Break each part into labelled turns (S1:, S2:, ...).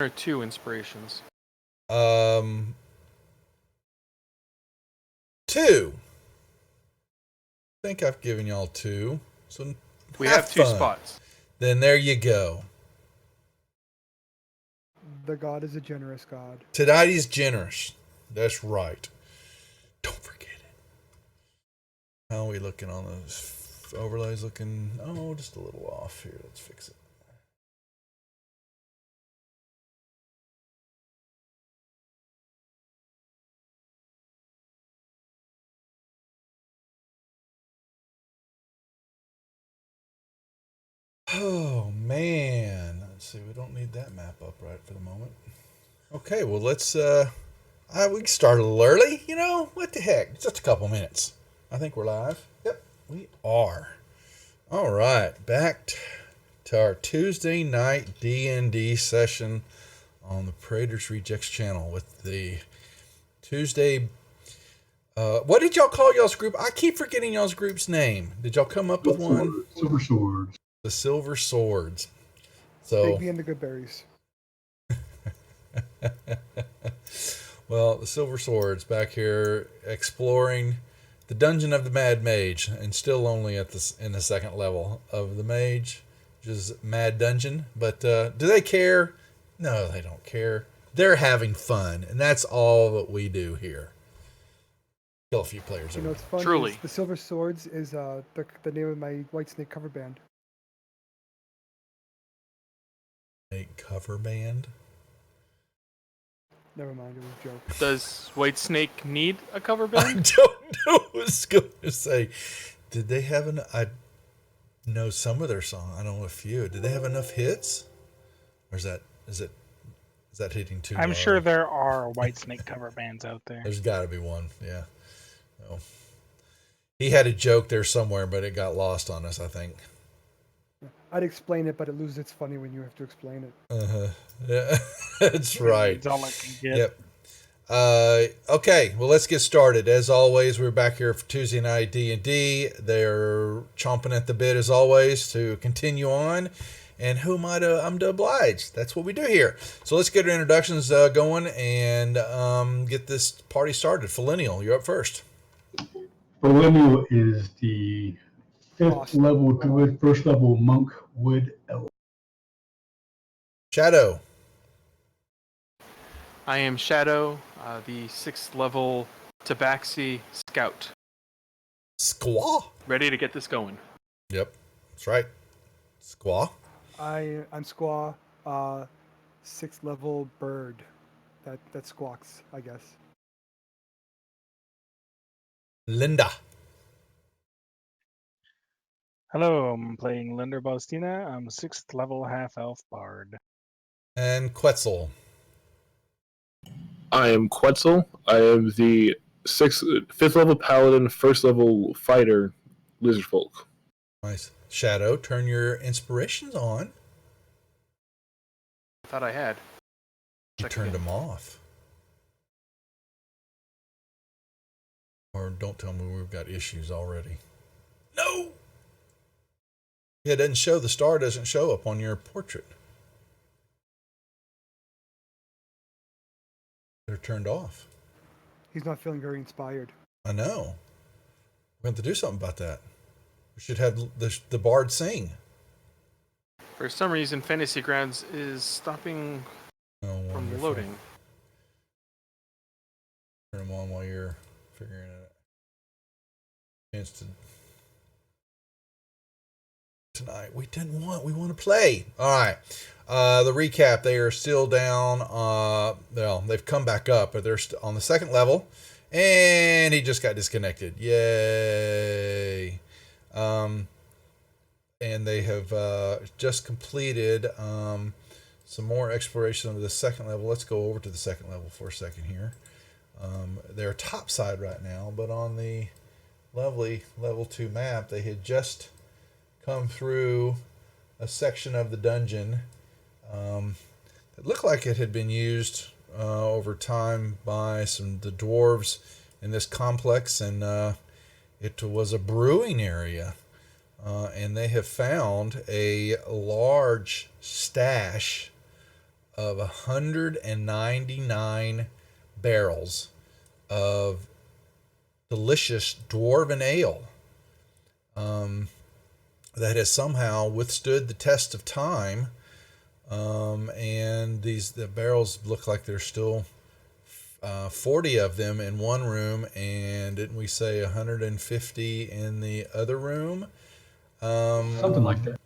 S1: Or 2 inspirations?
S2: 2. I think I've given y'all 2. So
S1: We have 2 spots.
S2: Then there you go.
S3: The god is a generous god.
S2: Today's generous. That's right. Don't forget it. How are we looking on those overlays? Looking, just a little off here. Let's fix it. Oh, man. Let's see. We don't need that map up right for the moment. Okay, well, let's, we can start a little early. You know, what the heck? Just a couple minutes. I think we're live. Yep, we are. All right, back to our Tuesday night D&D session on the Praetor's Rejects channel with the Tuesday... what did y'all call y'all's group? I keep forgetting y'all's group's name. Did y'all come up with one?
S4: Silver Swords.
S2: The Silver Swords. So,
S3: Bigby and the Good Berries.
S2: well, the Silver Swords back here exploring the dungeon of the Mad Mage, and still only in the second level of the Mage, which is Mad Dungeon. But do they care? No, they don't care. They're having fun, and that's all that we do here. Kill a few players.
S3: You know, it's fun.
S1: Truly.
S3: The Silver Swords is the name of my Whitesnake cover band.
S2: A cover band?
S3: Never mind, it was a joke.
S1: Does Whitesnake need a cover band?
S2: I don't know. I was going to say, did they have I know some of their songs. I don't know a few. Did they have enough hits? Or is that hitting too
S5: I'm
S2: low?
S5: sure there are Whitesnake cover bands out there.
S2: There's got to be one, yeah. Oh. He had a joke there somewhere, but it got lost on us, I think.
S3: I'd explain it, but it loses its funny when you have to explain it.
S2: Yeah, that's right.
S5: It's all I can get.
S2: Yep. Okay, well, let's get started. As always, we're back here for Tuesday night D&D. They're chomping at the bit, as always, to continue on. And who am I to? I'm to oblige. That's what we do here. So let's get our introductions going and get this party started. Felinial, you're up first.
S4: Millennial is the 5th level druid, 1st level monk, wood elf.
S2: Shadow.
S1: I am Shadow, the 6th level Tabaxi Scout.
S2: Squaw.
S1: Ready to get this going.
S2: Yep, that's right. Squaw.
S3: I'm Squaw, 6th level bird that squawks, I guess.
S2: Linda.
S5: Hello, I'm playing Linder Baustina. I'm a 6th level half-elf bard.
S2: And Quetzal.
S6: I am Quetzal. I am the 5th level paladin, 1st level fighter, lizard folk.
S2: Nice. Shadow, turn your inspirations on.
S1: I thought I had.
S2: You turned them off. Or don't tell me we've got issues already. No! Yeah, it doesn't show. The star doesn't show up on your portrait. They're turned off.
S3: He's not feeling very inspired.
S2: I know. We're going to do something about that. We should have the bard sing.
S1: For some reason, Fantasy Grounds is stopping from loading.
S2: Turn them on while you're figuring it out. Chance to... Tonight, we want to play. All right. The recap, they are still down. Well, they've come back up, but they're on the 2nd level. And he just got disconnected. Yay. And they have just completed some more exploration of the 2nd level. Let's go over to the 2nd level for a second here. They're topside right now, but on the lovely level 2 map, they had just come through a section of the dungeon that looked like it had been used over time by the dwarves in this complex, and it was a brewing area, and they have found a large stash of 199 barrels of delicious dwarven ale that has somehow withstood the test of time. And the barrels look like there's still 40 of them in one room, and didn't we say 150 in the other room?
S4: Something like that.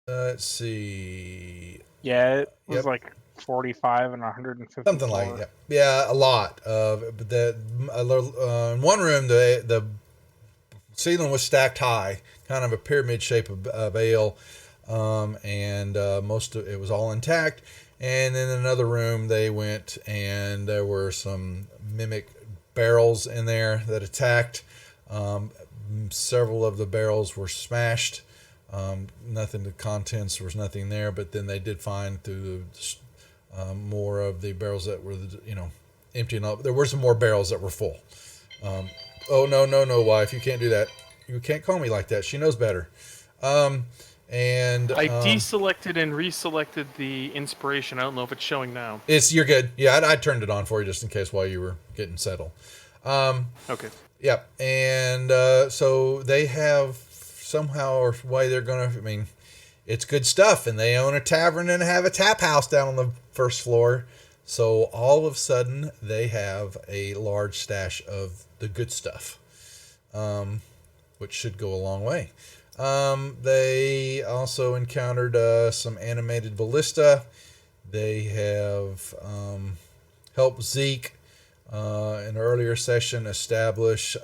S2: Let's see.
S5: Yeah, it was
S2: Yep.
S5: like 45 and 154.
S2: Something like that. Yeah, a lot of the. In one room, the ceiling was stacked high, kind of a pyramid shape of ale, and most of it was all intact. And in another room, they went and there were some mimic barrels in there that attacked. Several of the barrels were smashed. Nothing, the contents, there was nothing there, but then they did find through more of the barrels that were, emptying up. There were some more barrels that were full. Oh, no, wife, you can't do that. You can't call me like that. She knows better. And
S1: I deselected and reselected the inspiration. I don't know if it's showing now.
S2: you're good. Yeah, I turned it on for you just in case while you were getting settled.
S1: Okay.
S2: Yep. And so they have somehow or way they're going to, it's good stuff. And they own a tavern and have a tap house down on the first floor. So all of a sudden they have a large stash of the good stuff, which should go a long way. They also encountered some animated ballista. They have helped Zeke in an earlier session establish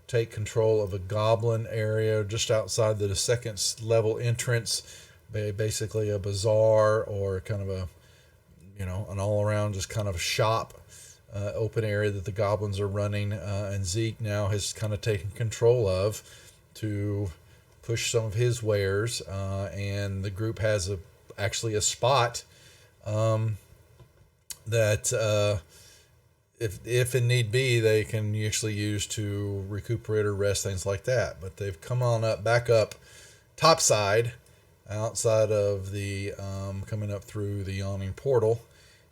S2: take control of a goblin area just outside the second level entrance, basically a bazaar or kind of a, an all-around just kind of shop, open area that the goblins are running, and Zeke now has kind of taken control of to push some of his wares, and the group has actually a spot that if in need be, they can actually use to recuperate or rest, things like that. But they've come on back up topside, outside of the coming up through the yawning portal,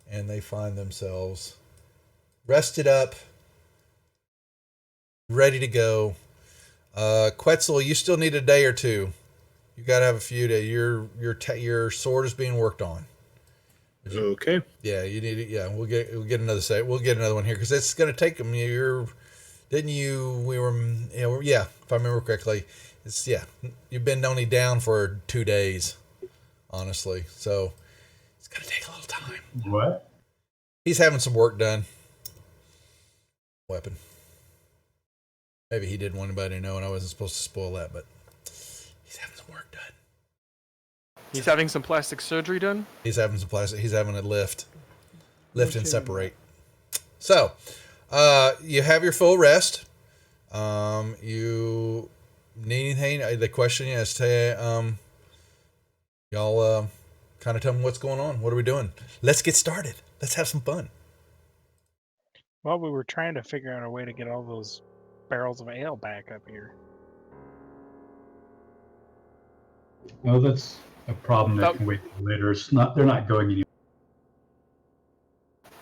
S2: and they find themselves rested up, ready to go. Quetzal, you still need a day or two. You got to have a few days. Your sword is being worked on.
S6: Okay.
S2: Yeah, you need it. Yeah, we'll get another set. We'll get another one here because it's going to take them. If I remember correctly, you've been only down for 2 days, honestly. So it's going to take a little time.
S4: What?
S2: He's having some work done. Weapon. Maybe he didn't want anybody to know, and I wasn't supposed to spoil that, but he's having some work done.
S1: He's having some plastic surgery done?
S2: He's having a lift and
S3: shame.
S2: separate. So, you have your full rest. You need anything? The question is, y'all kind of tell me what's going on. What are we doing? Let's get started. Let's have some fun.
S5: Well, we were trying to figure out a way to get all those barrels of ale back up here.
S4: No, that's a problem that can wait till later. They're not going anywhere.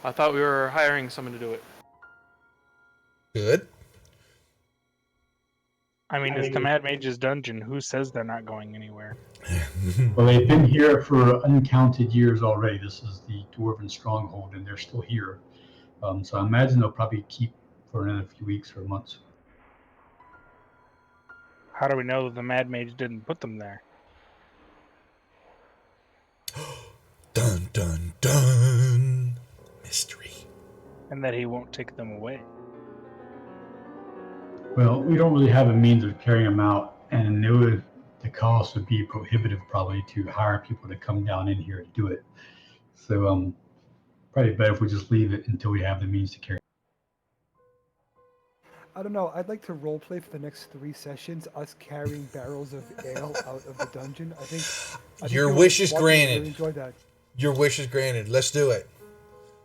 S1: I thought we were hiring someone to do it.
S2: Good.
S5: I mean, it's the Mad Mage's dungeon. Who says they're not going anywhere?
S4: Well, they've been here for uncounted years already. This is the Dwarven stronghold, and they're still here. So I imagine they'll probably keep for another few weeks or months.
S5: How do we know that the Mad Mage didn't put them there?
S2: Dun, dun, dun. Mystery.
S5: And that he won't take them away?
S4: Well, we don't really have a means of carrying them out, and the cost would be prohibitive probably to hire people to come down in here to do it. So probably better if we just leave it until we have the means to carry.
S3: I don't know. I'd like to roleplay for the next 3 sessions, us carrying barrels of ale out of the dungeon. I think
S2: Your wish is
S3: Walter would
S2: granted.
S3: really enjoy that.
S2: Your wish is granted. Let's do it.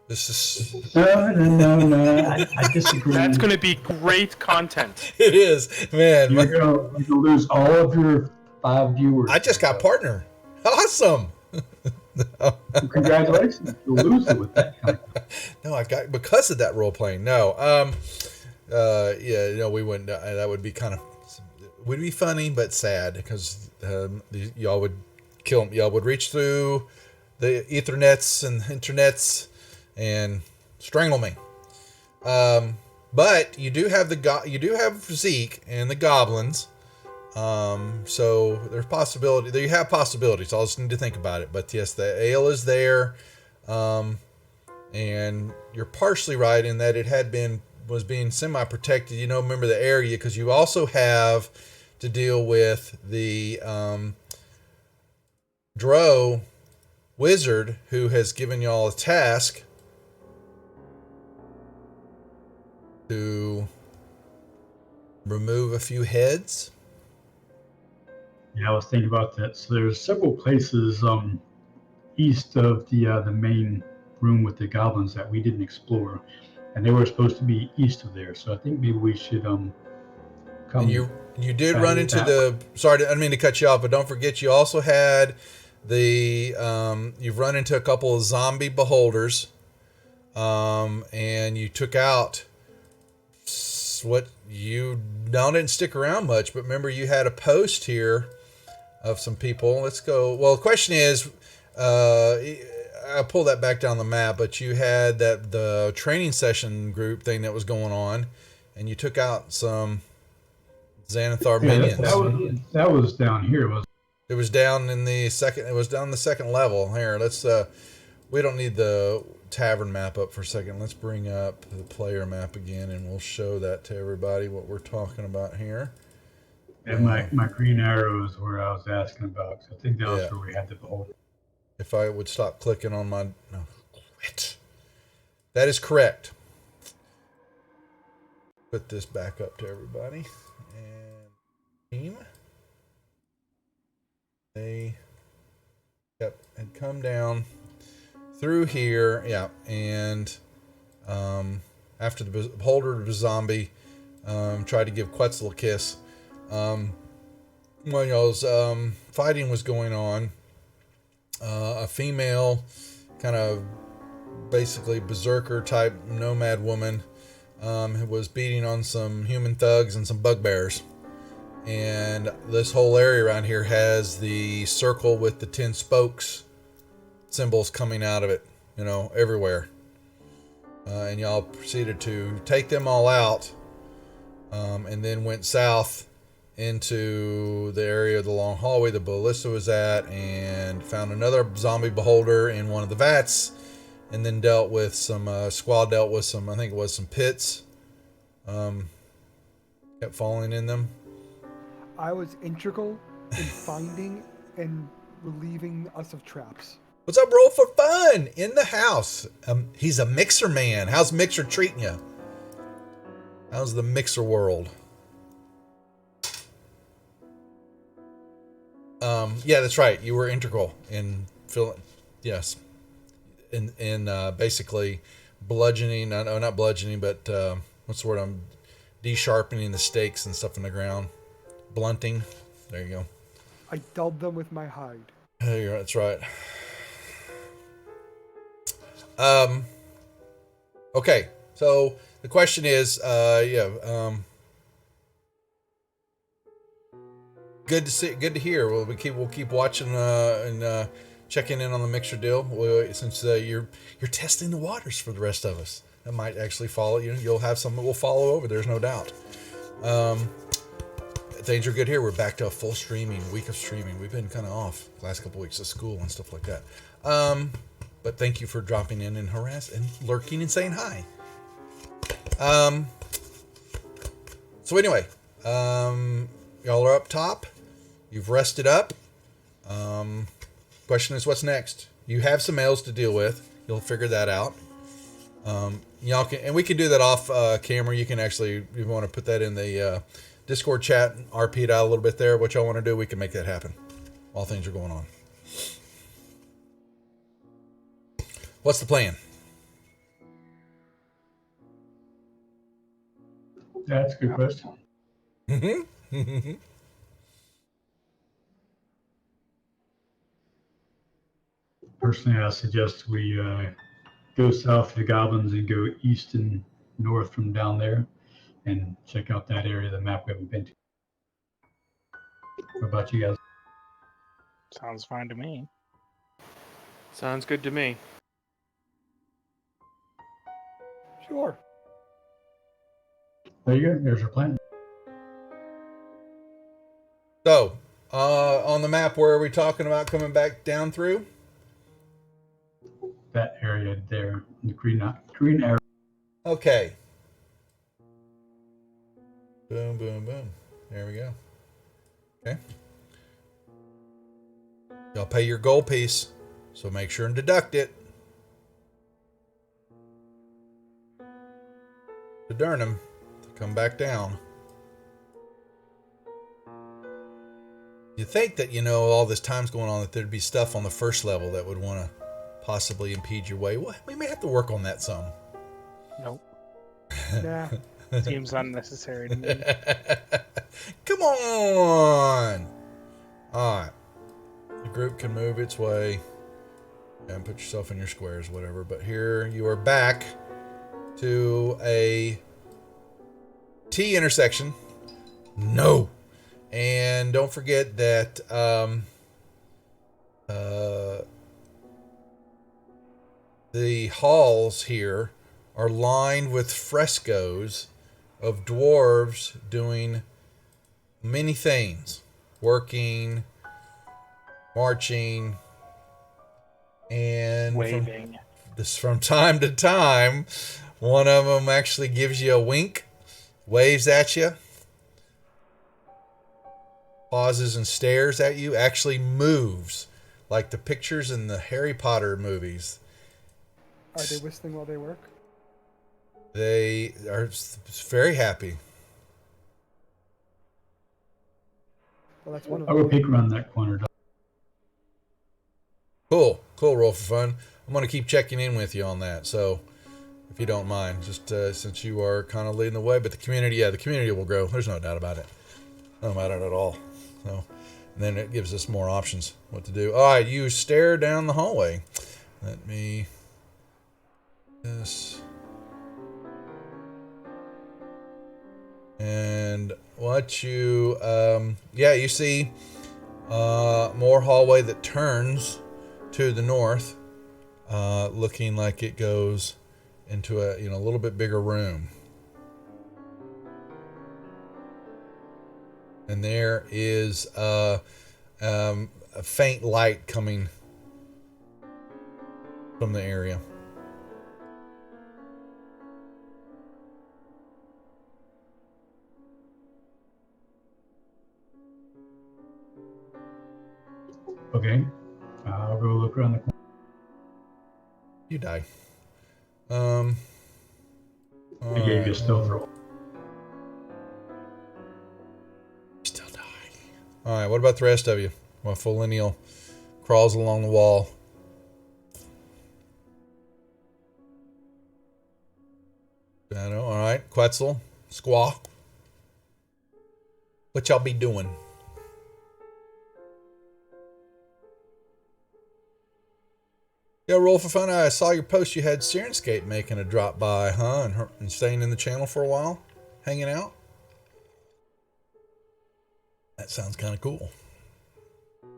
S2: This is.
S4: No. I disagree.
S1: That's going to be great content.
S2: It is, man.
S4: You're gonna lose all of your 5 viewers.
S2: I just got partner. Awesome.
S4: Congratulations, you'll lose it with that kind of.
S2: No, I got because of that role playing. No, yeah, we wouldn't. That would be kind of would be funny but sad because y'all would kill. Y'all would reach through the ethernets and internets and strangle me. But you do have you do have Zeke and the goblins. So there's possibility. There you have possibilities. I'll just need to think about it. But yes, the ale is there. And you're partially right in that it was being semi-protected. Remember the area because you also have to deal with the Drow wizard who has given y'all a task to remove a few heads.
S4: Yeah, I was thinking about that. So there's several places east of the main room with the goblins that we didn't explore, and they were supposed to be east of there. So I think maybe we should come.
S2: And you did
S4: back
S2: run into
S4: that
S2: sorry, I didn't mean to cut you off, but don't forget you also had you've run into a couple of zombie beholders, and you took out what you now didn't stick around much, but remember you had a post here of some people. Let's go. Well, the question is, I'll pull that back down the map, but you had the training session group thing that was going on, and you took out some Xanathar minions.
S4: That was down here.
S2: It was down in the second. It was down the second level. Here, let's. We don't need the tavern map up for a second. Let's bring up the player map again, and we'll show that to everybody what we're talking about here.
S4: And my green arrow is where I was asking about. So I think that was where we had the beholder.
S2: If I would stop clicking on my quit. That is correct. Put this back up to everybody. And team. They had come down through here, and after the beholder of the zombie tried to give Quetzal a kiss. When y'all's fighting was going on, a female kind of basically berserker type nomad woman was beating on some human thugs and some bugbears. And this whole area around here has the circle with the 10 spokes symbols coming out of it, everywhere. And y'all proceeded to take them all out, and then went south into the area of the long hallway the ballista was at, and found another zombie beholder in one of the vats, and then dealt with some squad dealt with some, I think it was some pits, kept falling in them.
S3: I was integral in finding and relieving us of traps.
S2: What's up, Roll for Fun? In the house. He's a mixer man. How's Mixer treating you? How's the mixer world? Yeah, that's right. You were integral in yes, in basically bludgeoning. No, not bludgeoning, but what's the word? I'm de-sharpening the stakes and stuff in the ground. Blunting. There you go.
S3: I dulled them with my hide.
S2: There you go. That's right. Okay. So the question is, good to see, good to hear. We'll keep watching and checking in on the mixer deal. Since you're testing the waters for the rest of us, that might actually follow. You'll have some that will follow over. There's no doubt. Things are good here. We're back to a full week of streaming. We've been kind of off the last couple of weeks of school and stuff like that. But thank you for dropping in and lurking and saying hi. So anyway, y'all are up top. You've rested up. Question is, what's next? You have some mails to deal with. You'll figure that out. Y'all can, and we can do that off camera. You can actually, if you want to put that in the Discord chat and RP it out a little bit there. What y'all want to do, we can make that happen while things are going on. What's the plan?
S4: That's a good question.
S2: Mm-hmm.
S4: Personally, I suggest we go south of the goblins and go east and north from down there and check out that area of the map we haven't been to. What about you guys?
S5: Sounds fine to me.
S1: Sounds good to me.
S3: Sure.
S4: There you go. There's our plan.
S2: So, on the map, where are we talking about coming back down through?
S4: That area there, the green area.
S2: Okay. Boom, boom, boom. There we go. Okay. Y'all pay your gold piece, so make sure and deduct it. To Durnham to come back down. You think that, all this time's going on, that there'd be stuff on the first level that would want to possibly impede your way. Well, we may have to work on that some.
S5: Nope.
S3: Nah.
S5: Seems unnecessary to me.
S2: Come on! Alright. The group can move its way and put yourself in your squares, whatever. But here you are back to a T intersection. No! And don't forget that the halls here are lined with frescoes of dwarves doing many things. Working, marching, and
S5: Waving.
S2: from time to time, one of them actually gives you a wink, waves at you, pauses and stares at you, actually moves, like the pictures in the Harry Potter movies.
S3: Are they whistling while they work?
S2: They are very happy.
S3: Well, that's one of
S4: I'll
S3: them.
S4: go peek around that corner.
S2: Cool. Roll for fun. I'm going to keep checking in with you on that. So, if you don't mind, just since you are kind of leading the way, but the community will grow. There's no doubt about it. No doubt about it at all. So, and then it gives us more options what to do. All right, you stare down the hallway. Let me. This. And what you, you see more hallway that turns to the north, looking like it goes into a little bit bigger room. And there is a faint light coming from the area.
S4: Okay. I'll go look around the corner.
S2: You die.
S4: I gave you a stealth roll.
S2: Still die. All right. What about the rest of you? Well, Fulinial crawls along the wall. Shadow. All right. Quetzal. Squaw. What y'all be doing? Yeah, roll for fun. I saw your post. You had Sirenscape making a drop by, huh? And staying in the channel for a while, hanging out. That sounds kind of cool.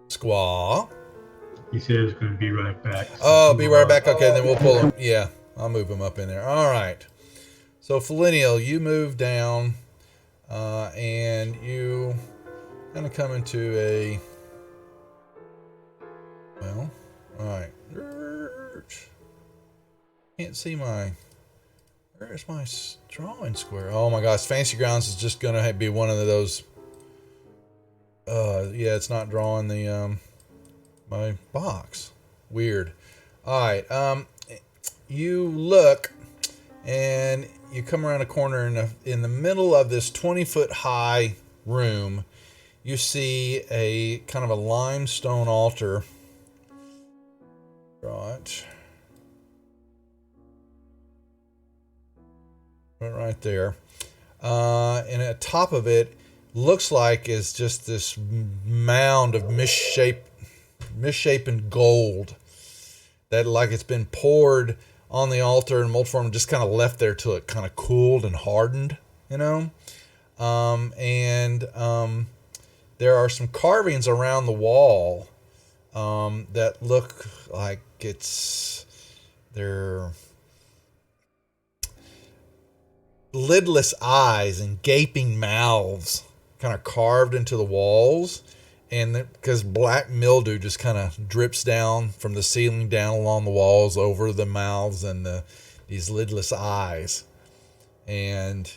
S2: Squaw.
S4: He said he's going to be right back.
S2: Oh, be right back. Okay, then we'll pull him. Yeah, I'll move him up in there. All right. So, Felinial, you move down, and you kind of come into a. Well, all right. Can't see where's my drawing square? Oh my gosh, Fancy Grounds is just gonna be one of those. It's not drawing the my box. Weird. All right. You look, and you come around a corner in the middle of this 20-foot high room. You see a kind of a limestone altar. Right. Right there. And at the top of it looks like is just this mound of misshapen gold. that like it's been poured on the altar and mold form, just kind of left there till it kind of cooled and hardened, you know. There are some carvings around the wall that look like they're lidless eyes and gaping mouths kind of carved into the walls, and because black mildew just kind of drips down from the ceiling down along the walls over the mouths and these lidless eyes, and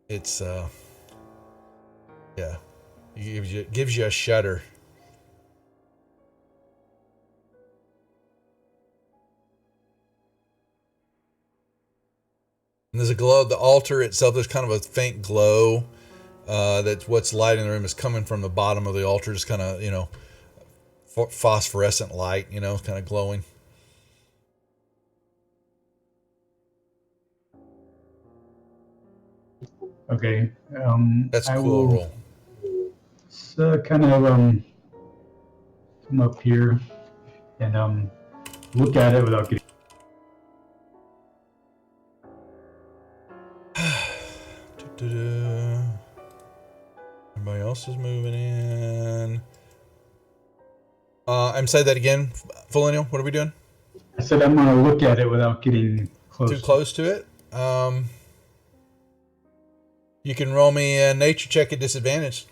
S2: it's yeah, it gives you a shudder. And there's a glow. The altar itself, there's kind of a faint glow. That's what's lighting the room is coming from the bottom of the altar, just kind of, you know, phosphorescent light, you know, kind of glowing.
S4: Okay.
S2: That's a
S4: I
S2: cool
S4: will
S2: roll.
S4: kind of come up here and look at it without getting.
S2: Everybody else is moving in. I'm say that again, Felino. What are we doing?
S4: I said I'm gonna look at it without getting close.
S2: Too close to it. You can roll me a nature check at disadvantage.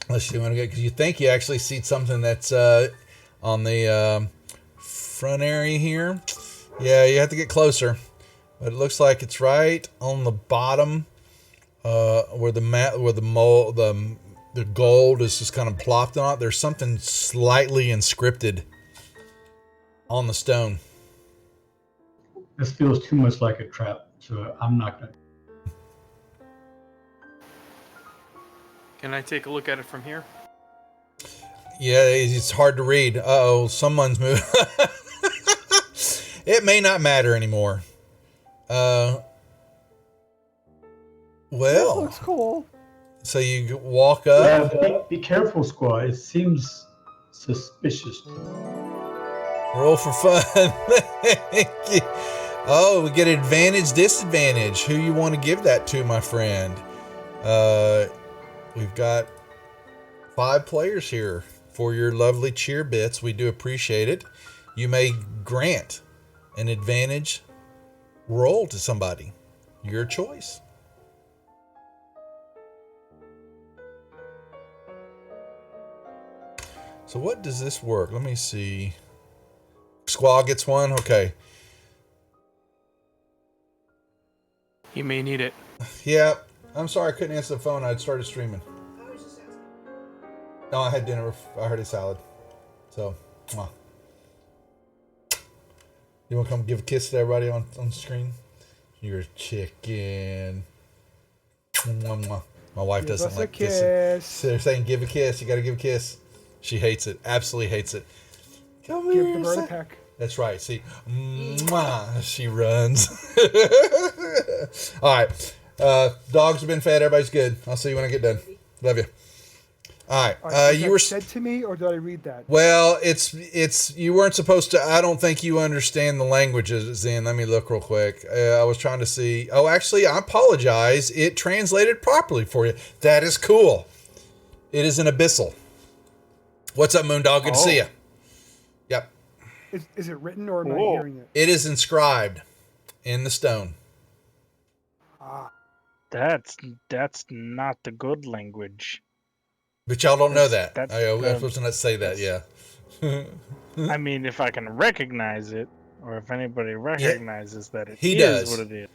S2: Let's see what I get, because you think you actually see something that's on the front area here. Yeah, you have to get closer, but it looks like it's right on the bottom, where the gold is just kind of plopped on it. There's something slightly inscripted on the stone.
S4: This feels too much like a trap, so I'm not gonna.
S1: Can I take a look at it from here?
S2: Yeah, it's hard to read. Uh-oh, someone's moving. It may not matter anymore.
S3: This
S2: Well,
S3: looks cool.
S2: so you walk up.
S4: Yeah, be careful, squad. It seems suspicious.
S2: Roll for fun. Thank you. Oh, we get advantage, disadvantage. Who you want to give that to, my friend? We've got 5 players here for your lovely cheer bits. We do appreciate it. You may grant an advantage roll to somebody. Your choice. So what does this work? Let me see. Squaw gets one. Okay.
S1: You may need it.
S2: Yeah. I'm sorry I couldn't answer the phone. I'd started streaming. No, I had dinner. I heard a salad. So, mwah. You want to come give a kiss to everybody on the screen? You're a chicken. Mwah, mwah. My wife
S3: Give
S2: doesn't
S3: us a
S2: like kissing.
S3: kiss.
S2: So they're saying give a kiss. You got to give a kiss. She hates it. Absolutely hates it. Come
S3: Give
S2: here.
S3: the bird a peck.
S2: That's right. See, mwah, she runs. All right. Dogs have been fed. Everybody's good. I'll see you when I get done. Love you. All right.
S3: All right, was
S2: You
S3: that
S2: were
S3: said to me, or did I read that?
S2: well. It's you weren't supposed to. I don't think you understand the languages. Then let me look real quick. I was trying to see. Oh, actually, I apologize. It translated properly for you. That is cool. It is an abyssal. What's up, Moondog? Good to see you. Yep.
S3: Is it written, or am I
S5: Whoa.
S3: hearing it?
S2: It is inscribed in the stone.
S3: Ah,
S5: That's not the good language.
S2: But y'all don't know
S5: That's-
S2: that.
S5: that's
S2: I'm
S5: the-
S2: supposed to not say that. Yeah.
S5: I mean, if I can recognize it, or if anybody recognizes that it
S2: he
S5: is
S2: does.
S5: what it is.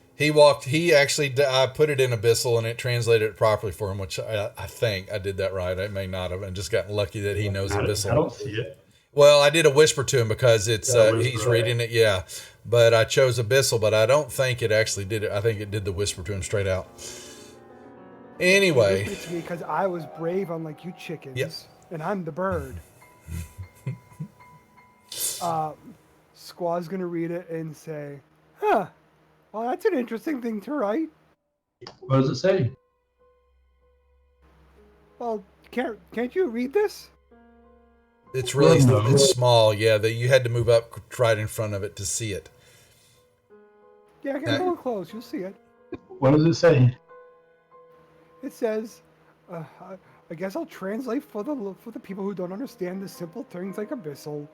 S2: He actually, I put it in abyssal and it translated it properly for him, which I think I did that right. I may not have, and just gotten lucky that he knows
S4: I
S2: abyssal.
S4: don't see it.
S2: Well, I did a whisper to him because it's
S4: Yeah, whisper,
S2: he's
S4: right.
S2: reading it, yeah. But I chose abyssal, but I don't think it actually did it. I think it did the whisper to him straight out. Anyway,
S3: it's me because I was brave, unlike you chickens,
S2: Yep.
S3: and I'm the bird. Squaw's gonna read it and say, "Huh, well, that's an interesting thing to write."
S4: What does it say?
S3: Well, can't you read this?
S2: It's really
S4: Well, no.
S2: it's small. Yeah, that you had to move up right in front of it to see it.
S3: Yeah, get a little close. You'll see it.
S4: What does it say?
S3: It says, I guess I'll translate for the people who don't understand the simple things like abyssal.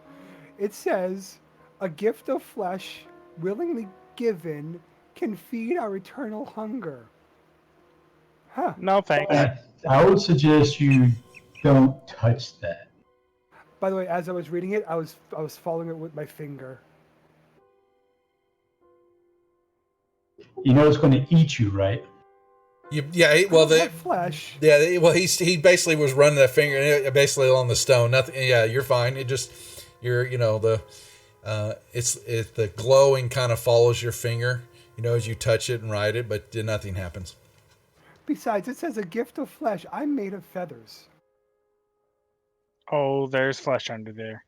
S3: It says, a gift of flesh willingly given can feed our eternal hunger. Huh.
S5: No thanks.
S4: I would suggest you don't touch that.
S3: By the way, as I was reading it, I was following it with my finger.
S4: You know it's going to eat you, right?
S2: Well,
S3: What flesh?
S2: yeah, well, he basically was running that finger basically on the stone. Nothing. Yeah, you're fine. It just it's the glowing kind of follows your finger, as you touch it and ride it, but nothing happens.
S3: Besides, it says a gift of flesh. I'm made of feathers.
S5: Oh, there's flesh under there.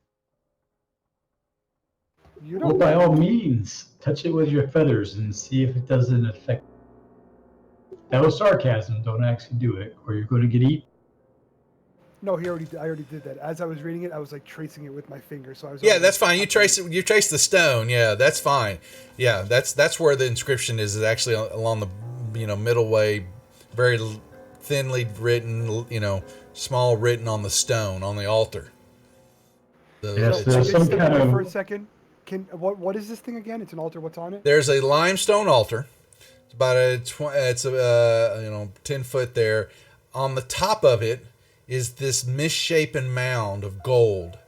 S3: You
S4: Well,
S3: don't
S4: by
S3: know.
S4: all means, touch it with your feathers and see if it doesn't affect. That was sarcasm. Don't actually do it, or you're going to get eaten.
S3: No, I already did that. As I was reading it, I was like tracing it with my finger. So I was.
S2: Yeah, that's fine. You trace it. You trace the stone. Yeah, that's fine. Yeah, that's where the inscription is actually along the middle way, very thinly written. Small written on the stone on the altar.
S4: Yes,
S3: So,
S4: there's some
S3: step
S4: kind
S3: away
S4: of.
S3: for a second. What is this thing again? It's an altar. What's on it?
S2: There's a limestone altar. It's about it's a 10 foot there. On the top of it is this misshapen mound of gold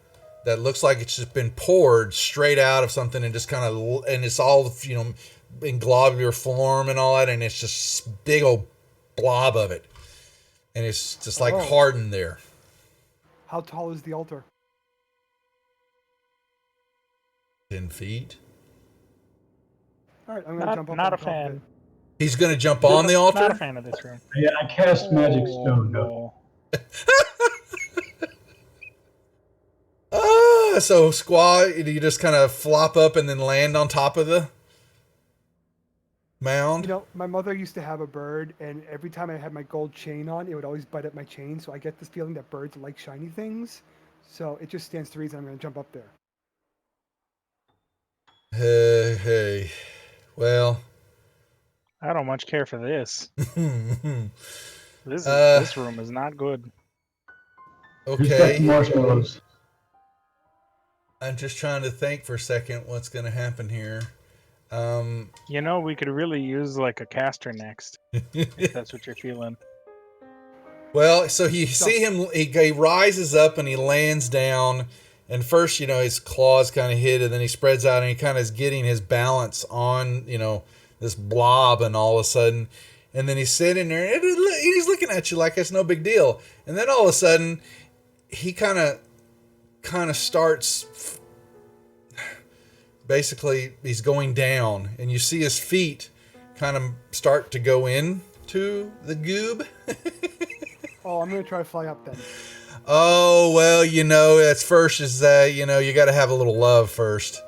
S2: that looks like it's just been poured straight out of something and just kind of, and it's all in globular form and all that, and it's just big old blob of it, and it's just like hardened there.
S3: How tall is the altar?
S2: 10 feet.
S3: All right, I'm gonna jump up.
S5: Not
S3: on
S5: a
S3: top of
S5: fan.
S3: it.
S2: He's gonna jump on the altar.
S5: Not a fan of this room.
S4: Yeah, I cast magic stone. No.
S5: No.
S2: So Squaw, you just kind of flop up and then land on top of the mound.
S3: My mother used to have a bird, and every time I had my gold chain on, it would always bite at my chain. So I get this feeling that birds like shiny things. So it just stands to reason I'm gonna jump up there.
S2: Hey. Well.
S5: I don't much care for this. This room is not good.
S4: Who's got the
S2: Okay.
S4: marshmallows?
S2: I'm just trying to think for a second what's going to happen here.
S5: We could really use like a caster next. If that's what you're feeling.
S2: Well, so you see him, he rises up and he lands down. And first, his claws kind of hit, and then he spreads out and he kind of is getting his balance on, this blob, and all of a sudden, and then he's sitting there and he's looking at you like it's no big deal. And then all of a sudden, he kind of starts, basically, he's going down, and you see his feet kind of start to go into the goob.
S3: Oh, I'm gonna try to fly up then.
S2: Oh, well, that's first is that, you got to have a little love first.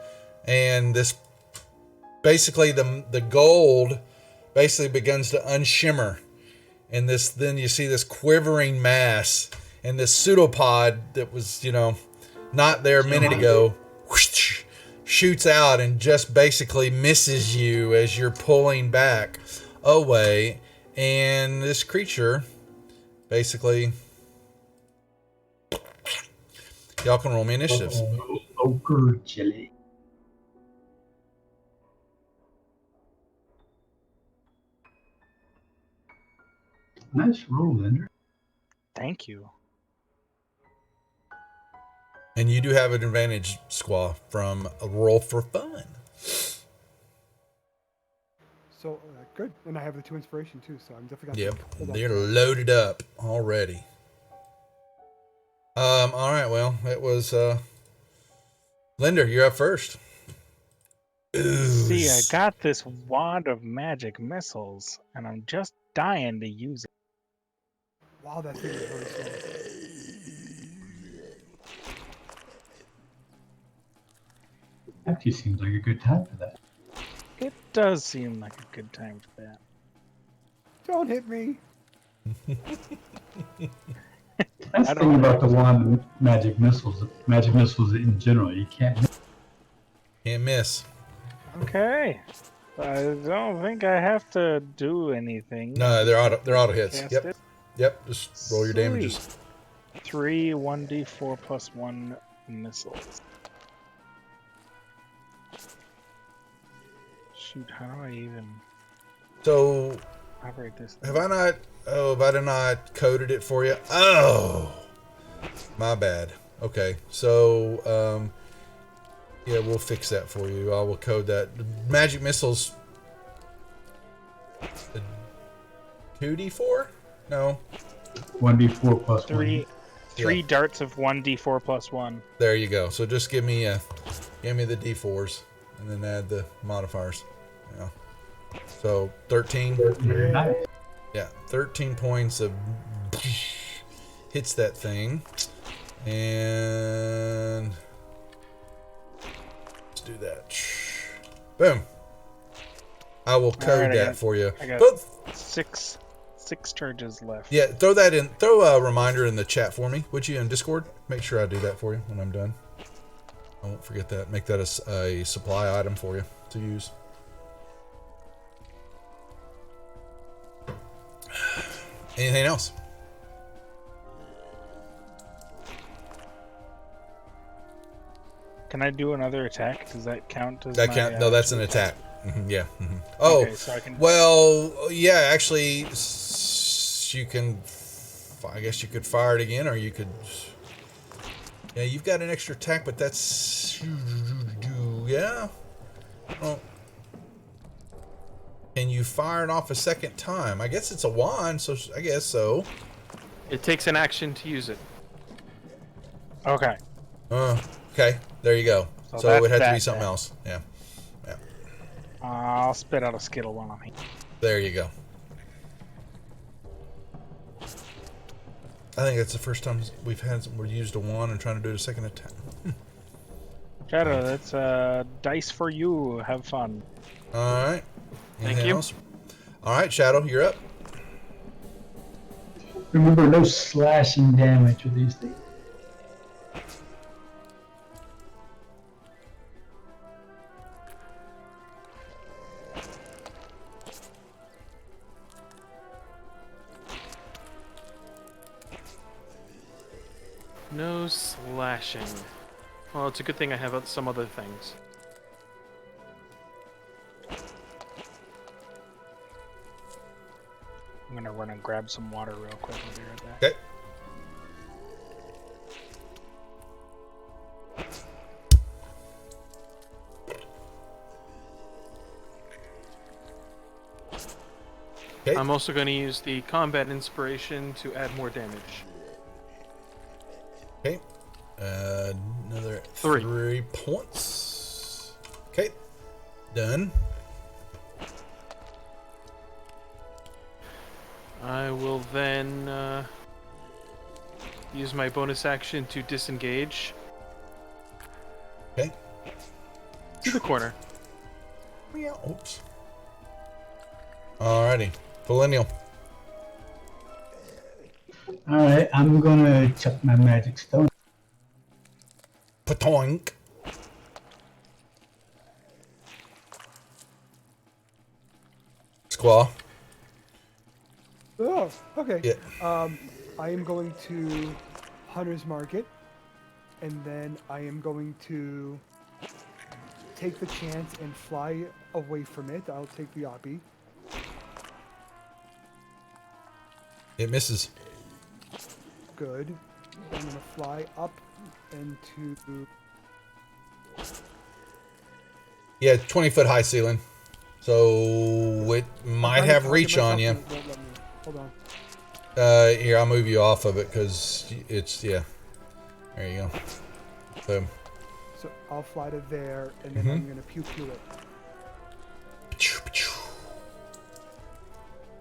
S2: And this, basically, the gold basically begins to unshimmer. And then you see this quivering mass. And this pseudopod that was, not there a minute ago, whoosh, shoots out and just basically misses you as you're pulling back away. And this creature, basically... Y'all can roll me initiatives.
S4: Ochre jelly. Nice roll, Linder.
S5: Thank you.
S2: And you do have an advantage, Squaw, from a roll for fun.
S3: So good, and I have the 2 inspiration too. So I'm definitely gonna.
S2: Yep,
S3: hold on.
S2: they're loaded up already. All right, well, it was Linder, you're up first.
S5: See, I got this wand of magic missiles, and I'm just dying to use it.
S3: Wow, that thing is really slow.
S4: Actually seems like a good time for that.
S5: It does seem like a good time for that.
S3: Don't hit me.
S4: That's the thing about the wand magic missiles. Magic missiles in general, you can't miss.
S2: Can't miss.
S5: Okay. I don't think I have to do anything.
S2: No, they're auto hits.
S5: Cast
S2: Yep.
S5: it.
S2: Yep. Just roll your damages.
S5: Sweet. 3 1d4 plus 1 missiles. Shoot, how do I even
S2: So
S5: operate this?
S2: have I not? Oh, have I not coded it for you? Oh, my bad. Okay, so yeah, we'll fix that for you. I will code that. Magic missiles. 2d4? No.
S4: 1d4 plus
S5: 3
S2: Yeah.
S5: darts of 1d4 plus 1.
S2: There you go. So just give me the d4s and then add the modifiers. Yeah. So 13.
S4: 1. Very nice.
S2: Yeah, 13 points of hits that thing. And let's do that. Boom. I will code
S5: Alright,
S2: that for you.
S5: I got
S2: But,
S5: 6 charges left.
S2: yeah, throw that in. Throw a reminder in the chat for me, would you, in Discord? Make sure I do that for you when I'm done. I won't forget that. Make that a supply item for you to use. Anything else?
S5: Can I do another attack? Does that count as
S2: That
S5: my,
S2: count? No, that's an attack. Yeah. Oh,
S5: Okay, so I can...
S2: well, yeah. Actually, you can. I guess you could fire it again, or you could. Yeah, you've got an extra attack, but that's. Yeah. Well, can you fire it off a second time? I guess it's a wand, so I guess so.
S1: It takes an action to use it.
S5: Okay.
S2: Okay. There you go.
S5: So
S2: So it would
S5: that's
S2: have to be
S5: that
S2: something
S5: then.
S2: else. Yeah.
S5: I'll spit out a skittle while I'm here.
S2: There you go. I think that's the first time we've used a wand and trying to do a second attack.
S5: Shadow, that's dice for you. Have fun.
S2: All right.
S1: Thank
S2: Anything
S1: you.
S2: else? All right, Shadow, you're up.
S4: Remember, no slashing damage with these things.
S1: No slashing. Well, it's a good thing I have some other things.
S5: I'm gonna run and grab some water real quick. I'll be right back.
S2: Okay. Okay.
S1: I'm also going to use the combat inspiration to add more damage.
S2: Okay. Another 3 points. Okay. Done.
S1: I will then use my bonus action to disengage
S2: Okay.
S1: to the corner.
S2: Yeah. Oops. Alrighty. Millennial.
S4: Alright, I'm gonna chuck my magic stone.
S2: Patoink. Squaw.
S3: Oh, okay.
S2: Yeah.
S3: I am going to Hunter's Market, and then I am going to take the chance and fly away from it. I'll take the Oppie.
S2: It misses.
S3: Good. I'm going to fly up into...
S2: Yeah, 20-foot high ceiling. So it might have reach on you.
S3: Won't let me. Hold on.
S2: Here, I'll move you off of it because it's, yeah. There you go. Boom.
S3: So I'll fly to there, and then I'm going to pew-pew it.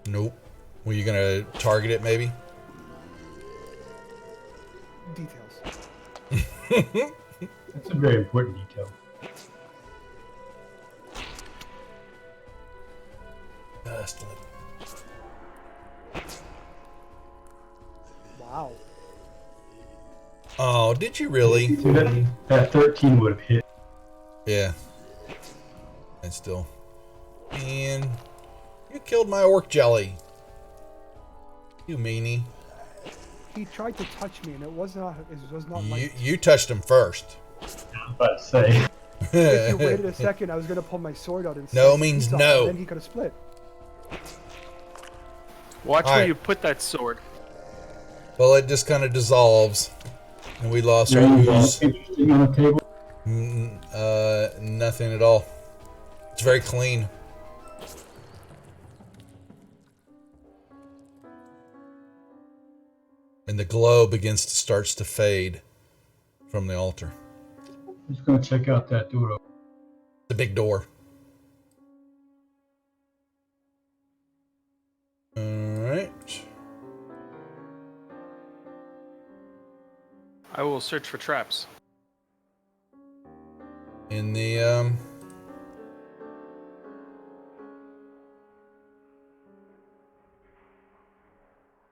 S2: Nope. Were you gonna target it, maybe?
S3: Details.
S4: That's a very important detail.
S2: Still
S3: Wow.
S2: Oh, did you really?
S4: See, that 13 would have hit.
S2: Yeah. And still. And you killed my orc jelly. You meanie.
S3: He tried to touch me, and it was not like.
S2: You touched him first.
S4: I was about to say.
S3: If you waited a second, I was gonna pull my sword out and
S2: No
S3: slice his
S2: means
S3: piece off,
S2: no.
S3: and then he could have split.
S1: Watch
S2: All
S1: where
S2: right.
S1: you put that sword.
S2: Well, it just kind of dissolves. And we lost our
S4: Anything
S2: ooze.
S4: interesting on the table?
S2: Nothing at all. It's very clean. And the glow starts to fade from the altar.
S4: I'm just gonna check out that door.
S2: The big door. All right.
S1: I will search for traps.
S2: In the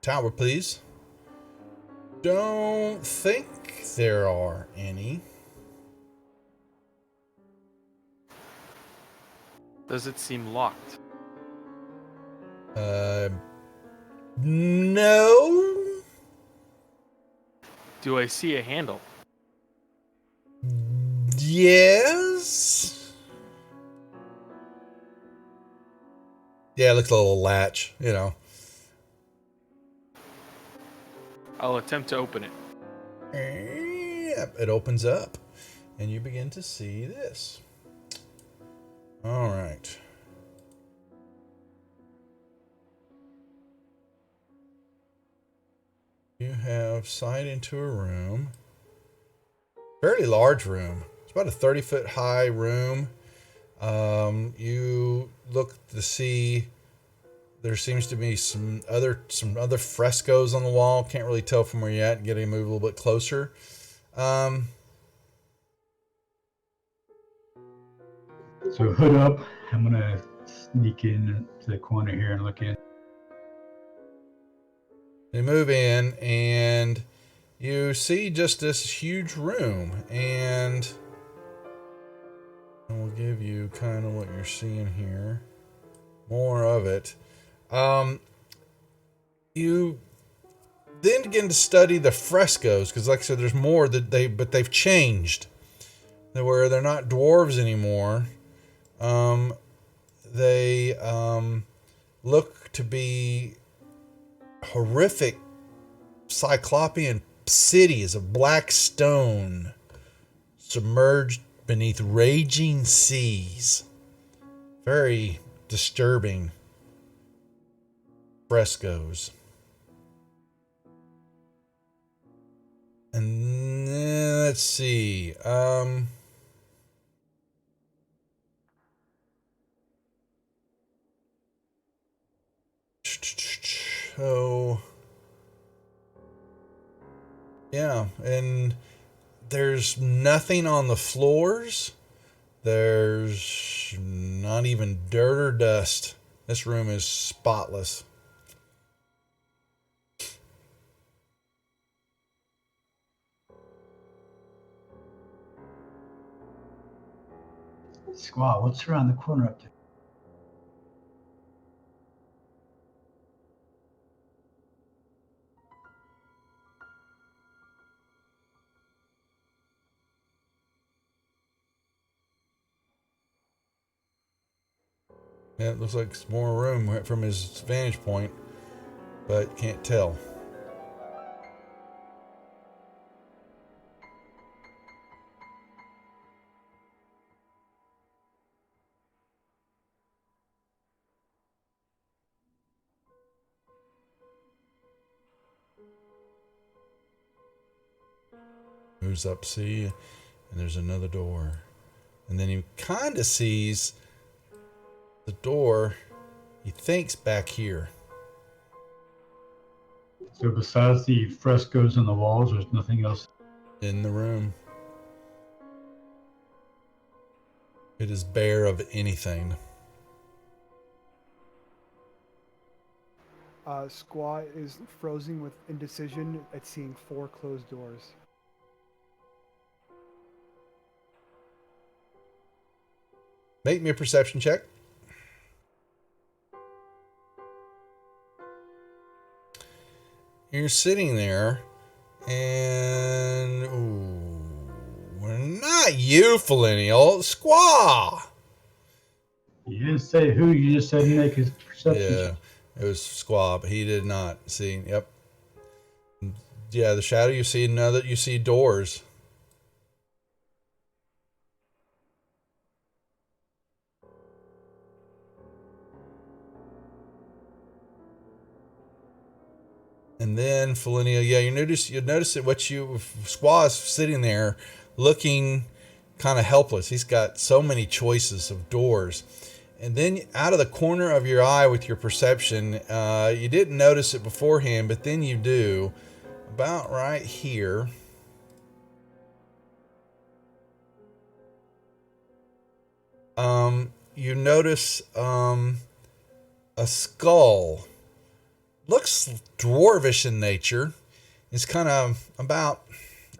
S2: tower, please. Don't think there are any.
S1: Does it seem locked?
S2: No.
S1: Do I see a handle?
S2: Yes. Yeah, it looks a little latch, you know.
S1: I'll attempt to open it.
S2: Yep, it opens up, and you begin to see this. All right. You have sight into a room. Fairly large room. It's about a 30-foot high room. You look to see there seems to be some other frescoes on the wall. Can't really tell from where you're at. Getting to move a little bit closer.
S4: So hood up. I'm gonna sneak in to the corner here and look in.
S2: You move in and you see just this huge room, and we'll give you kind of what you're seeing here. More of it. You then begin to study the frescoes, because like I said, there's more that they've changed. Where they're not dwarves anymore. They look to be horrific cyclopean cities of black stone submerged beneath raging seas. Very disturbing frescoes. And then, let's see. So, yeah, and there's nothing on the floors. There's not even dirt or dust. This room is spotless.
S4: Squaw, what's around the corner up there?
S2: Yeah, it looks like it's more room from his vantage point, but can't tell. Moves up, see, and there's another door. And then he kind of sees the door, he thinks, back here.
S4: So besides the frescoes on the walls, there's nothing else.
S2: In the room. It is bare of anything.
S3: Squaw is frozen with indecision at seeing 4 closed doors.
S2: Make me a perception check. You're sitting there, and not you, Felinial. Squaw.
S4: You didn't say who. You just said make his perception
S2: Yeah,
S4: check.
S2: it was Squaw, but he did not see. Yep. Yeah, the shadow you see. Now that you see doors. And then Felinia, yeah, you notice that Squaw is sitting there looking kind of helpless. He's got so many choices of doors. And then out of the corner of your eye with your perception, you didn't notice it beforehand, but then you do. About right here. You notice a skull. Looks dwarvish in nature. It's kind of about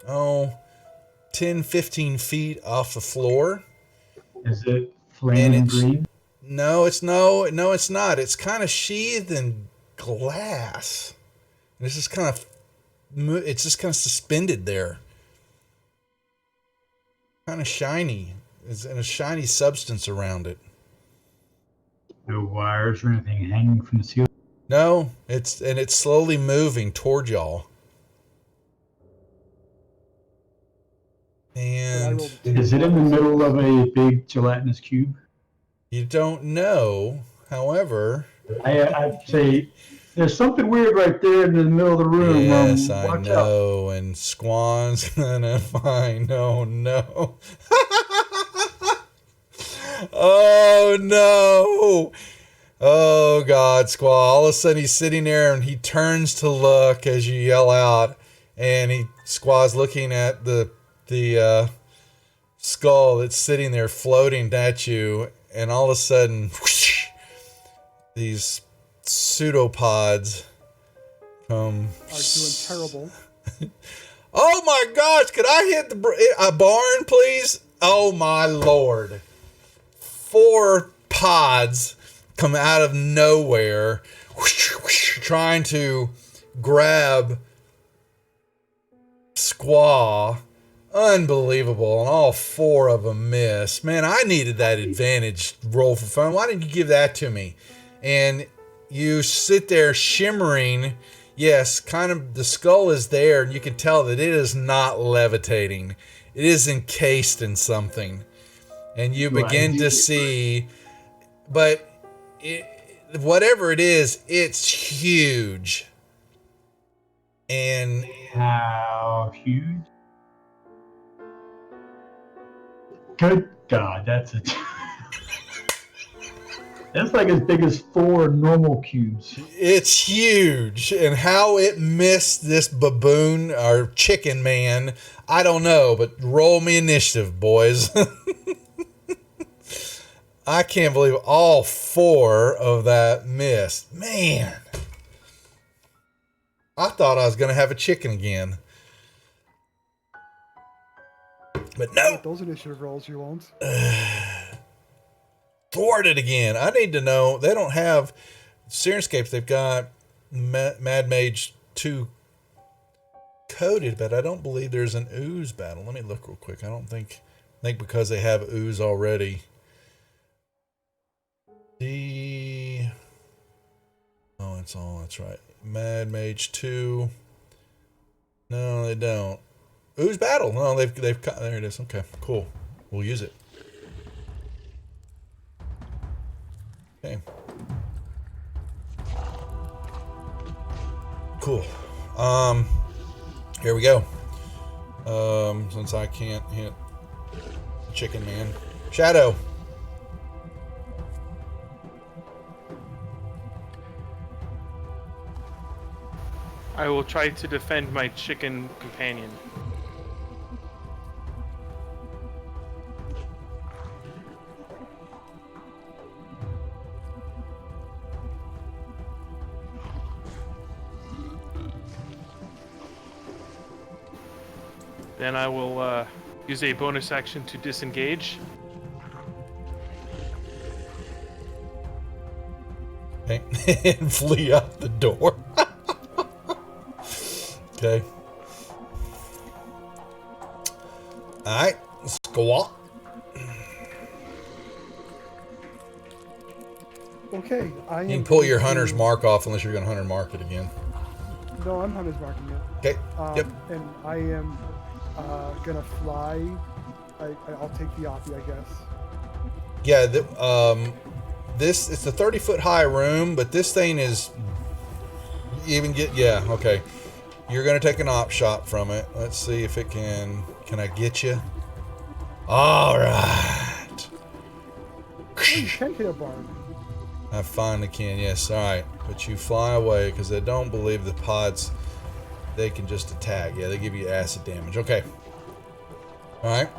S2: 10, 15 feet off the floor.
S4: Is it flaming green?
S2: No, it's not. It's kind of sheathed in glass. And it's just kind of suspended there. Kind of shiny. It's in a shiny substance around it.
S4: No wires or anything hanging from the ceiling?
S2: No, it's slowly moving toward y'all. And
S4: is it in the middle of a big gelatinous cube?
S2: You don't know. However,
S4: I'd say there's something weird right there in the middle of the room.
S2: Yes, I
S4: watch
S2: know.
S4: out.
S2: And Squan's gonna find. Oh no! Oh no! Oh God, Squaw! All of a sudden he's sitting there and he turns to look as you yell out, and Squaw's looking at the skull that's sitting there floating at you, and all of a sudden, whoosh, these pseudopods come.
S3: Are doing terrible.
S2: Oh my gosh! Could I hit a barn, please? Oh my lord! 4 pods come out of nowhere, whoosh, whoosh, trying to grab Squaw. Unbelievable, and all 4 of them miss. Man, I needed that advantage roll for fun. Why didn't you give that to me? And you sit there shimmering. Yes, kind of the skull is there, and you can tell that it is not levitating. It is encased in something. And you begin to see, but whatever it is, it's huge. And
S4: how huge? Good God, that's that's like as big as 4 normal cubes.
S2: It's huge. And how it missed this baboon or chicken man, I don't know, but roll me initiative, boys. I can't believe all 4 of that missed. Man. I thought I was going to have a chicken again. But no.
S3: With those initiative rolls, you won't.
S2: Thwarted again. I need to know. They don't have Sirenscapes. They've got Mad Mage 2 coded, but I don't believe there's an ooze battle. Let me look real quick. I think because they have ooze already. That's right. Mad Mage 2. No, they don't. Ooze battle. No, they've there it is. Okay, cool. We'll use it. Okay. Cool. Here we go. Since I can't hit Chicken Man. Shadow.
S1: I will try to defend my chicken companion. Then I will use a bonus action to disengage.
S2: Okay. And flee out the door. Okay. Alright. Squawk.
S3: Okay, I am.
S2: You can pull your
S3: going
S2: hunter's
S3: to-
S2: mark off unless you're going to hunter mark it again.
S3: No, I'm hunter's marking it.
S2: Okay. Yep.
S3: And I am gonna fly. I'll take the Oppie, I guess.
S2: Yeah, it's a 30-foot high room, but this thing is yeah, okay. You're gonna take an op shot from it. Let's see if it can I get you? Alright.
S3: Oh, you can hit a bard.
S2: I finally can, yes. Alright. But you fly away because they don't believe the pods, they can just attack. Yeah, they give you acid damage. Okay. Alright.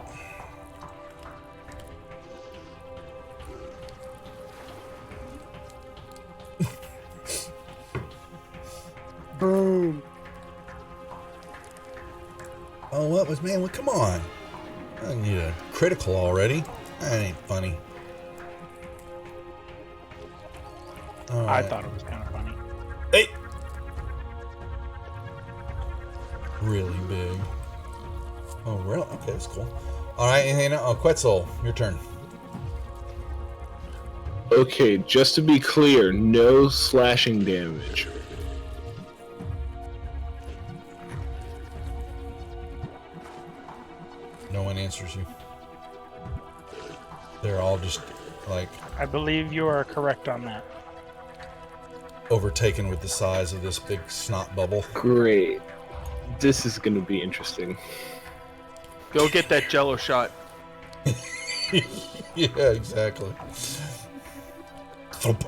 S3: Boom.
S2: Oh, what was, man? Well, come on. I need a critical already. That ain't funny. All
S5: I
S2: right.
S5: thought it was kind of funny.
S2: Hey! Really big. Oh, really? Okay, that's cool. All right, and Quetzal, your turn.
S6: Okay, just to be clear, no slashing damage.
S2: No one answers you. They're all just, like,
S5: I believe you are correct on that.
S2: overtaken with the size of this big snot bubble.
S6: Great. This is going to be interesting.
S1: Go get that Jello shot.
S2: Yeah, exactly. Thump.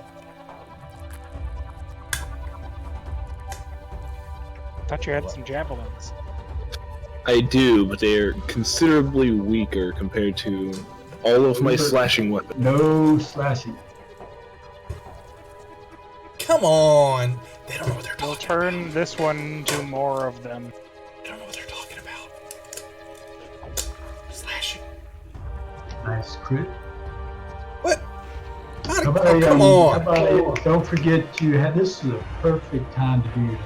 S5: Thought you had some javelins.
S6: I do, but they are considerably weaker compared to all of my slashing weapons.
S4: No slashing.
S2: Come on! They don't know what they're
S5: We'll
S2: talking
S5: turn this one into more of them.
S2: They don't know what they're talking about. Slashing.
S4: Nice crit.
S2: What? How
S4: How
S2: did,
S4: about,
S2: oh, come
S4: how
S2: on!
S4: about, don't forget you had this is a perfect time to do your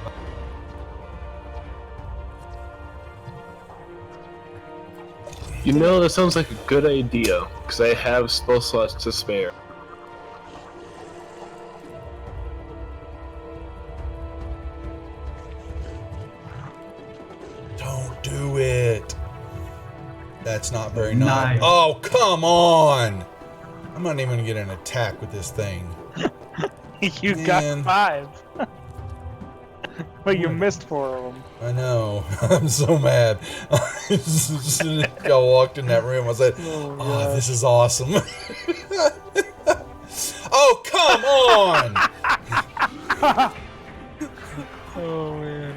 S6: You know, that sounds like a good idea, because I have spell slots to spare.
S2: Don't do it. That's not very nice.
S4: Nice.
S2: Oh, come on! I'm not even gonna get an attack with this thing.
S5: You
S2: Man.
S5: got 5. But you missed 4 of them.
S2: I know. I'm so mad. As soon as I walked in that room, I said, "Oh, this is awesome." Oh, come on!
S5: Oh man.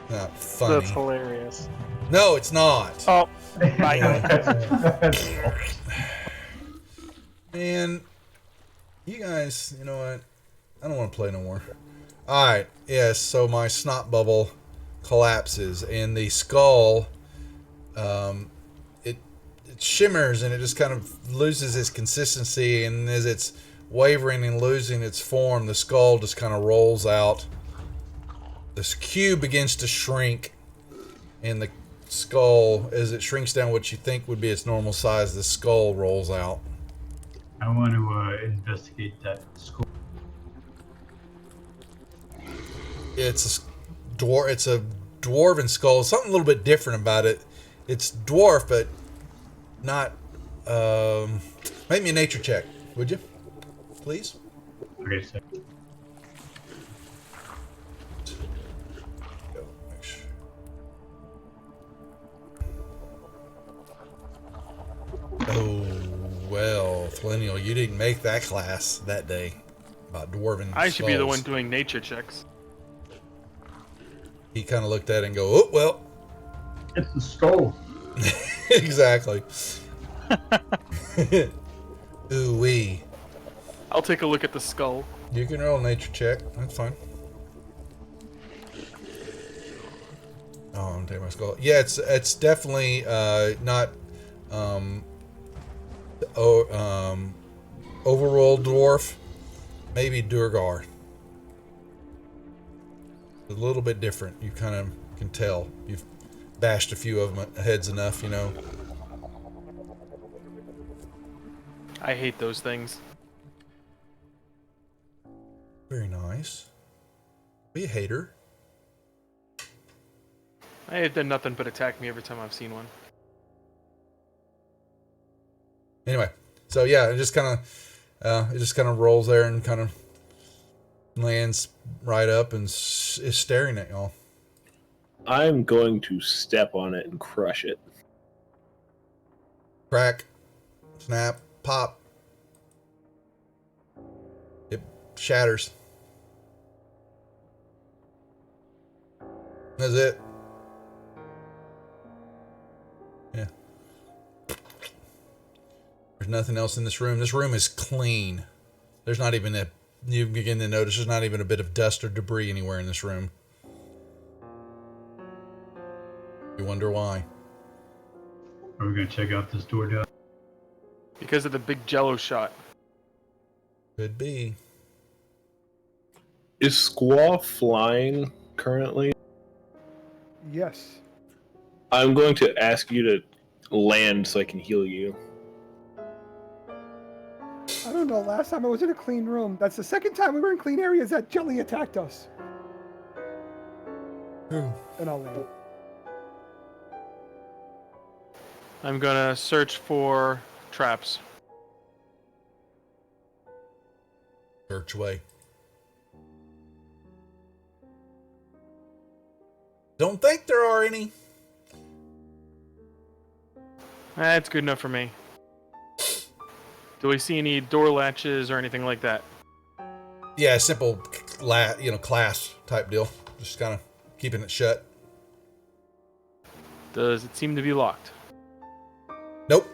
S2: Not funny.
S5: That's hilarious.
S2: No, it's not.
S5: Oh, bye.
S2: Man, you guys, you know what? I don't want to play no more. Alright, yes, so my snot bubble collapses, and the skull, it shimmers, and it just kind of loses its consistency, and as it's wavering and losing its form, the skull just kind of rolls out. This cube begins to shrink, and the skull, as it shrinks down what you think would be its normal size, the skull rolls out.
S4: I want to investigate that skull.
S2: It's a dwarven skull. Something a little bit different about it. It's dwarf, but not. Make me a nature check, would you? Please.
S4: Okay, so
S2: Make sure. Oh well, Flennial, you didn't make that class that day about dwarven.
S1: I should be the
S2: skulls.
S1: one doing nature checks.
S2: He kind of looked at it and go, "Oh well."
S4: it's the skull.
S2: Exactly. Ooh wee.
S1: I'll take a look at the skull.
S2: You can roll a nature check. That's fine. Oh, I'm gonna take my skull. Yeah, it's definitely not overall dwarf. maybe Durgar. A little bit different. You kind of can tell. You've bashed a few of them heads enough, you know.
S1: I hate those things.
S2: Very nice. Be a hater.
S1: They've done nothing but attack me every time I've seen one.
S2: Anyway, so yeah, it just kind of rolls there and kind of lands right up and is staring at y'all.
S6: I'm going to step on it and crush it.
S2: Crack, snap, pop. It shatters. That's it. Yeah. There's nothing else in this room. This room is clean. There's not even a, you begin to notice there's not even a bit of dust or debris anywhere in this room. You wonder why.
S4: Are we gonna check out this door down?
S1: Because of the big jello shot.
S2: Could be.
S6: Is Squaw flying currently?
S3: Yes.
S6: I'm going to ask you to land so I can heal you.
S3: I don't know. Last time I was in a clean room. That's the second time we were in clean areas that jelly attacked us.
S2: Ooh.
S3: And I'll land.
S1: I'm gonna search for traps.
S2: Search away. Don't think there are any.
S1: That's good enough for me. Do we see any door latches or anything like that?
S2: Yeah, simple, class type deal. Just kind of keeping it shut.
S1: Does it seem to be locked?
S2: Nope.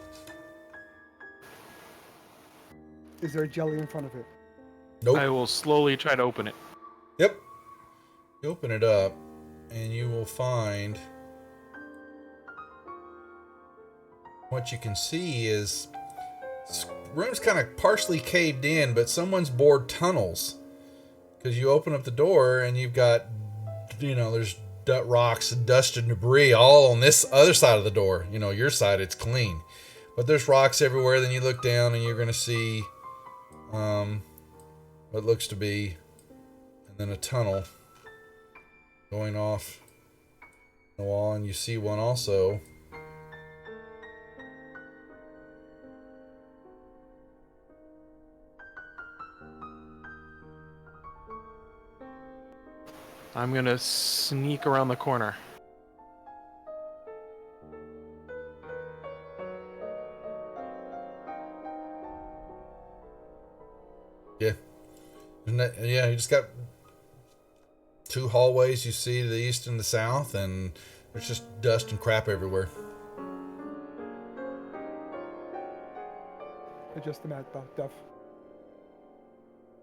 S3: Is there a jelly in front of it?
S2: Nope.
S1: I will slowly try to open it.
S2: Yep. You open it up, and you will find what you can see is this room's kind of partially caved in, but someone's bored tunnels. Because you open up the door, and you've got, there's rocks and dust and debris all on this other side of the door. Your side, it's clean. But there's rocks everywhere. Then you look down, and you're going to see what looks to be, and then a tunnel going off the wall, and you see one also.
S1: I'm gonna sneak around the corner.
S2: Yeah. You just got two hallways you see to the east and the south, and there's just dust and crap everywhere.
S3: Adjust the mat, Duff.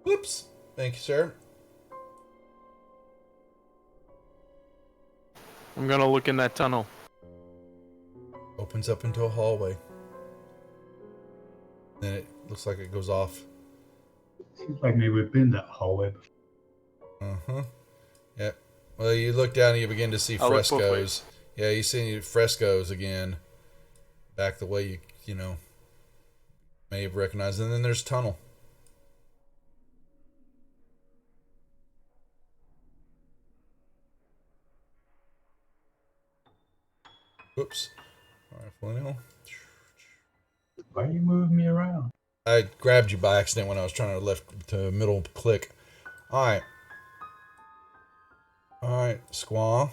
S2: Whoops. Thank you, sir.
S1: I'm gonna look in that tunnel.
S2: Opens up into a hallway. Then it looks like it goes off.
S4: Seems like maybe we've been in that hallway before.
S2: Uh-huh. Yep. Well, you look down and you begin to see
S1: I'll look both
S2: frescoes.
S1: ways.
S2: Yeah, you see frescoes again. Back the way you may have recognized. And then there's a tunnel. Whoops. Rifle.
S4: Why are you moving me around?
S2: I grabbed you by accident when I was trying to left to middle click. Alright. Alright, Squaw.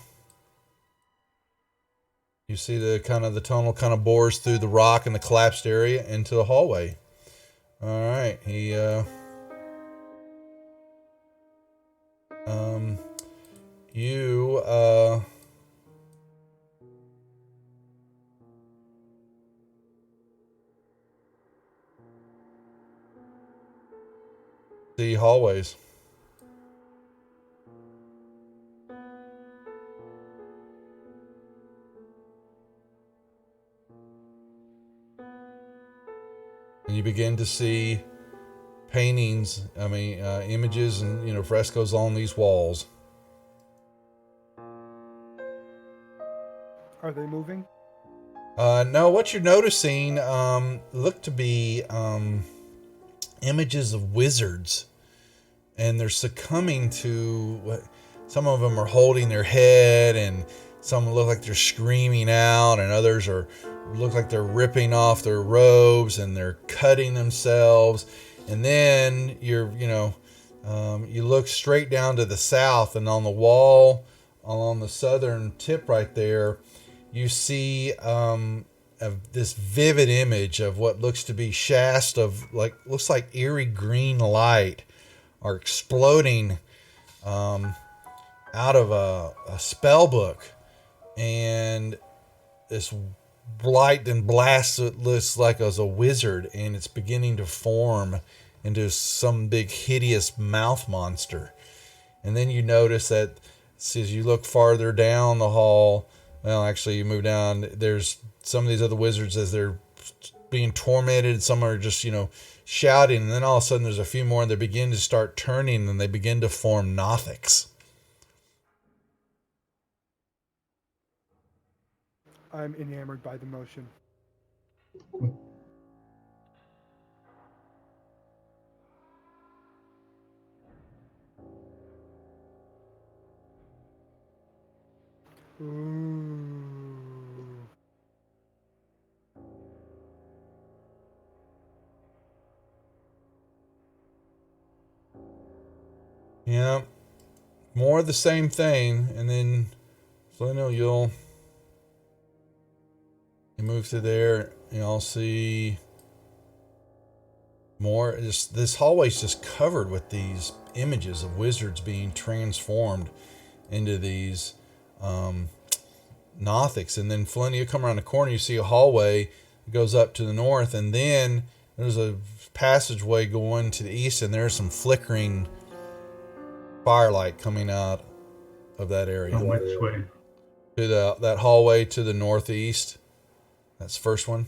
S2: You see the tunnel kind of bores through the rock and the collapsed area into the hallway. Alright, you see hallways. And you begin to see paintings, images and, frescoes on these walls.
S3: Are they moving?
S2: No, what you're noticing look to be images of wizards, and they're succumbing to what some of them are holding their head, and some look like they're screaming out, and others look like they're ripping off their robes and they're cutting themselves. And then you look straight down to the south, and on the wall along the southern tip right there, you see this vivid image of what looks to be shafts of looks like eerie green light are exploding out of a spell book, and this light then blasts it, looks like as a wizard, and it's beginning to form into some big hideous mouth monster. And then you notice that as you look farther down the hall, well, actually you move down, there's some of these other wizards as they're being tormented. Some are just, shouting, and then all of a sudden there's a few more, and they begin to start turning, and they begin to form Nothics.
S3: I'm enamored by the motion. Ooh.
S2: Yeah, more of the same thing, and then you move to there, you'll see more. This hallway's just covered with these images of wizards being transformed into these Nothics. And then Flynn, you come around the corner, you see a hallway that goes up to the north, and then there's a passageway going to the east, and there's some flickering firelight coming out of that area.
S4: Which way?
S2: To that hallway to the northeast. That's the first one.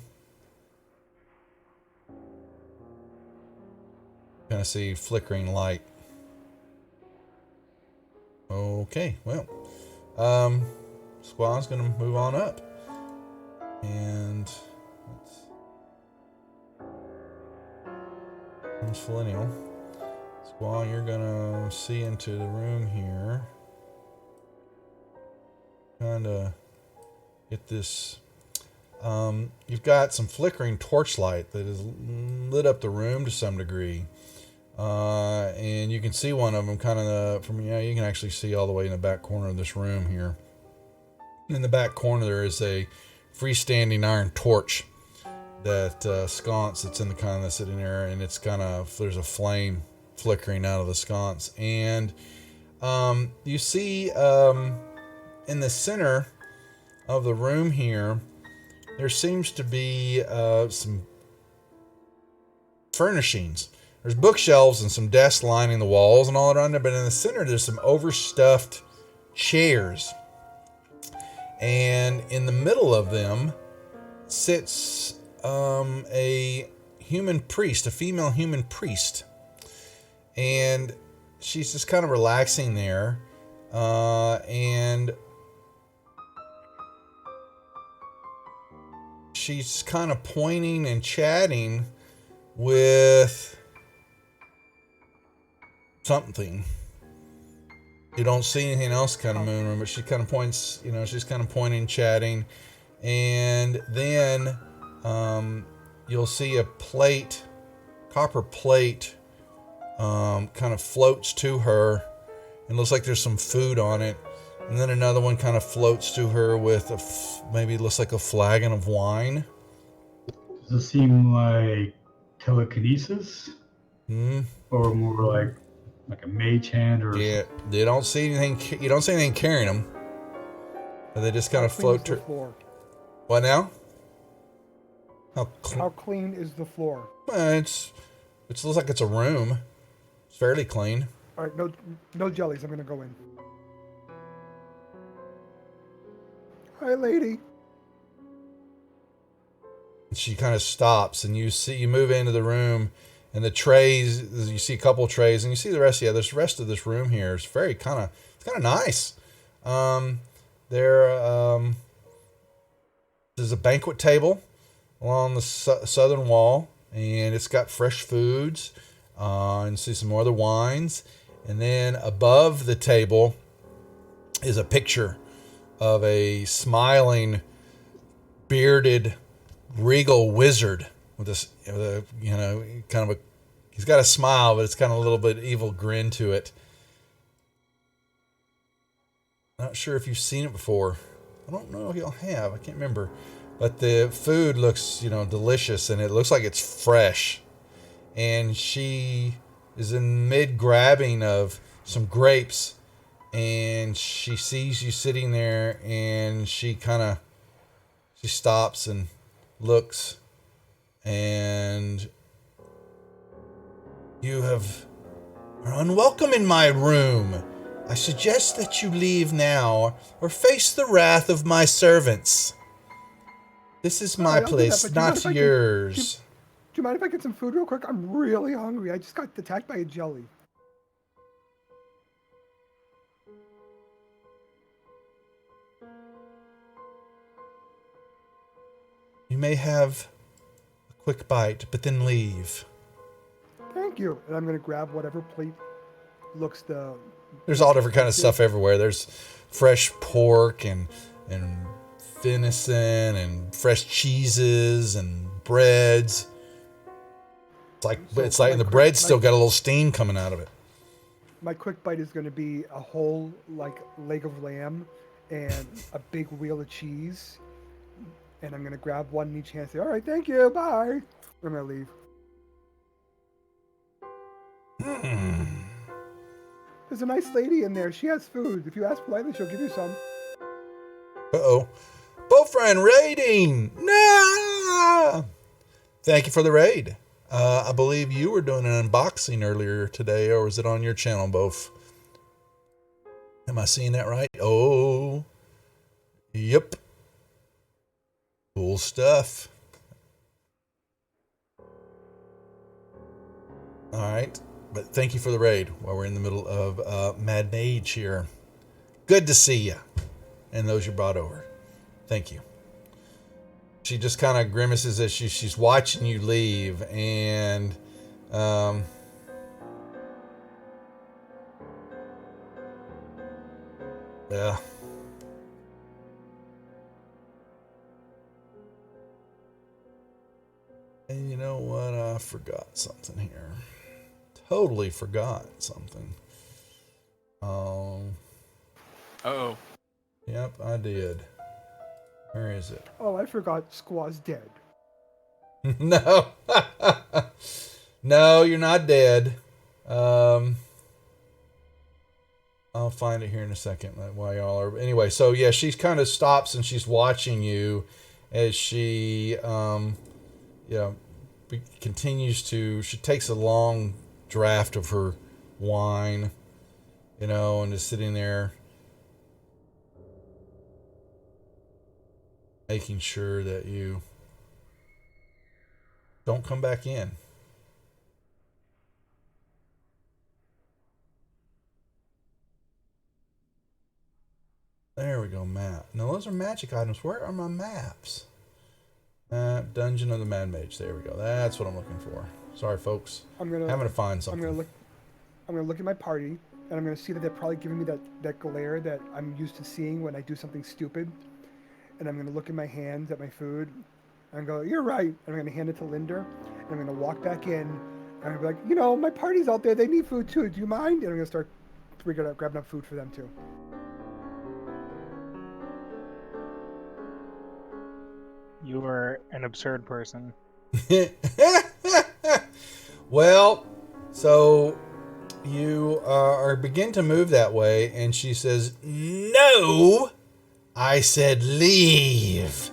S2: Kind of see flickering light. Okay, well, Squaw's gonna move on up, and comes Millennial. Squaw, you're gonna see into the room here. Kind of get this. You've got some flickering torchlight that has lit up the room to some degree. And you can see one of them kind of from, you can actually see all the way in the back corner of this room here. In the back corner, there is a freestanding iron torch that sconce that's in the kind of sitting there, and it's kind of, there's a flame flickering out of the sconce. And you see in the center of the room here, there seems to be some furnishings. There's bookshelves and some desks lining the walls and all around there, but in the center there's some overstuffed chairs. And in the middle of them sits a human priest, a female human priest. And she's just kind of relaxing there. And she's kind of pointing and chatting with something. You don't see anything else kind of moving around, but she kind of points, she's kind of pointing, chatting. And then you'll see a plate, copper plate, kind of floats to her. It looks like there's some food on it. And then another one kind of floats to her with maybe it looks like a flagon of wine.
S4: Does it seem like telekinesis? Or more like a mage hand or
S2: Yeah, they don't see anything. You don't see anything carrying them. But they just kind of float to. What now?
S3: How clean is the floor?
S2: It looks like it's a room. It's fairly clean.
S3: All right, no jellies. I'm gonna go in. Hi, lady.
S2: She kind of stops, and you move into the room, And the trays, you see a couple of trays, and you see the rest. Yeah, this rest of this room here is very it's kind of nice. There's a banquet table along the southern wall, and it's got fresh foods. And see some more of the wines. And then above the table is a picture of a smiling, bearded, regal wizard with this, kind of he's got a smile, but it's kind of a little bit evil grin to it. Not sure if you've seen it before. I don't know if y'all have. I can't remember. But the food looks, delicious, and it looks like it's fresh. And she is in mid grabbing of some grapes, and she sees you sitting there, and she stops and looks, and you are unwelcome in my room. I suggest that you leave now or face the wrath of my servants. This is my place, not yours.
S3: Do you mind if I get some food real quick? I'm really hungry. I just got attacked by a jelly.
S2: You may have a quick bite, but then leave.
S3: Thank you. And I'm going to grab whatever plate looks the...
S2: There's all different kind of stuff everywhere. There's fresh pork and venison and fresh cheeses and breads. It's like and the bread's still got a little steam coming out of it.
S3: My quick bite is going to be a whole leg of lamb and a big wheel of cheese. And I'm going to grab one in each hand and say, all right, thank you, bye. I'm going to leave. There's a nice lady in there. She has food. If you ask politely, she'll give you some.
S2: Uh-oh. Bowfriend raiding! No! Thank you for the raid. I believe you were doing an unboxing earlier today, or was it on your channel, Both? Am I seeing that right? Oh. Yep. Cool stuff. All right. But thank you for the raid while we're in the middle of Mad Mage here. Good to see you. And those you brought over. Thank you. She just kind of grimaces as she's watching you leave. And yeah. And you know what? I forgot something here. Totally forgot something.
S1: Uh-oh.
S2: Yep, I did. Where is it?
S3: Oh, I forgot Squaw's dead.
S2: No. No, you're not dead. I'll find it here in a second while y'all are... Anyway, so yeah, she kind of stops and she's watching you as she, continues to... She takes a long draft of her wine, and is sitting there making sure that you don't come back in. There we go, map. No, those are magic items. Where are my maps? Dungeon of the Mad Mage. There we go. That's what I'm looking for. Sorry, folks. I'm having to find something.
S3: I'm gonna look at my party, and I'm gonna see that they're probably giving me that glare that I'm used to seeing when I do something stupid. And I'm gonna look at my hands at my food, and go, "You're right." And I'm gonna hand it to Linder, and I'm gonna walk back in, and I'm gonna be like, my party's out there. They need food too. Do you mind? And I'm gonna start grabbing up food for them too.
S5: You are an absurd person.
S2: Well, so you begin to move that way, and she says, "No, I said leave."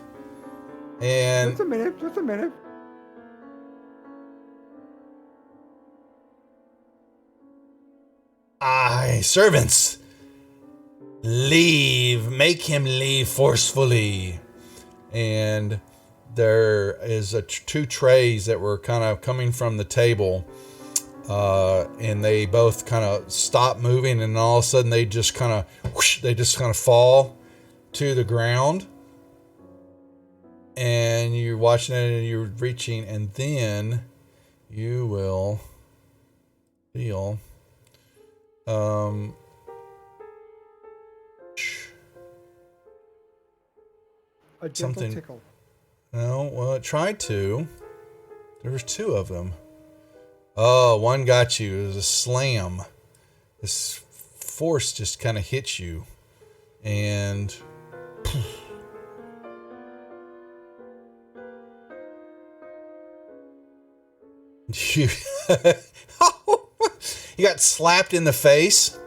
S2: And
S3: just a minute.
S2: Servants, leave. Make him leave forcefully. And there is two trays that were kind of coming from the table, and they both kind of stop moving, and all of a sudden they just kind of fall to the ground. And you're watching it, and you're reaching, and then you will feel a
S3: gentle
S2: something.
S3: tickle.
S2: No, well, it tried to. There was two of them. Oh, one got you. It was a slam. This force just kind of hit you, and you you got slapped in the face,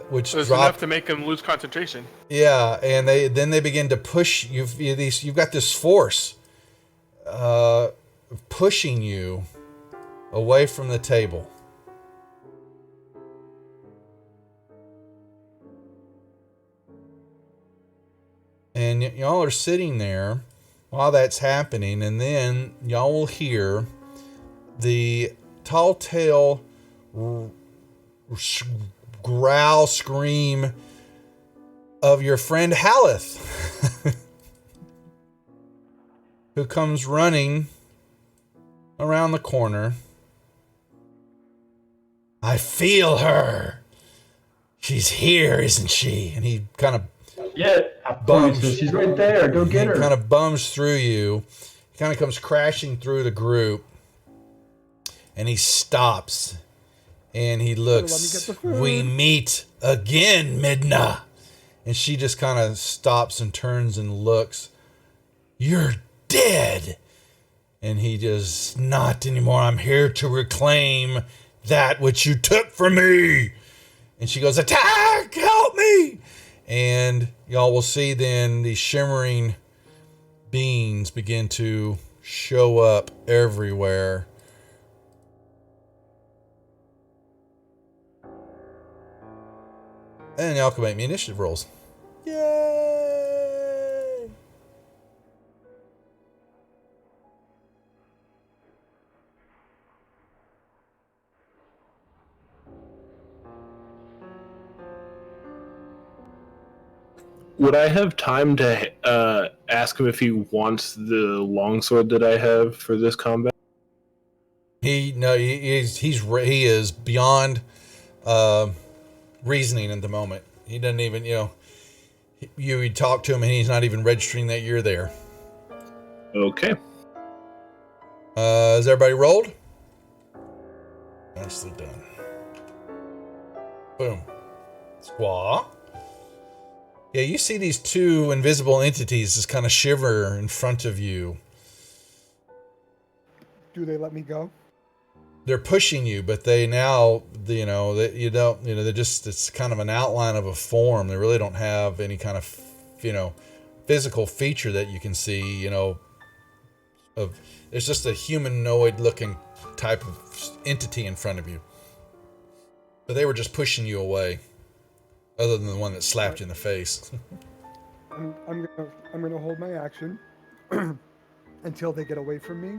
S2: which
S1: It was
S2: dropped.
S1: enough to make him lose concentration.
S2: Yeah, and they begin to push you. You've got this force pushing you away from the table. And y'all are sitting there while that's happening, and then y'all will hear the tall tale growl, scream of your friend Haleth, who comes running around the corner. I feel her. She's here, isn't she? And he kind of
S4: Says, she's right there. Go get her.
S2: Kind of bums through you. He kind of comes crashing through the group, and he stops, and he looks. We meet again, Midna. And she just kind of stops and turns and looks. You're dead. And he just, not anymore. I'm here to reclaim that which you took from me. And she goes, attack, help me. And y'all will see then the shimmering beings begin to show up everywhere. And y'all can make me initiative rolls. Yay!
S6: Would I have time to ask him if he wants the longsword that I have for this combat?
S2: He is beyond reasoning at the moment. He doesn't even, you talk to him and he's not even registering that you're there.
S6: Okay.
S2: Is everybody rolled? Nicely done. Boom. Squaw. Yeah, you see these two invisible entities just kind of shiver in front of you.
S3: Do they let me go?
S2: They're pushing you, but they now, that you don't, they're just, it's kind of an outline of a form. They really don't have any kind of, physical feature that you can see, it's just a humanoid looking type of entity in front of you. But they were just pushing you away, other than the one that slapped you in the face.
S3: I'm gonna hold my action until they get away from me,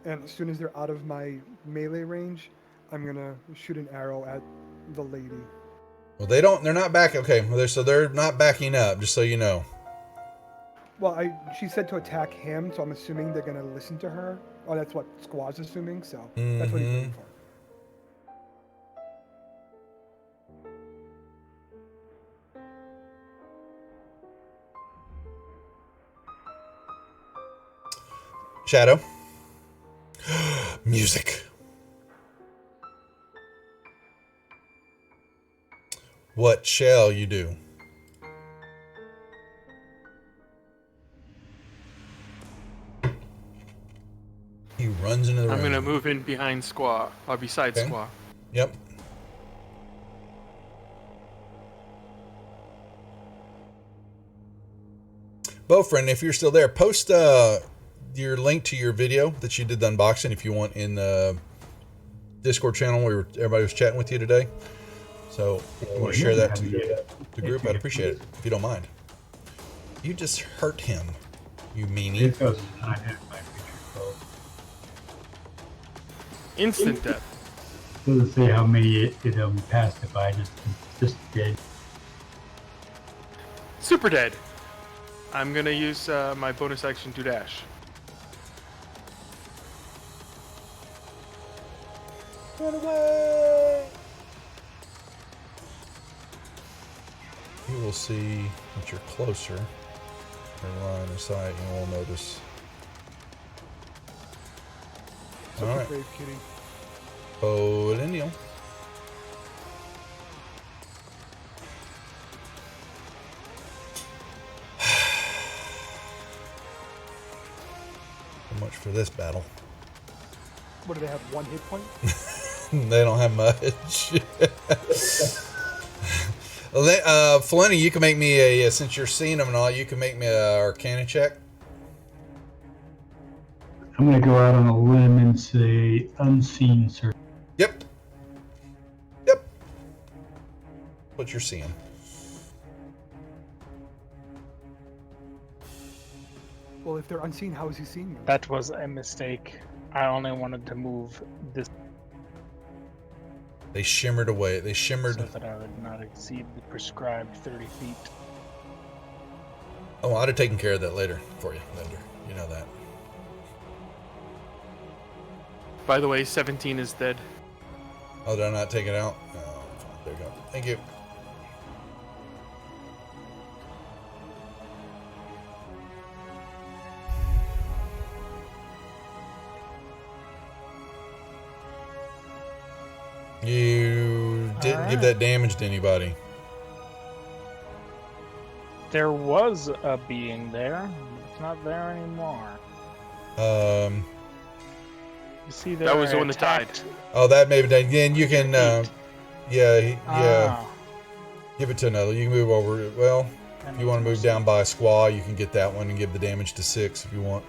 S3: and as soon as they're out of my melee range, I'm gonna shoot an arrow at the lady.
S2: Well, they're not back. Okay, well, they're not backing up, just so you know.
S3: Well, she said to attack him, so I'm assuming they're gonna listen to her. Oh, that's what Squaw's assuming, so that's what he's looking for.
S2: Shadow. Music. What shall you do? He runs into the room.
S1: I'm gonna move in behind Squaw, or beside
S2: Okay.
S1: Squaw.
S2: Yep. Beaufriend, if you're still there, post your link to your video that you did the unboxing if you want in the Discord channel where everybody was chatting with you today. So if you want to share that to the group, I'd appreciate it, if you don't mind. You just hurt him. You meanie.
S4: If it was an unidentified creature, so
S1: Instant death.
S4: it doesn't say how many it passed it by, just dead.
S1: Super dead. I'm gonna use my bonus action to dash.
S2: Run away! You will see that you're closer. Your line of sight, you will notice.
S3: Such
S2: All
S3: a
S2: right.
S3: brave kitty.
S2: Polinial. So much for this battle.
S3: What do they have? 1 hit point?
S2: They don't have much. Flinny, you can make me a, since you're seeing them and all, you can make me a Arcana check.
S4: I'm gonna go out on a limb and say unseen search.
S2: Yep. Yep. What you're seeing.
S3: Well, if they're unseen, how is he seeing them?
S5: That was a mistake. I only wanted to move this
S2: They shimmered away. They shimmered.
S5: so that I would not exceed the prescribed 30 feet.
S2: Oh, I'd have taken care of that later for you, Linder. You know that.
S1: By the way, 17 is dead.
S2: Oh, did I not take it out? Oh, there you go. Thank you. You didn't give that damage to anybody.
S5: There was a being there. It's not there anymore. You see,
S1: That was the one that died.
S2: Oh, that maybe done. Again, you can. Yeah.
S5: Ah,
S2: Give it to another. You can move over. Well, if you want to move down by a squaw, you can get that one and give the damage to 6 if you want.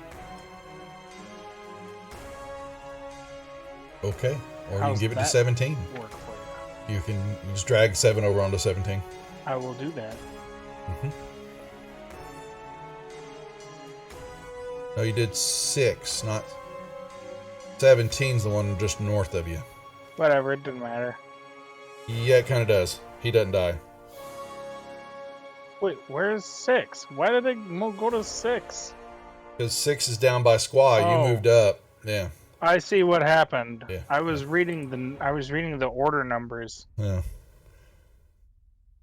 S2: Okay. Or you can
S5: How's
S2: give it to
S5: that
S2: 17.
S5: work for you?
S2: You can just drag 7 over onto 17.
S5: I will do that.
S2: Mm-hmm. No, you did 6, not 17's the one just north of you.
S5: Whatever, it didn't matter.
S2: Yeah, it kind of does. He doesn't die.
S5: Wait, where's 6? Why did they go to 6?
S2: Because 6 is down by squaw.
S5: Oh.
S2: You moved up. Yeah.
S5: I see what happened.
S2: Yeah.
S5: I was reading the order numbers.
S2: Yeah.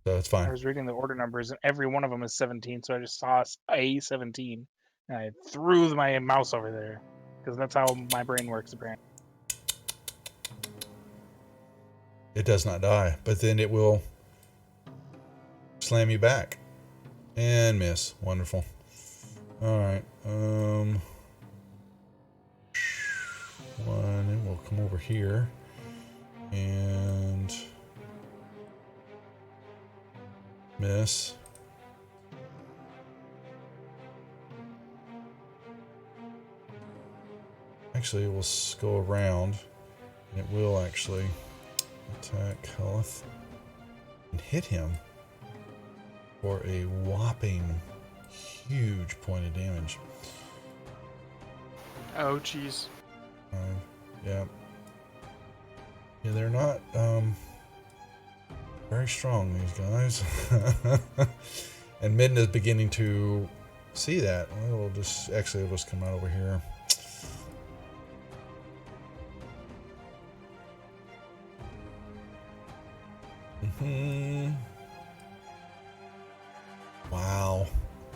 S2: So it's fine.
S5: I was reading the order numbers, and every one of them is 17. So I just saw a 17, and I threw my mouse over there because that's how my brain works apparently.
S2: It does not die, but then it will slam you back and miss. Wonderful. All right. One, and we'll come over here and miss. Actually, we'll go around, and it will actually attack Health and hit him for a whopping huge point of damage.
S1: Oh, jeez.
S2: Yeah. Yeah, they're not very strong, these guys. And Midden is beginning to see that. Well, we'll just come out over here. Wow.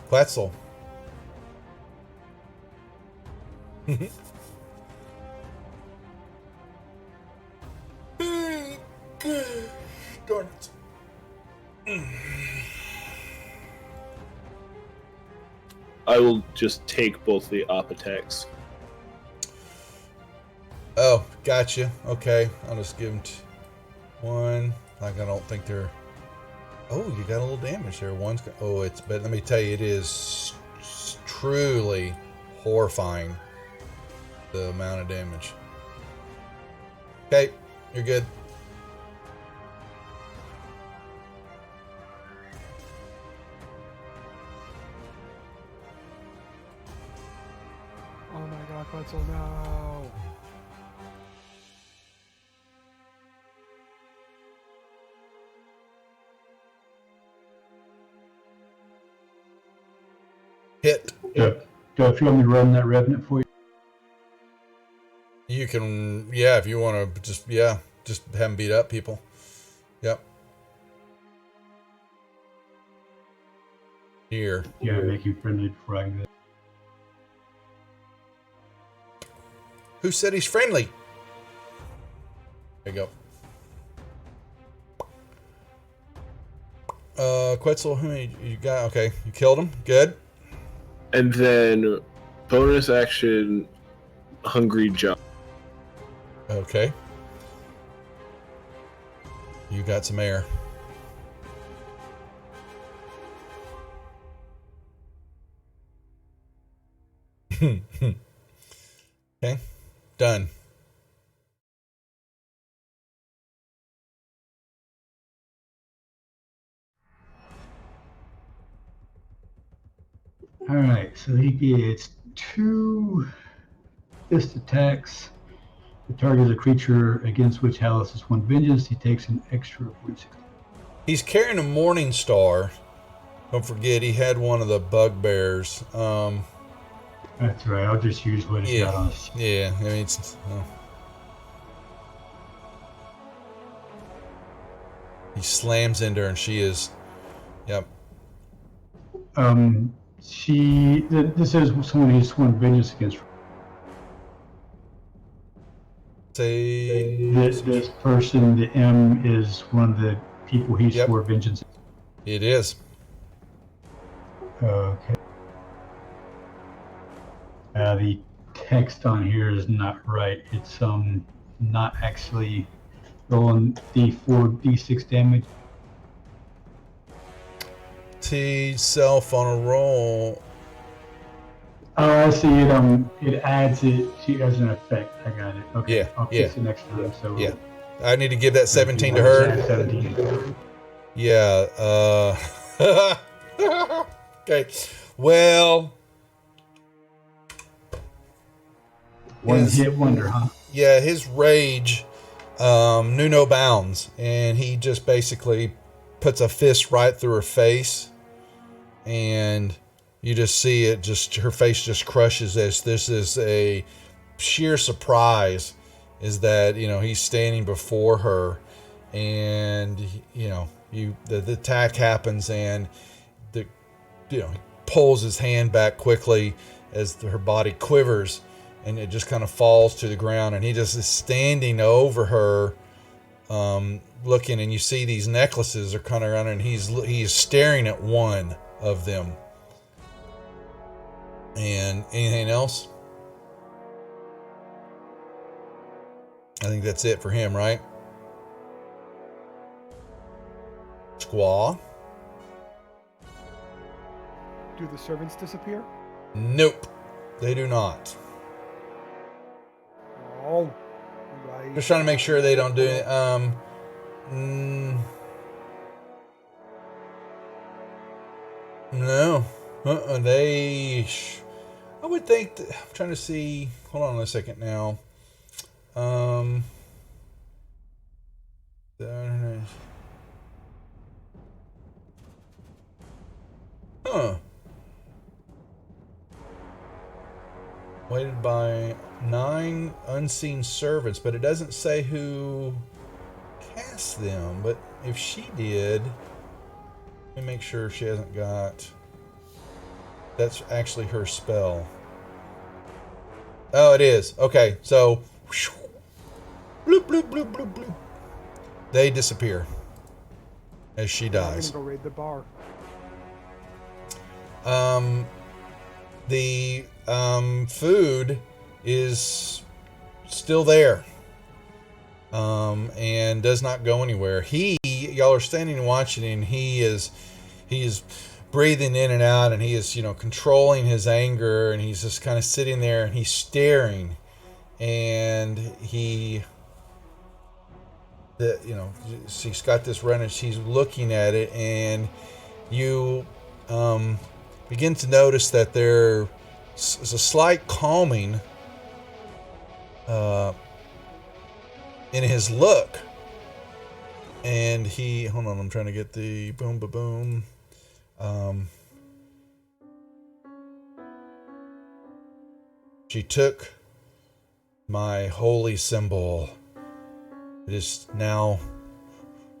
S2: Quetzal. Darn it.
S6: I will just take both the op attacks.
S2: Oh, gotcha. Okay, I'll just give him one. Like, I don't think they're. Oh, you got a little damage there. One's. Oh, it's. But let me tell you, it is truly horrifying. The amount of damage. Okay, you're good.
S3: Quetzal, no.
S2: Hit.
S4: Do if you want me to run that revenant for you?
S2: You can, yeah, if you want to just have him beat up people. Yep. Here.
S4: Yeah, make him friendly before I can do that.
S2: Who said he's friendly? There you go. Quetzal, who you got? Okay, you killed him. Good.
S6: And then bonus action, hungry jump.
S2: Okay. You got some air. Okay. Done.
S4: All right, so he gets 2 fist attacks. The target is a creature against which Hallis has 1 vengeance. He takes an extra 46.
S2: He's carrying a Morning Star. Don't forget, he had one of the bugbears.
S4: That's right. I'll just use what he's got on his.
S2: Yeah. I mean, he slams into her, and she is. Yep.
S4: This is someone who's sworn vengeance against.
S2: Say
S4: This person, the M, is one of the people he swore vengeance.
S2: It is.
S4: Okay. The text on here is not right. It's not actually rolling D4, D6 damage.
S2: T self on a roll.
S4: Oh, I see it. It adds it as an effect. I got it. Okay.
S2: Yeah,
S4: I'll fix it next time. So
S2: yeah, I need to give that 17 to her.
S4: 17.
S2: Yeah. Okay. Well.
S4: One hit wonder, huh?
S2: Yeah, his rage knew no bounds, and he just basically puts a fist right through her face, and you just see it. Just her face just crushes. As this is a sheer surprise, is that he's standing before her, and the attack happens, and he pulls his hand back quickly as her body quivers. And it just kind of falls to the ground, and he just is standing over her, looking. And you see these necklaces are kind of around, and he's staring at one of them. And anything else? I think that's it for him, right? Squaw.
S3: Do the servants disappear?
S2: Nope, they do not.
S3: Oh, right.
S2: Just trying to make sure they don't do it. No. I would think that, I'm trying to see. Hold on a second now. Weighted by 9 unseen servants, but it doesn't say who cast them. But if she did, let me make sure she hasn't got. That's actually her spell. Oh, it is. Okay, so bloop bloop bloop bloop bloop. They disappear as she dies.
S3: I'm gonna go raid the bar.
S2: The food is still there, and does not go anywhere. Y'all are standing and watching, and he is breathing in and out, and he is controlling his anger, and he's just kind of sitting there, and he's staring, and she's got this run, and she's looking at it, and you begin to notice that there is a slight calming in his look. And hold on, I'm trying to get the boom, boom. She took my holy symbol. It is now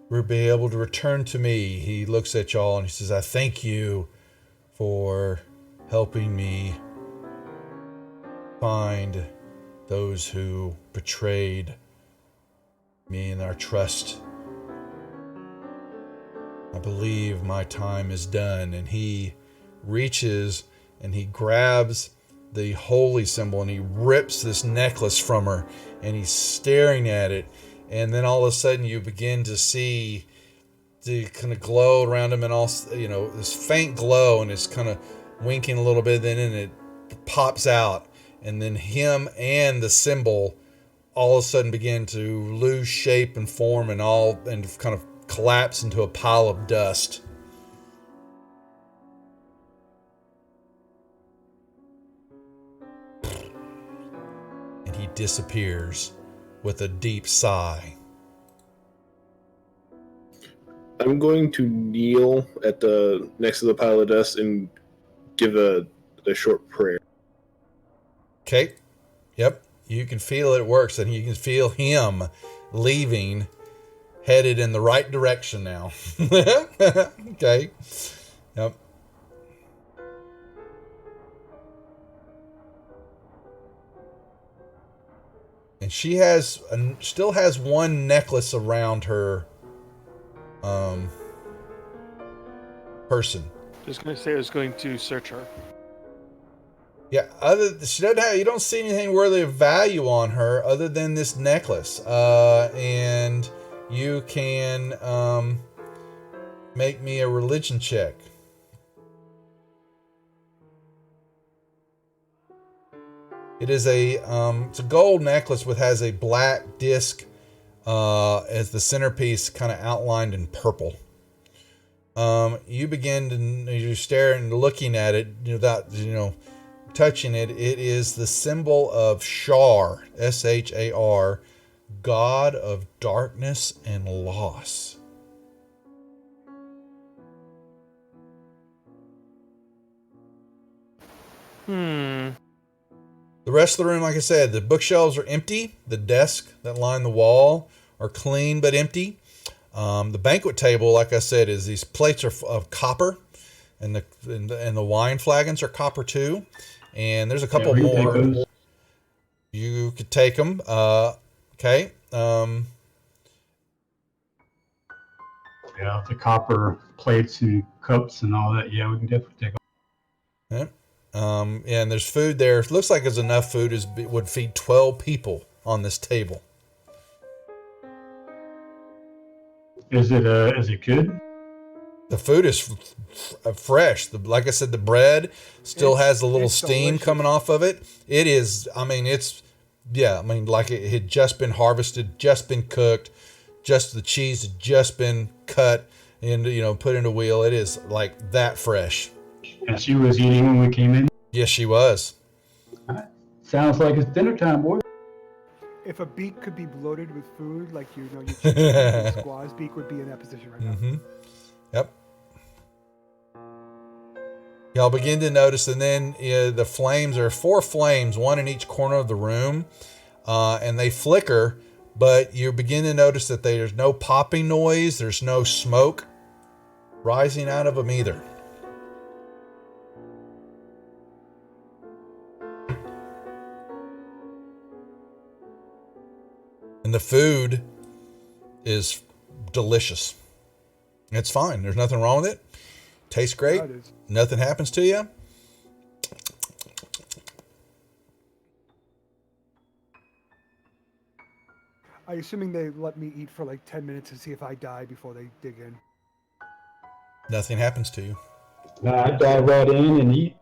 S2: will be able to return to me. He looks at y'all and he says, I thank you for helping me find those who betrayed me and our trust. I believe my time is done. And he reaches and he grabs the holy symbol and he rips this necklace from her and he's staring at it. And then all of a sudden you begin to see the kind of glow around him and also, this faint glow, and it's kind of winking a little bit, then it pops out. And then him and the symbol all of a sudden begin to lose shape and form and kind of collapse into a pile of dust. And he disappears with a deep sigh.
S6: I'm going to kneel at the next to the pile of dust and give a short prayer.
S2: Okay. Yep. You can feel it works, and you can feel him leaving, headed in the right direction now. Okay. Yep. And she still has one necklace around her person.
S1: Just gonna say I was going to search her.
S2: Yeah, she doesn't have. You don't see anything worthy of value on her other than this necklace. And you can make me a religion check. It is it's a gold necklace has a black disc as the centerpiece, kind of outlined in purple. You begin to, as you stare and looking at it without touching it. It is the symbol of Shar, Shar, God of darkness and loss. The rest of the room, like I said, the bookshelves are empty. The desk that line the wall are clean but empty. The banquet table, like I said, is these plates are of copper, and the wine flagons are copper too. And there's a couple more. You could take them. Okay.
S4: Yeah, the copper plates and cups and all that. Yeah, we can definitely take them.
S2: Yeah. And there's food there. It looks like there's enough food would feed 12 people on this table.
S4: Is it good?
S2: The food is fresh. Like I said, the bread still has a little steam
S3: delicious.
S2: coming off of it. It is, like it had just been harvested, just been cooked, just the cheese had just been cut and, put in a wheel. It is like that fresh.
S4: And she was eating when we came in?
S2: Yes, she was.
S4: Sounds like it's dinner time, boys.
S3: If a beak could be bloated with food, like your squaw's beak would be in that position right now.
S2: Mm-hmm. Yep. Y'all begin to notice, and then the flames, there are 4 flames, one in each corner of the room, and they flicker, but you begin to notice that there's no popping noise, there's no smoke rising out of them either. And the food is delicious. It's fine. There's nothing wrong with it. Tastes great.
S3: Yeah, it is.
S2: Nothing happens to you.
S3: I'm assuming they let me eat for like 10 minutes to see if I die before they dig in.
S2: Nothing happens to you.
S4: I dive right in and eat.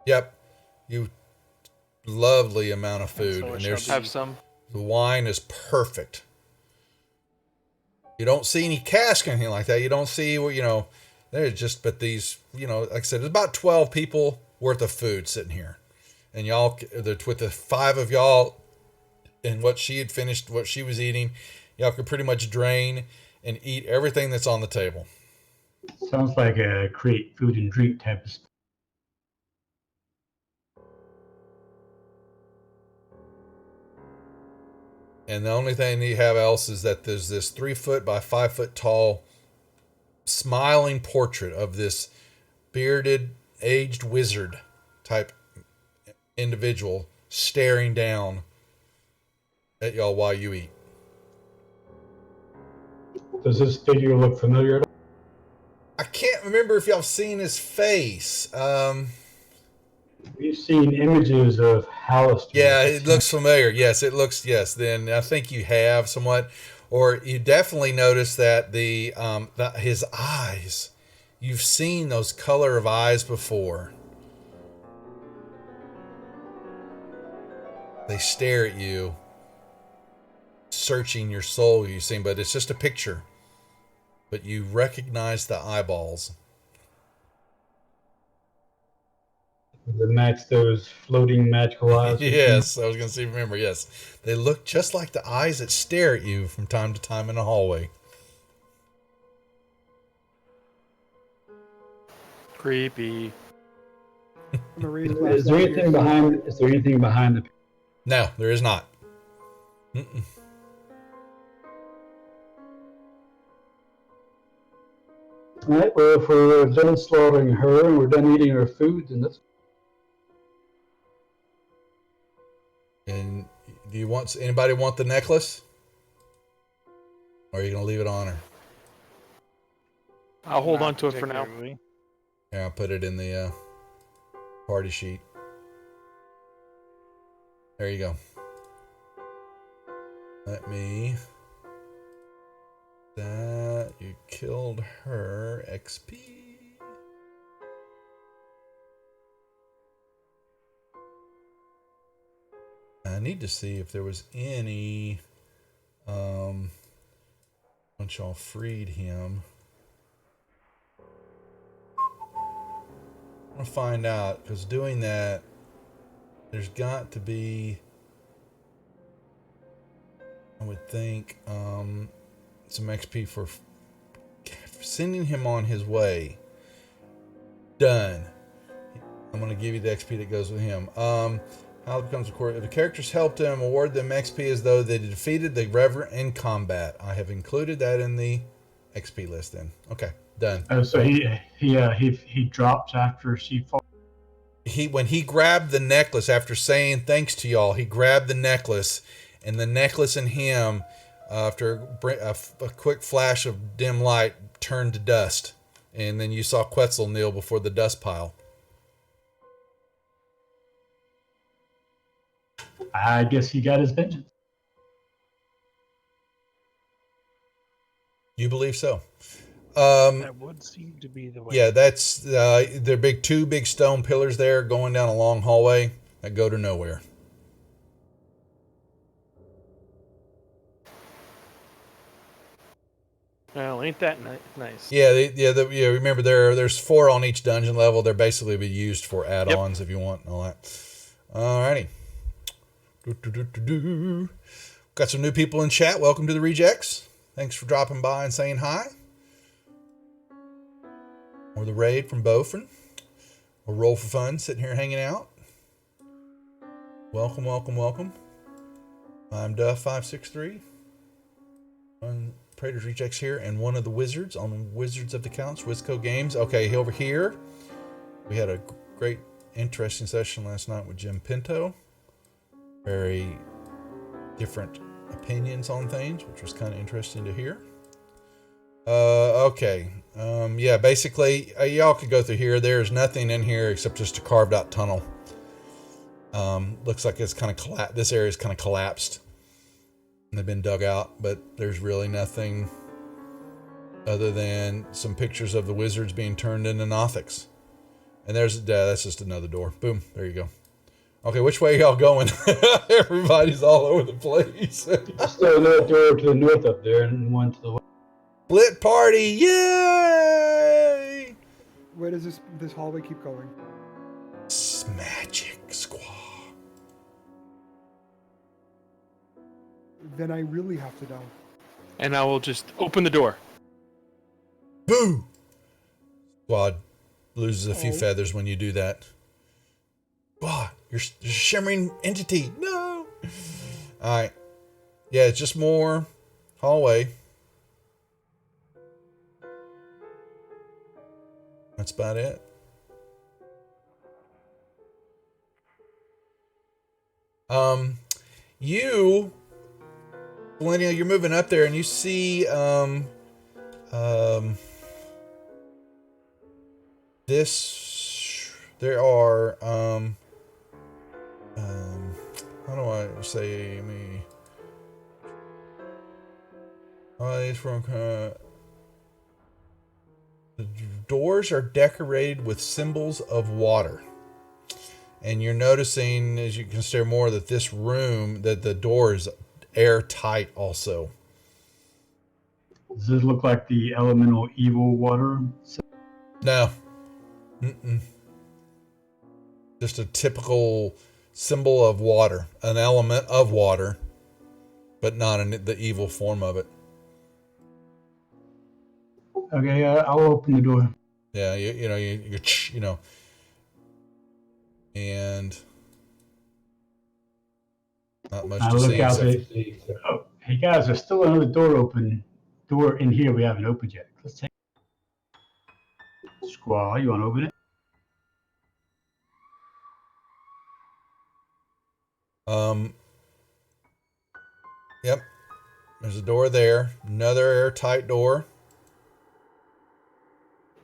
S2: Yep. You lovely amount of food.
S5: So
S2: And there's
S1: Have some.
S2: the wine is perfect. You don't see any cask or anything like that. You don't see there's just, but these, like I said, there's about 12 people worth of food sitting here. And y'all, with the 5 of y'all and what she had finished, what she was eating, y'all could pretty much drain and eat everything that's on the table.
S4: Sounds like a create food and drink type of.
S2: And the only thing you have else is that there's this 3 foot by 5 foot tall smiling portrait of this bearded, aged wizard type individual staring down at y'all while you eat.
S4: Does this figure look familiar?
S2: I can't remember if y'all seen his face.
S4: We've seen images of Hallister.
S2: Yeah, it looks familiar. Yes, it looks. Yes, then I think you have somewhat, or you definitely notice that his eyes. You've seen those color of eyes before. They stare at you, searching your soul. You see, but it's just a picture. But you recognize the eyeballs.
S4: Does it match those floating magical eyes?
S2: Yes, I was going to say, remember, yes. They look just like the eyes that stare at you from time to time in the hallway.
S1: Creepy.
S4: Is there anything behind? Is there anything behind the?
S2: No, there is not. Mm-mm.
S4: All right. Well, if we're done slaughtering her and we're done eating her food, then that's.
S2: And do you want anybody want the necklace? Or are you going to leave it on her?
S1: I'll hold
S5: Not
S1: on to it for now.
S5: particularly.
S2: Yeah, I'll put it in the party sheet. There you go. Let me. That you killed her XP. I need to see if there was any. Once y'all freed him, I'm gonna find out, because doing that, there's got to be, I would think, some XP for sending him on his way. Done. I'm going to give you the XP that goes with him. How it becomes a core. If the characters helped him, award them XP as though they defeated the Revenant in combat. I have included that in the XP list then. Okay, done.
S4: Oh, so he drops after she falls.
S2: When he grabbed the necklace after saying thanks to y'all, he grabbed the necklace, and the necklace and him, after a quick flash of dim light, turned to dust. And then you saw Quetzal kneel before the dust pile.
S4: I guess he got his vengeance.
S2: You believe so?
S5: That would seem to be the way.
S2: Yeah, that's they're two big stone pillars there going down a long hallway that go to nowhere.
S1: Well, ain't that nice?
S2: Yeah, remember there's 4 on each dungeon level. They're basically be used for add-ons if you want and all that. Alrighty. Got some new people in chat. Welcome to the Rejects. Thanks for dropping by and saying hi. Or the raid from Beaufort. Or Roll for Fun sitting here hanging out. Welcome, welcome, welcome. I'm Duff563. I'm Praetor's Rejects here, and one of the wizards on Wizards of the Counts, Wizco Games. Okay, over here, we had a great, interesting session last night with Jim Pinto. Very different opinions on things, which was kind of interesting to hear. Okay. Yeah, basically, y'all could go through here. There's nothing in here except just a carved out tunnel. Looks like it's kind of this area's kind of collapsed. And they've been dug out, but there's really nothing other than some pictures of the wizards being turned into Nothics. And that's just another door. Boom, there you go. Okay, which way y'all going? Everybody's all over the place.
S4: Still another door to the north up there and one to the west.
S2: Split party, yay!
S3: Where does this hallway keep going?
S2: Magic squad.
S3: Then I really have to know.
S1: And I will just open the door.
S2: Boo! Squad loses a few
S3: Oh.
S2: feathers when you do that. Wow, you're a shimmering entity. No! Alright. Yeah, it's just more hallway. That's about it. You, Millennial, you're moving up there and you see, there are, how do I say, the doors are decorated with symbols of water. And you're noticing, as you can stare more, that this room, that the door is airtight also.
S4: Does this look like the elemental evil water?
S2: No. Mm-mm. Just a typical symbol of water, an element of water, but not in the evil form of it.
S4: Okay, I'll open the door.
S2: Yeah, you know, and not much
S4: I
S2: to
S4: look
S2: see
S4: out
S2: except
S4: there. Oh, hey guys, there's still another door open. Door in here we haven't opened yet. Let's take. Squaw, you want to open it?
S2: Yep. There's a door there, another airtight door.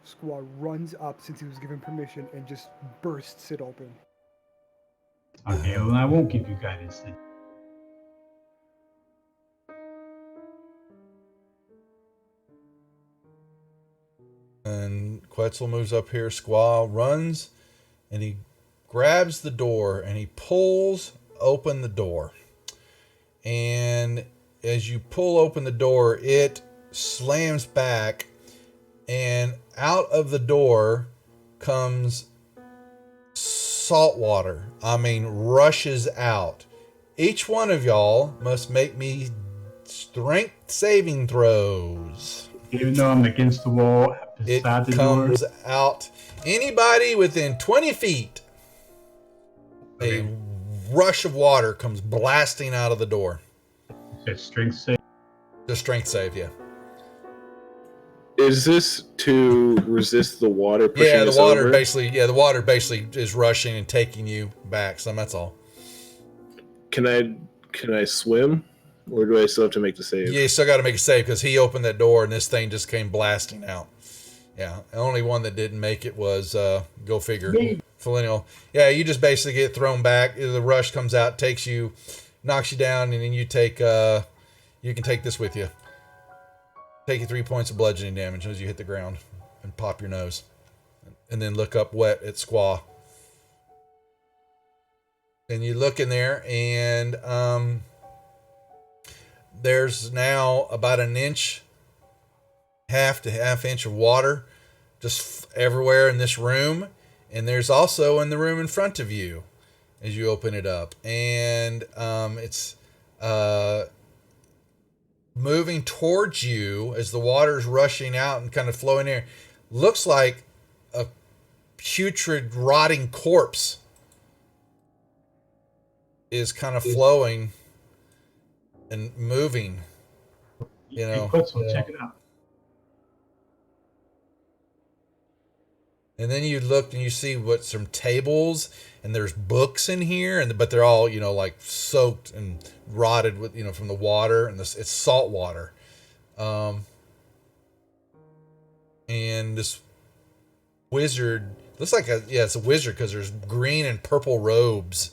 S3: Squaw runs up since he was given permission and just bursts it open.
S4: Okay, well I won't give you guidance then.
S2: And Quetzal moves up here. Squaw runs and he grabs the door and he pulls open the door. And as you pull open the door, it slams back, and out of the door comes salt water. I mean, rushes out. Each one of y'all must make me strength saving throws.
S4: Even though I'm against the wall
S2: It
S4: beside the
S2: comes
S4: door.
S2: out. Anybody within 20 feet,
S4: Okay.
S2: a rush of water comes blasting out of the door.
S4: It's strength save.
S2: The strength save, yeah.
S6: Is this to resist the water pushing
S2: Yeah, the
S6: us
S2: water
S6: over?
S2: the water basically is rushing and taking you back. So that's all.
S6: Can I swim, or do I still have to make the save?
S2: Yeah, you still got to make a save because he opened that door and this thing just came blasting out. Yeah, the only one that didn't make it was go figure.
S4: Me.
S2: Millennial. Yeah, you just basically get thrown back. The rush comes out, takes you, knocks you down, and then you take. You can take this with you. Take you 3 points of bludgeoning damage as you hit the ground and pop your nose, and then look up wet at Squaw. And you look in there, and there's now about an inch, half to half inch of water just everywhere in this room. And there's also in the room in front of you as you open it up. And it's moving towards you as the water's rushing out and kind of flowing in. Looks like a putrid, rotting corpse is kind of flowing and moving. You know,
S4: Check it out.
S2: and then you look and you see what some tables and there's books in here, but they're all like soaked and rotted with from the water, and it's salt water. And this wizard looks like it's a wizard because there's green and purple robes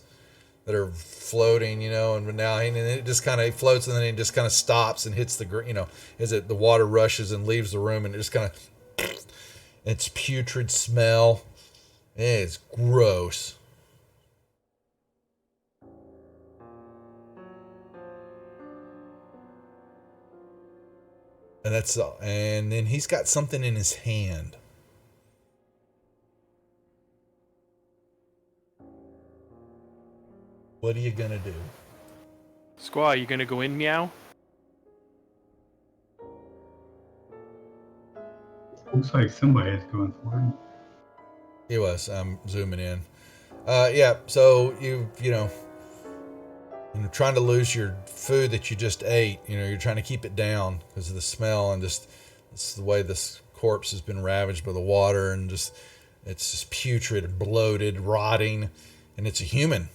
S2: that are floating, and now and it just kind of floats and then it just kind of stops and hits the as the water rushes and leaves the room, and it just kind of it's putrid smell. It's gross. And that's and then he's got something in his hand. What are you gonna do?
S1: Squaw, you gonna go in, meow?
S4: Looks like somebody is going forward.
S2: He was. I'm zooming in. Yeah. So you know, trying to lose your food that you just ate. You're trying to keep it down because of the smell and just it's the way this corpse has been ravaged by the water and just it's just putrid, bloated, rotting, and it's a human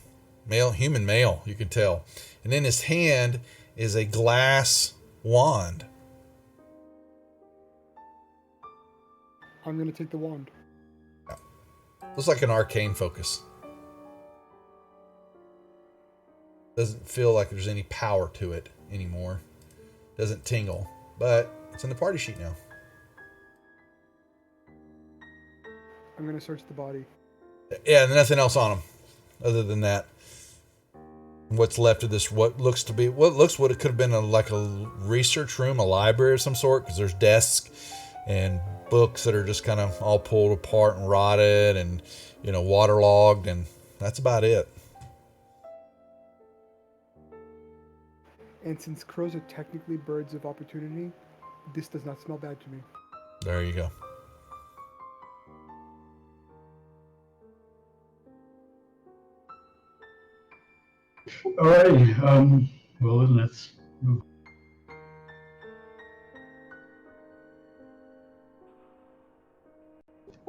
S2: male. You can tell. And in his hand is a glass wand.
S3: I'm gonna take the wand.
S2: Looks like an arcane focus. Doesn't feel like there's any power to it anymore. Doesn't tingle, but it's in the party sheet now.
S3: I'm gonna search the body.
S2: Yeah, nothing else on him other than that. What's left of this, what looks what it could have been like a research room, a library of some sort, because there's desks and books that are just kind of all pulled apart and rotted and waterlogged, and that's about it.
S3: And since crows are technically birds of opportunity, this does not smell bad to me.
S2: There you go.
S4: Alrighty. Well, then let's move.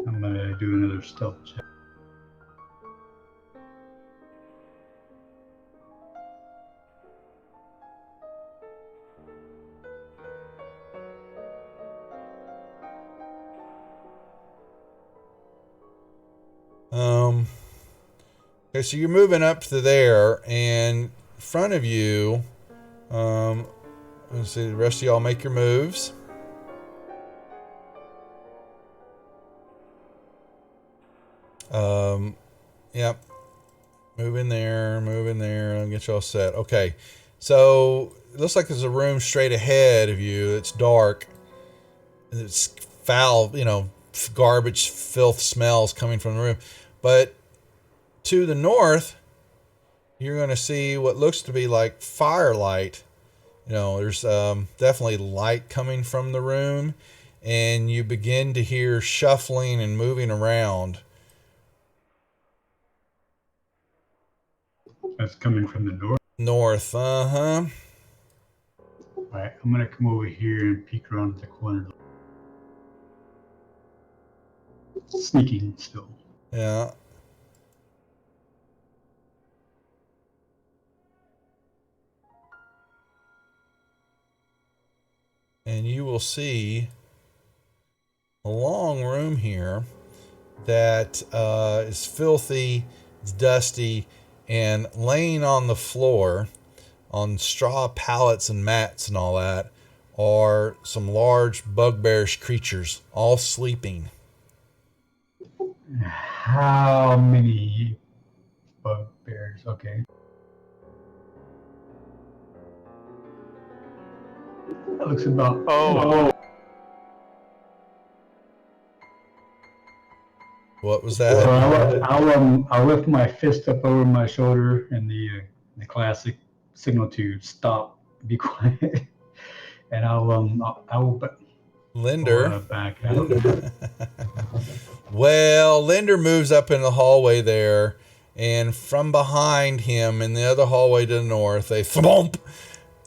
S4: I'm gonna do another stealth check.
S2: Okay, so you're moving up to there, and in front of you, let's see, the rest of y'all make your moves. Yep. Move in there, I'll get y'all set. Okay, so it looks like there's a room straight ahead of you. It's dark. It's foul, garbage, filth smells coming from the room. But to the north, you're going to see what looks to be like firelight. There's definitely light coming from the room, and you begin to hear shuffling and moving around.
S4: That's coming from the north.
S2: North, uh-huh.
S4: Alright, I'm gonna come over here and peek around the corner. Sneaking still.
S2: Yeah. And you will see a long room here that is filthy, it's dusty, and laying on the floor on straw pallets and mats and all that are some large bugbearish creatures all sleeping.
S4: How many bugbears? Okay. That looks about.
S1: Oh.
S2: What was that?
S4: So I'll lift my fist up over my shoulder in the classic signal to stop, be quiet, and I will
S2: Linder.
S4: Back out.
S2: Well, Linder moves up in the hallway there, and from behind him in the other hallway to the north, a thump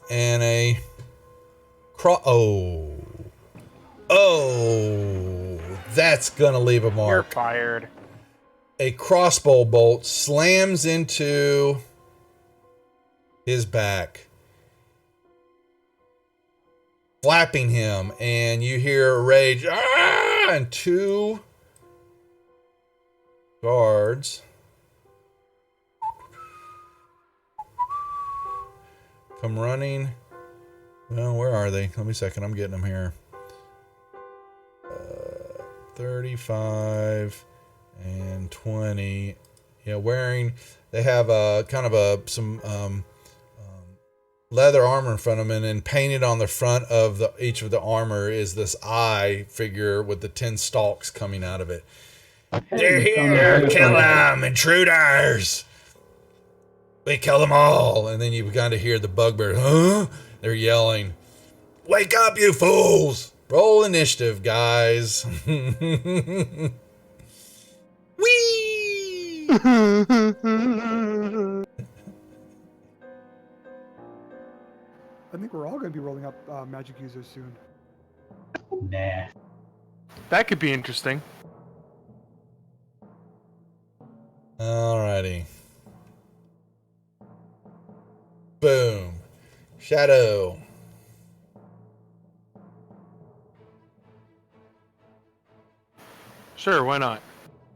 S2: and a oh, that's gonna leave a mark.
S5: You're fired.
S2: A crossbow bolt slams into his back, flapping him, and you hear a rage, and two guards come running. Well, where are they? Let me a second. I'm getting them here. 35 and 20. Yeah, they have a kind of some leather armor in front of them, and then painted on the front of each of the armor is this eye figure with the 10 stalks coming out of it. They're here! Kill them, intruders! We kill them all. And then you began to hear the bugbear, huh? They're yelling, wake up, you fools. Roll initiative, guys. Whee!
S3: I think we're all going to be rolling up magic users soon.
S4: Nah.
S1: That could be interesting.
S2: Alrighty. Boom. Shadow.
S1: Sure, why not?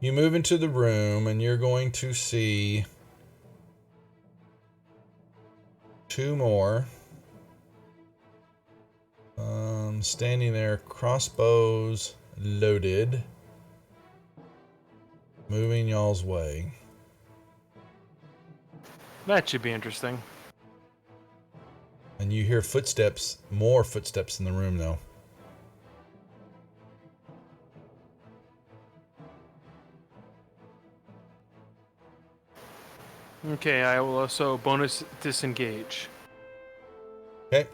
S2: You move into the room and you're going to see two more. Standing there, crossbows loaded, moving y'all's way.
S1: That should be interesting.
S2: And you hear footsteps, more footsteps in the room though.
S1: Okay, I will also bonus disengage.
S2: Okay.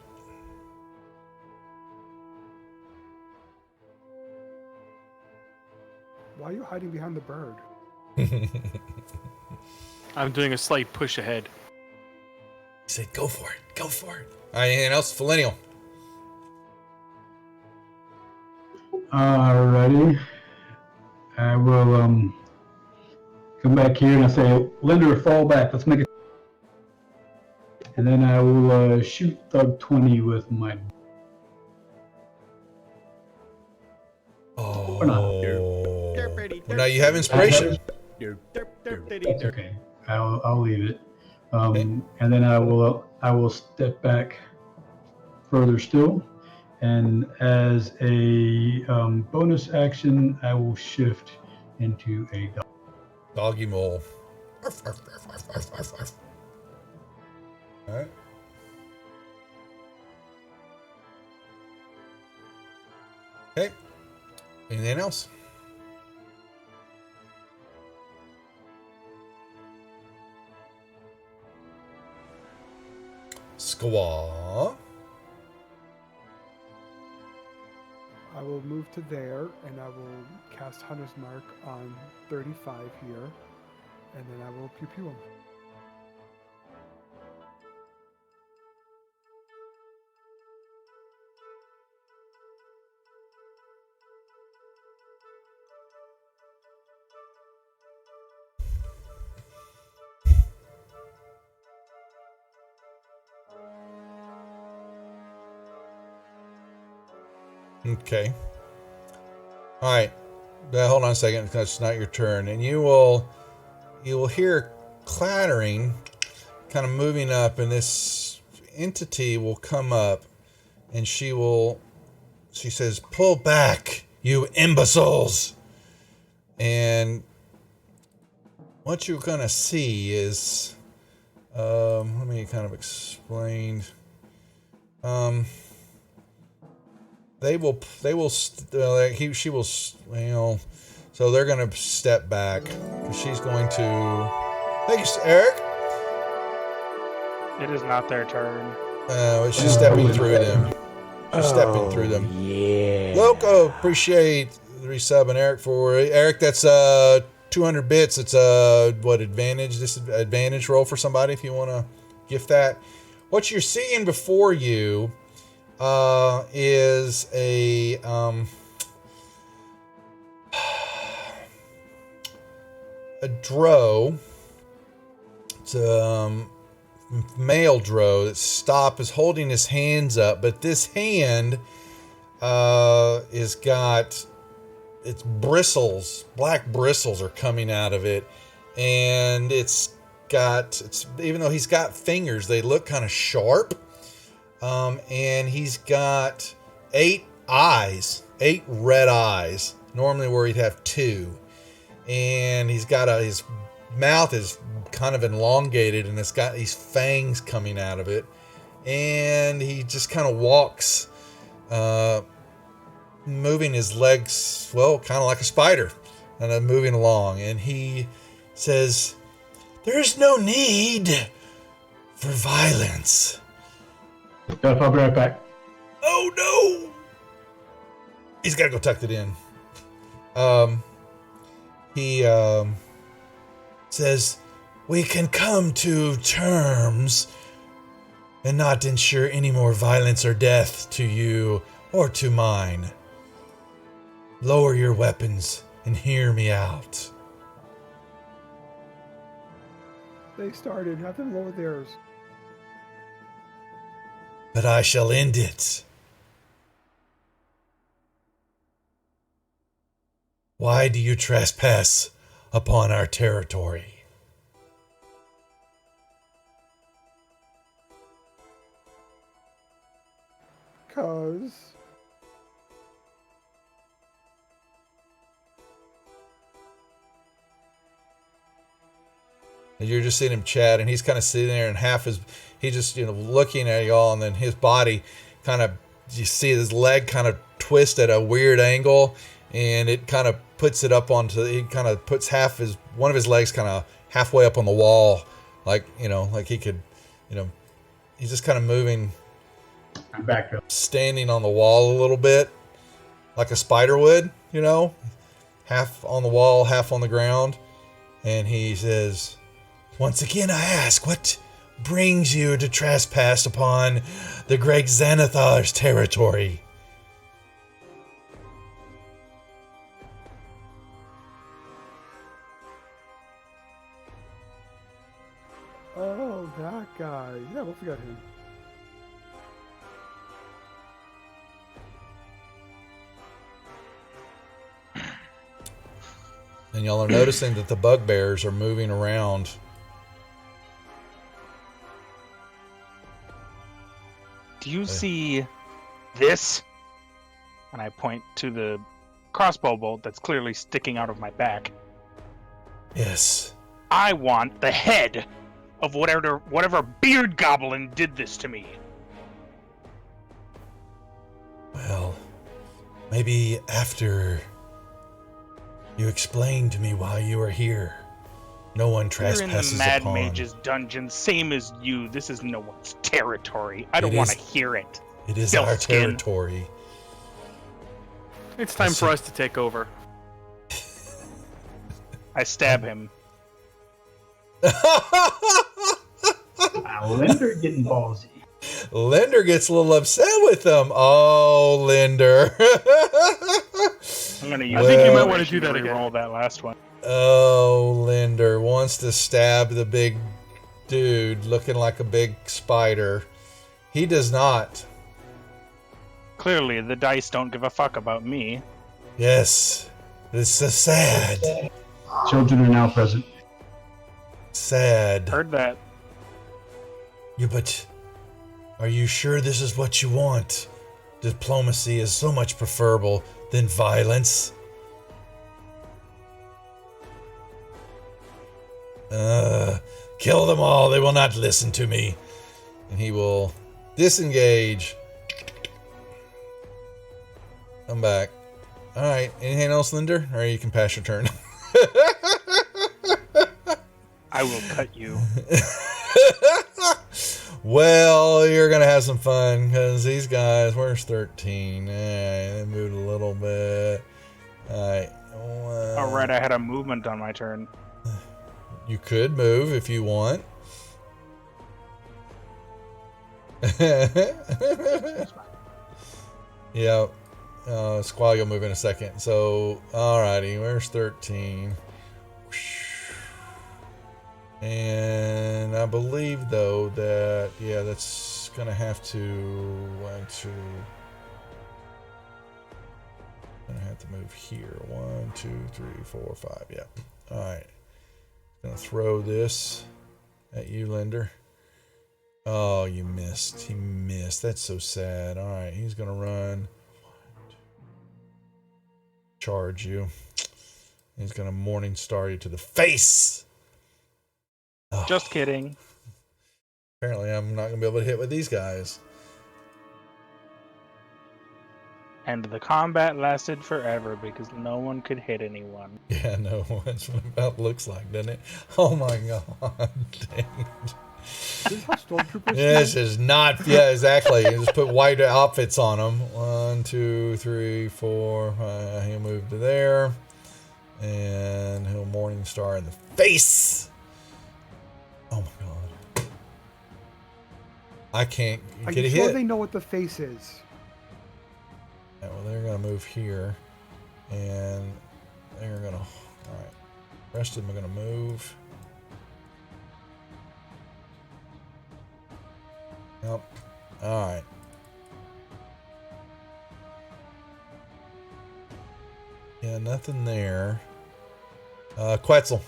S3: Why are you hiding behind the bird?
S1: I'm doing a slight push ahead.
S2: He said, go for it, go for it. All right, anything else? Millennial.
S4: Alrighty. I will come back here and I say, Linder, fall back. Let's make it. And then I will shoot Thug 20 with my.
S2: Oh.
S4: Or not.
S2: Well, now you have inspiration.
S4: That's okay. I'll leave it. And then I will step back further still, and as a bonus action, I will shift into a dog.
S2: Doggy mole. Arf, arf, arf, arf, arf, arf, arf. All right. Okay. Anything else? Squaw.
S3: I will move to there, and I will cast Hunter's Mark on 35 here, and then I will pew-pew him.
S2: Okay. All right. Hold on a second, because it's not your turn. And you will hear clattering, kind of moving up, and this entity will come up, and she says, "Pull back, you imbeciles!" And what you're gonna see is, let me kind of explain. She will, so they're going to step back. She's going to, thank you, Eric.
S5: It is not their turn.
S2: She's stepping through them. She's stepping through them.
S7: Yeah.
S2: Loco, appreciate the resub, and Eric, that's 200 bits. It's what advantage? This advantage roll for somebody if you want to gift that. What you're seeing before you is a drow. It's a male drow that is holding his hands up, but this hand is got its bristles, black bristles are coming out of it, and it's even though he's got fingers, they look kind of sharp. And he's got 8 red eyes, normally where he'd have 2. And he's got his mouth is kind of elongated, and it's got these fangs coming out of it. And he just kind of walks, moving his legs, well, kind of like a spider, and moving along. And he says, "There's no need for violence.
S4: I'll be right back.
S2: Oh no! He's got to go tuck it in. He says, we can come to terms and not ensure any more violence or death to you or to mine. Lower your weapons and hear me out.
S3: They started. Have them lower theirs.
S2: But I shall end it. Why do you trespass upon our territory?
S3: 'Cause
S2: and you're just seeing him chat, and he's kind of sitting there, and he's just looking at y'all, and then his body kind of, you see his leg kind of twist at a weird angle, and it kind of puts it up onto, he kind of puts one of his legs kind of halfway up on the wall, like he could, he's just kind of moving,
S4: I'm back up.
S2: standing on the wall a little bit, like a spider would, half on the wall, half on the ground, and he says, once again I ask, what brings you to trespass upon the great Xanathar's territory?
S3: oh, that guy. Yeah, we'll forget him.
S2: And y'all are noticing that the bugbears are moving around.
S5: Do you see this? And I point to the crossbow bolt that's clearly sticking out of my back.
S2: Yes.
S5: I want the head of whatever beard goblin did this to me.
S2: Well, maybe after you explain to me why you are here. No one trespasses
S5: You're in the Mad
S2: upon.
S5: Mage's dungeon, same as you. This is no one's territory. I don't
S2: It
S5: want to
S2: is-
S5: hear it.
S2: It is
S5: Stealth
S2: our
S5: skin.
S2: territory.
S1: It's time
S2: Yes,
S1: for
S2: sir.
S1: us to take over.
S5: I stab him.
S4: Linder getting ballsy.
S2: Linder gets a little upset with them. Oh, Linder.
S5: I'm gonna use.
S2: I think you might
S1: wanna do that again.
S5: Roll that last one.
S2: Oh, Linder wants to stab the big dude looking like a big spider. He does not.
S5: Clearly, the dice don't give a fuck about me.
S2: Yes. It's so sad.
S4: Children are now present.
S2: Sad.
S5: Heard that.
S2: Yeah, but are you sure this is what you want? Diplomacy is so much preferable than violence. Kill them all. They will not listen to me. And he will disengage. Come back. Alright, anything else, Linder? Or you can pass your turn.
S5: I will cut you.
S2: Well, you're going to have some fun, because these guys, where's 13? They moved a little bit. Alright.
S5: Alright, I had a movement on my turn.
S2: You could move if you want. Yeah. Squall, you'll move in a second. So, alrighty, where's 13? And I believe, though, that, yeah, that's going to have to, going to have to move here. 1, 2, 3, 4, 5, yeah. Alright. Gonna throw this at you, Linder. Oh, you missed. He missed. That's so sad. Alright, he's gonna run. Charge you. He's gonna Morning Star you to the face! Oh,
S5: Just kidding.
S2: apparently I'm not gonna be able to hit with these guys.
S5: And the combat lasted forever because no one could hit anyone.
S2: Yeah, no, that's what it about looks like, doesn't it? Oh my god. Dang it.
S3: This is how stormtroopers.
S2: This
S3: feel.
S2: is not. Yeah, exactly. You just put white outfits on them. 1, 2, 3, 4. He'll move to there, and he'll Morning Star in the face. Oh my god! I can't
S3: Are
S2: get
S3: you
S2: a
S3: sure
S2: hit.
S3: they know what the face is?
S2: Yeah, well, they're gonna move here, and they're gonna. All right, the rest of them are gonna move. Yep. All right. Yeah, nothing there. Quetzal.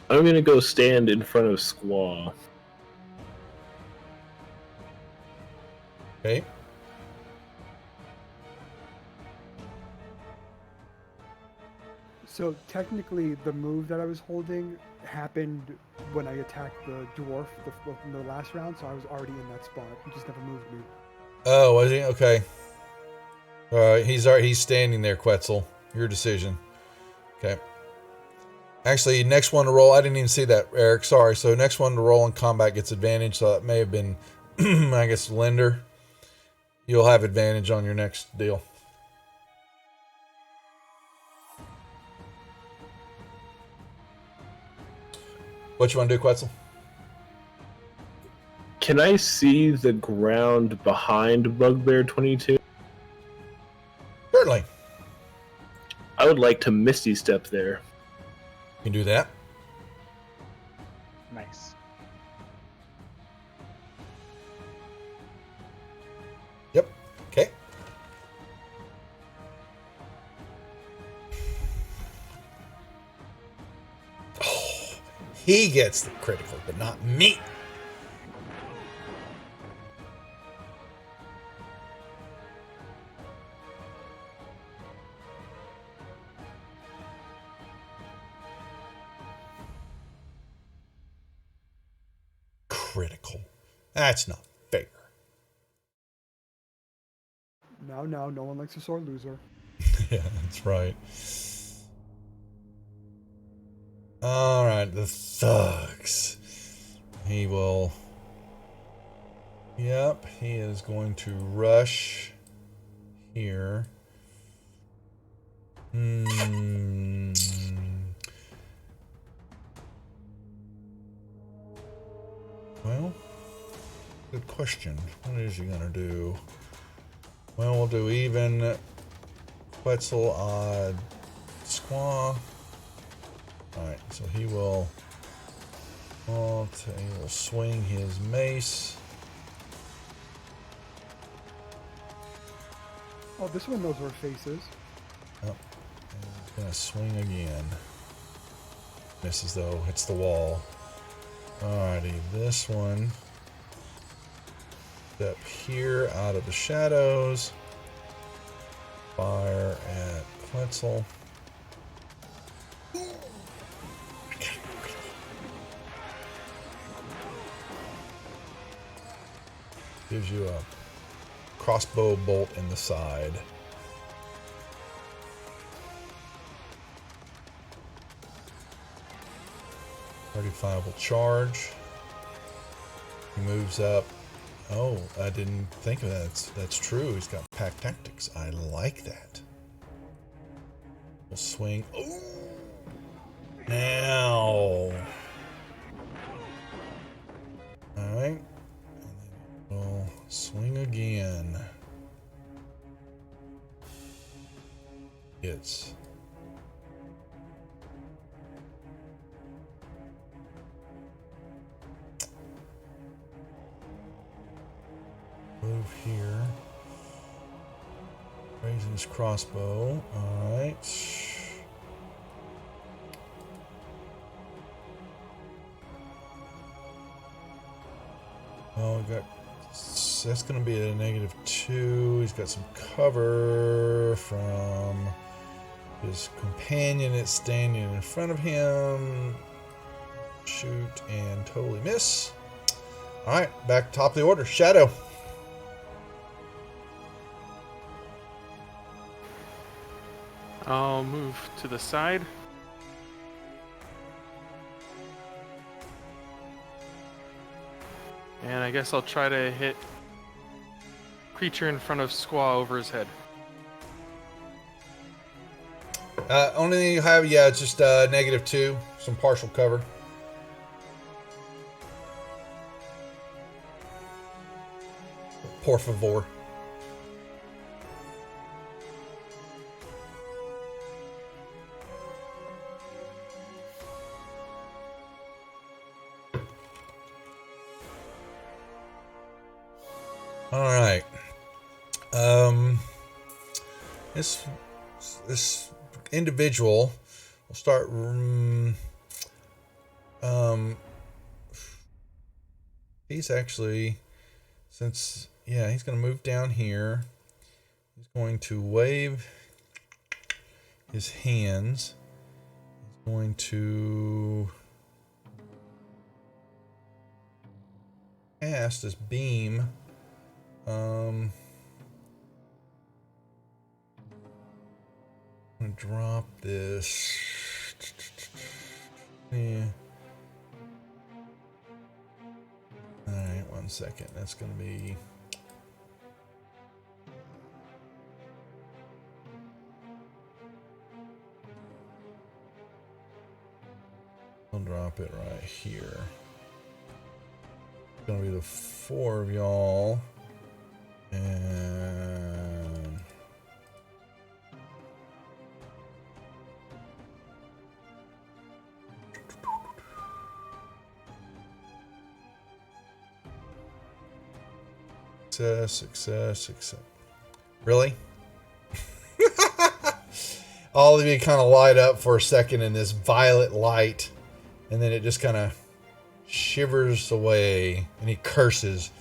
S6: I'm gonna go stand in front of Squaw.
S2: Okay.
S3: So technically, the move that I was holding happened when I attacked the dwarf in the last round, so I was already in that spot. He just never moved me.
S2: Oh, was he? Okay. All right. He's standing there, Quetzal. Your decision. Okay. Actually, next one to roll. I didn't even see that, Eric. Sorry. So next one to roll in combat gets advantage. So that may have been, I guess, Linder. You'll have advantage on your next deal. What you want to do, Quetzal?
S6: Can I see the ground behind Bugbear 22?
S2: Certainly.
S6: I would like to Misty Step there.
S2: You can do that.
S5: Nice.
S2: Yep. Okay. Oh, he gets the critical, but not me. Critical. That's not fair.
S3: No, no one likes a sore loser.
S2: Yeah, that's right. All right, the thugs. He will. Yep, he is going to rush here. Well, good question. What is he gonna do? Well, we'll do even. Quetzal, odd, Squaw. Alright, so he will swing his mace.
S3: Oh, this one knows where face is.
S2: Yep. And he's gonna swing again. Misses though, hits the wall. Alrighty, this one. Step here out of the shadows. Fire at Quetzal. Gives you a crossbow bolt in the side. $35 will charge. He moves up. Oh, I didn't think of that. That's true. He's got pack tactics. I like that. We'll swing. Oh! Now. Alright. And then we'll swing again. Hits. Move here. Raising his crossbow. Alright. Well, we got. That's going to be a -2. He's got some cover from his companion that's standing in front of him. Shoot and totally miss. Alright, back top of the order. Shadow.
S1: I'll move to the side. And I guess I'll try to hit creature in front of Squaw over his head.
S2: Only thing you have, yeah, it's just -2, some partial cover. Por favor. All right. This individual will start. He's actually, since he's going to move down here. He's going to wave his hands. He's going to cast this beam. I'm gonna drop this. Yeah. All right, 1 second. That's gonna be. I'll drop it right here. It's gonna be the 4 of y'all. And success. Really? All of you kind of light up for a second in this violet light, and then it just kind of shivers away, and he curses.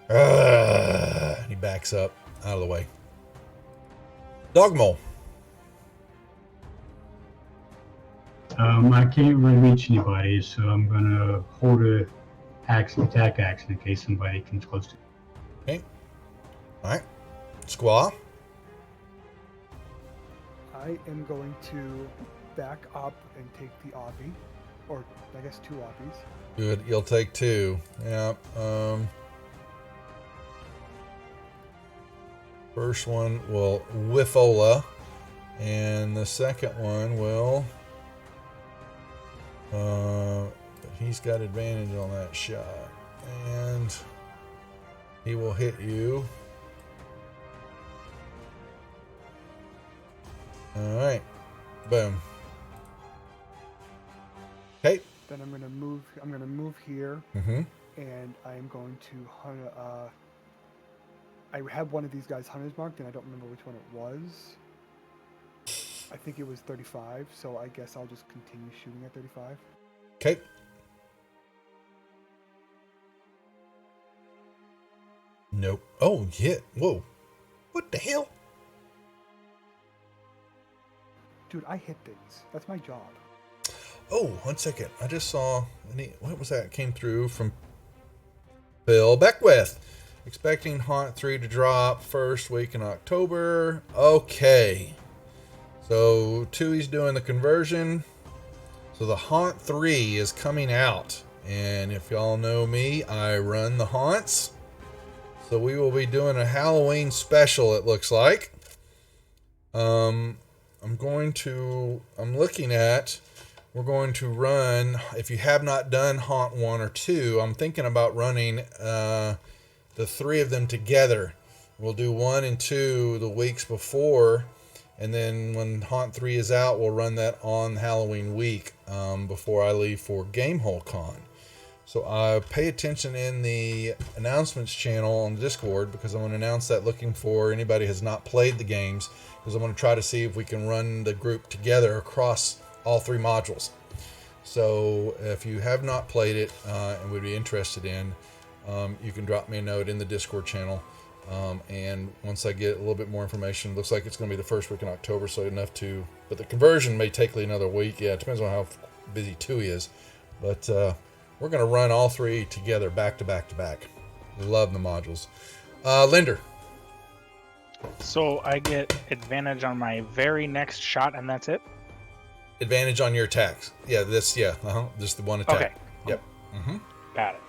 S2: He backs up out of the way. Dogmole.
S4: I can't really reach anybody, so I'm gonna hold a attack action in case somebody comes close to me.
S2: Okay. All right. Squaw.
S3: I am going to back up and take the obby, or I guess 2 obbies.
S2: Good. You'll take 2. Yeah. First one will Whiffola, and the second one will. But he's got advantage on that shot, and he will hit you. All right, boom. Okay.
S3: Then I'm gonna move. I'm gonna move here,
S2: Mm-hmm.
S3: and I am going to hunt. I had one of these guys hunters marked, and I don't remember which one it was. I think it was 35, so I guess I'll just continue shooting at 35.
S2: Okay. Nope. Oh, hit. Whoa. What the hell?
S3: Dude, I hit things. That's my job.
S2: Oh, 1 second. I just saw. What was that? Came through from Bill Beckwith. Expecting Haunt 3 to drop first week in October. Okay. So, Tui's doing the conversion. So, the Haunt 3 is coming out. And if y'all know me, I run the Haunts. So, we will be doing a Halloween special, it looks like. I'm looking at. We're going to run, if you have not done Haunt 1 or 2, I'm thinking about running the 3 of them together. We'll do 1 and 2 the weeks before, and then when Haunt 3 is out, we'll run that on Halloween week before I leave for Gamehole Con. So pay attention in the announcements channel on Discord, because I'm going to announce that, looking for anybody who has not played the games, because I'm going to try to see if we can run the group together across all 3 modules. So if you have not played it and would be interested in, you can drop me a note in the Discord channel. And once I get a little bit more information, looks like it's going to be the first week in October, so enough to, but the conversion may take another week. Yeah, it depends on how busy Tui is. But we're going to run all 3 together, back to back to back. Love the modules. Linder.
S5: So I get advantage on my very next shot, and that's it?
S2: Advantage on your attacks. Yeah, just the one attack.
S5: Okay.
S2: Yep. Mm-hmm.
S5: Got it.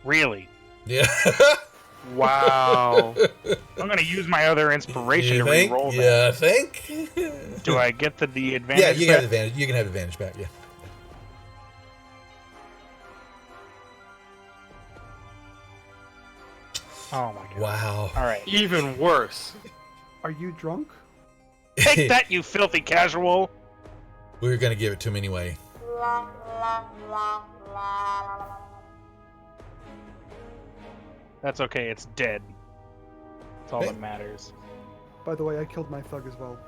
S5: Really?
S2: Yeah.
S1: Wow.
S5: I'm gonna use my other inspiration
S2: You
S5: to
S2: think?
S5: re-roll that.
S2: Yeah, I think.
S5: Do I get the advantage?
S2: Yeah, you can have
S5: back?
S2: advantage. You can have advantage back. Yeah.
S5: Oh my god.
S2: Wow.
S5: All right.
S1: Even worse.
S3: Are you drunk?
S5: Take that, you filthy casual.
S2: We were gonna give it to him anyway.
S5: That's okay. It's dead. That's all
S2: Okay.
S5: that matters.
S3: By the way, I killed my thug as well.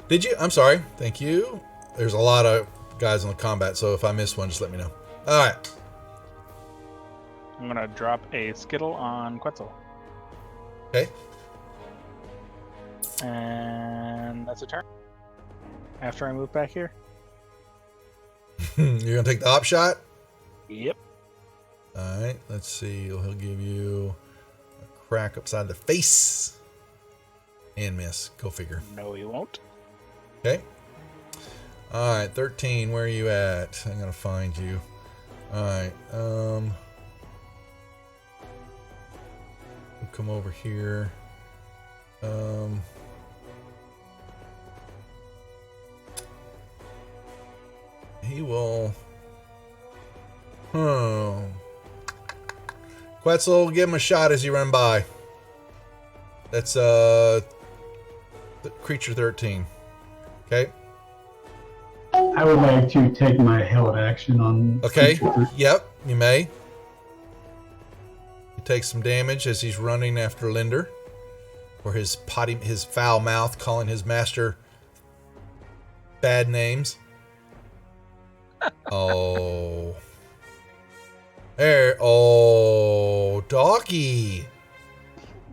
S2: Did you? I'm sorry. Thank you. There's a lot of guys on the combat, so if I miss one, just let me know. All right.
S5: I'm gonna drop a Skittle on Quetzal.
S2: Okay.
S5: And that's a turn. After I move back here.
S2: You're gonna take the op shot.
S5: Yep.
S2: All right. Let's see. He'll give you a crack upside the face and miss. Go figure.
S5: No, he won't.
S2: Okay. All right. 13. Where are you at? I'm gonna find you. All right. We'll come over here. He will. Quetzal, give him a shot as you run by. That's creature 13. Okay.
S4: I would like to take my held action on.
S2: Okay.
S4: creature.
S2: Yep, you may. He takes some damage as he's running after Linder, or his foul mouth calling his master bad names. Oh. There. Oh, doggy.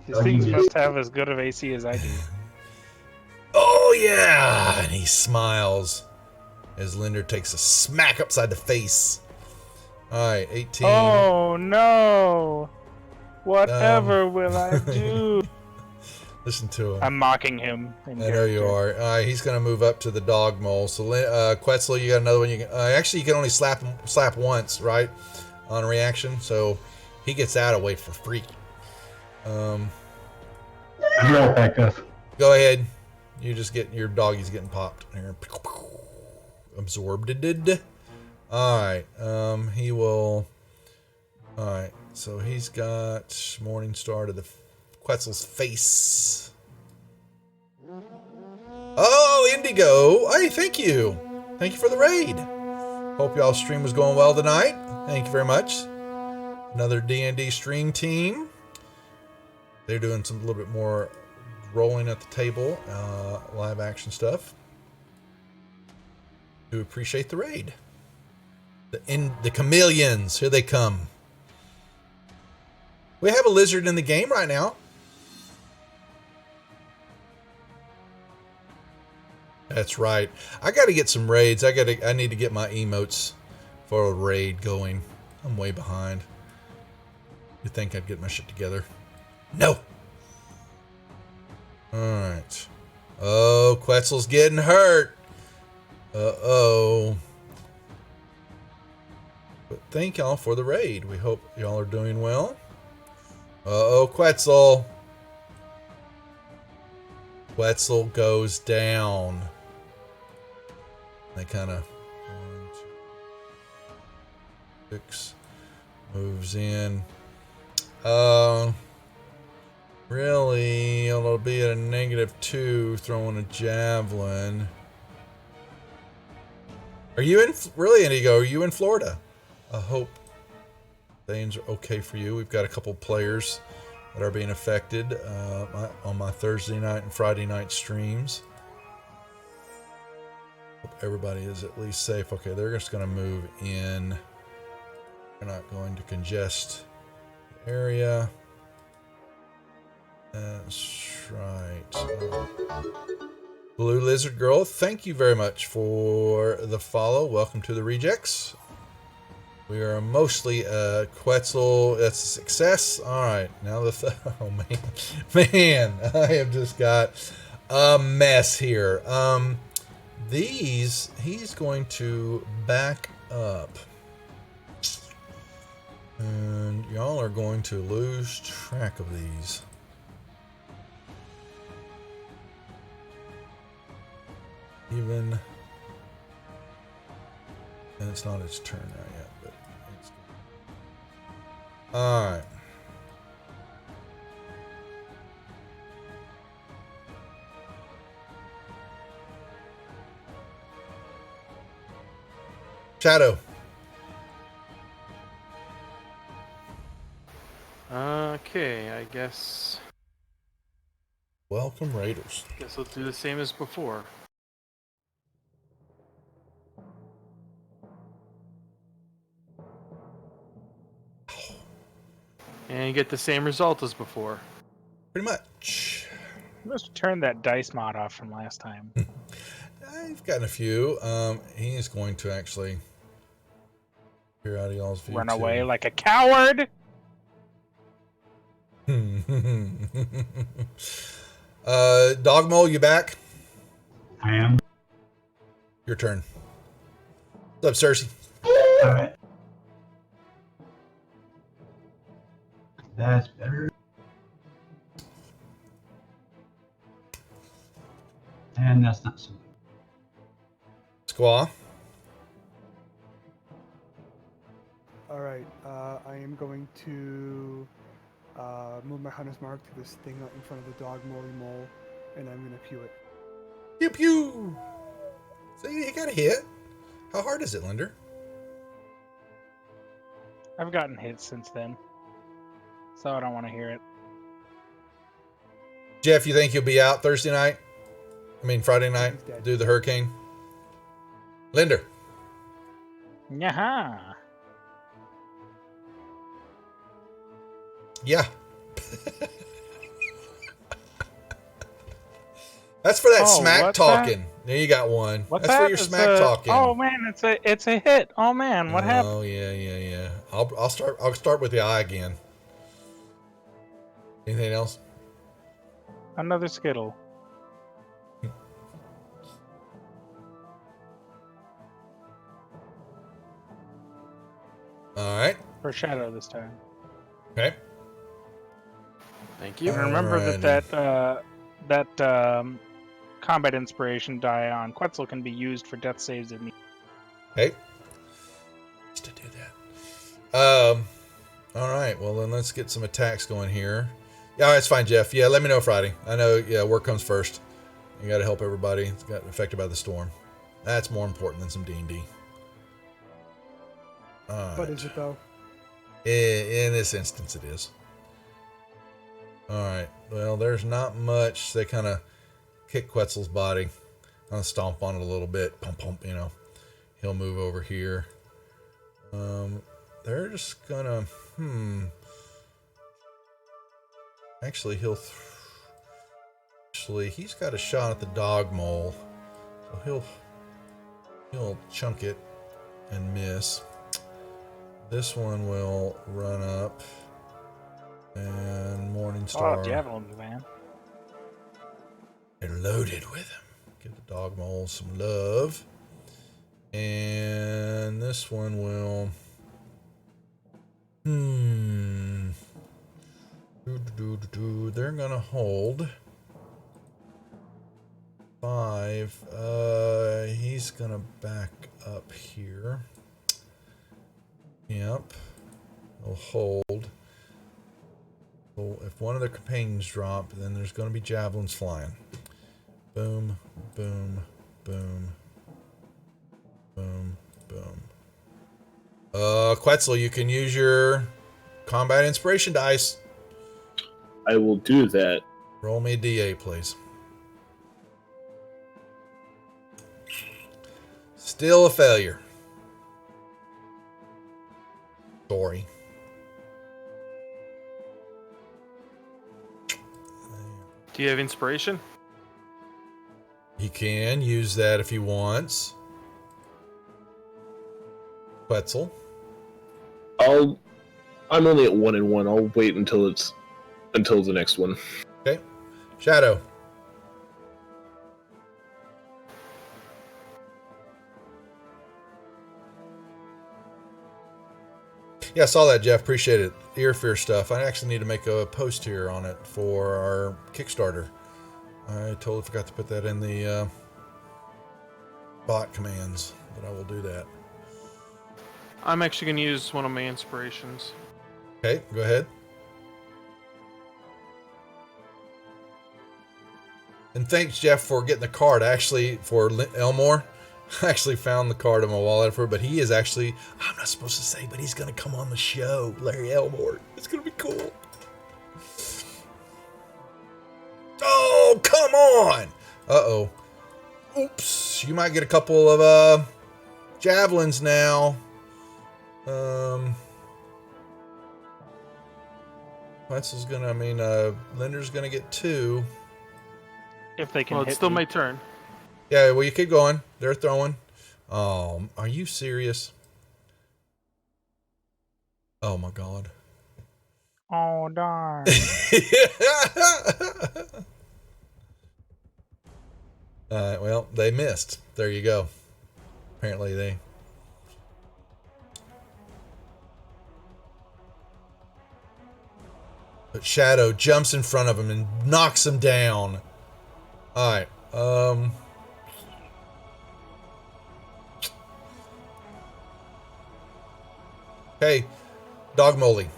S5: These things must have as good of AC as I do.
S2: Oh, yeah. And he smiles as Linder takes a smack upside the face. All right, 18.
S5: Oh no! Whatever will I do?
S2: Listen to him.
S5: I'm mocking him. in
S2: I know you
S5: character.
S2: are. He's going to move up to the dog mole. So, Quetzal, you got another one. You can, actually, you can only slap once, right? On a reaction. So, he gets out of way for free.
S4: I'll be right back, guys.
S2: Go ahead. You just get your doggy's getting popped. Here. Absorbed. All right. He will. All right. So he's got Morning Star to the Quetzal's face. Oh, Indigo. Hey, thank you. Thank you for the raid. Hope y'all's stream was going well tonight. Thank you very much. Another D&D stream team. They're doing some little bit more rolling at the table, live action stuff. Do appreciate the raid. The chameleons, here they come. We have a lizard in the game right now. That's right. I got to get some raids. I need to get my emotes for a raid going. I'm way behind. You'd think I'd get my shit together. No. All right. Oh, Quetzal's getting hurt. Uh-oh. But thank y'all for the raid. We hope y'all are doing well. Uh-oh, Quetzal. Quetzal goes down. They kind of 6 moves in. Really, it'll be at a -2 throwing a javelin. Are you in? Really, Indigo? Are you in Florida? I hope things are okay for you. We've got a couple players that are being affected on my Thursday night and Friday night streams. Hope everybody is at least safe. Okay, they're just going to move in. They're not going to congest the area. That's right. Blue Lizard Girl, thank you very much for the follow. Welcome to the Rejects. We are mostly Quetzal. That's a success. All right, now oh man, I have just got a mess here. He's going to back up. And y'all are going to lose track of these. Even. And it's not its turn now yet, but it's good. Alright. Shadow.
S1: Okay, I guess
S2: Welcome, Raiders.
S1: we'll do the same as before. And get the same result as before.
S2: Pretty much.
S5: You must have turned that dice mod off from last time.
S2: I've gotten a few. He is going to actually peer out of y'all's view.
S5: Run
S2: too.
S5: away like a coward.
S2: Dogmole, you back?
S4: I am.
S2: Your turn. What's up, Cersei?
S4: All right. That's better. And that's not so good.
S2: Squaw.
S3: All right, I am going to move my hunter's mark to this thing out in front of the dog molly mole, and I'm going to pew it.
S2: Pew pew. So you got a hit. How hard is it, Linder?
S5: I've gotten hit since then, so I don't want to hear it.
S2: Jeff, you think you'll be out Thursday night? I mean Friday night?
S3: He's dead.
S2: Do the hurricane? Linder.
S5: Yaha.
S2: Yeah. That's for that
S5: Oh,
S2: smack
S5: what's
S2: talking. There you got one.
S5: What's
S2: That's
S5: that?
S2: for your
S5: It's
S2: smack
S5: a-
S2: talking.
S5: Oh man, it's a hit. Oh man, what happened?
S2: Oh yeah. I'll start with the eye again. Anything else?
S5: Another skittle.
S2: All right.
S5: For shadow this time.
S2: Okay.
S1: Thank you.
S5: And remember
S2: Alrighty.
S5: that combat inspiration die on Quetzal can be used for death saves if needed.
S2: Hey. Just to do that. All right. Well, then let's get some attacks going here. Yeah, that's fine, Jeff. Yeah, let me know Friday. I know. Yeah, work comes first. You got to help everybody. It's got affected by the storm. That's more important than some D&D.
S3: But is it though?
S2: In this instance, it is. All right. Well, there's not much. They kind of kick Quetzal's body. Kind of stomp on it a little bit. Pump, pump. You know. He'll move over here. They're just gonna. Actually, he's got a shot at the dog mole, so he'll chunk it and miss. This one will run up, and Morningstar.
S5: Oh, javelins, man.
S2: They're loaded with them. Give the dog mole some love. And this one will. They're gonna hold 5. He's gonna back up here. Yep. He'll hold. So if one of their companions drop, then there's gonna be javelins flying. Boom, boom, boom, boom, boom. Quetzal, you can use your combat inspiration dice.
S6: I will do that.
S2: Roll me a D8, please. Still a failure. Sorry.
S1: Do you have inspiration?
S2: He can use that if he wants. Quetzal.
S6: I'm only at 1 and 1. I'll wait until the next one.
S2: Okay. Shadow. Yeah, I saw that, Jeff. Appreciate it. Ear fear stuff. I actually need to make a post here on it for our Kickstarter. I totally forgot to put that in the bot commands, but I will do that.
S1: I'm actually going to use one of my inspirations.
S2: Okay, go ahead. And thanks, Jeff, for getting the card. Actually, for Elmore, I actually found the card in my wallet for it, but he is actually, I'm not supposed to say, but he's going to come on the show, Larry Elmore. It's going to be cool. Oh, come on. Uh-oh. Oops. You might get a couple of javelins now. Wenzel's going to, Linder's going to get 2.
S5: If they can
S1: Well,
S5: hit
S1: it's still
S5: me.
S1: my turn.
S2: Yeah, well, you keep going. They're throwing. Are you serious? Oh, my God.
S5: Oh, darn.
S2: Well, they missed. There you go. Apparently they... But Shadow jumps in front of him and knocks him down. Alright, Hey, Dog Molly.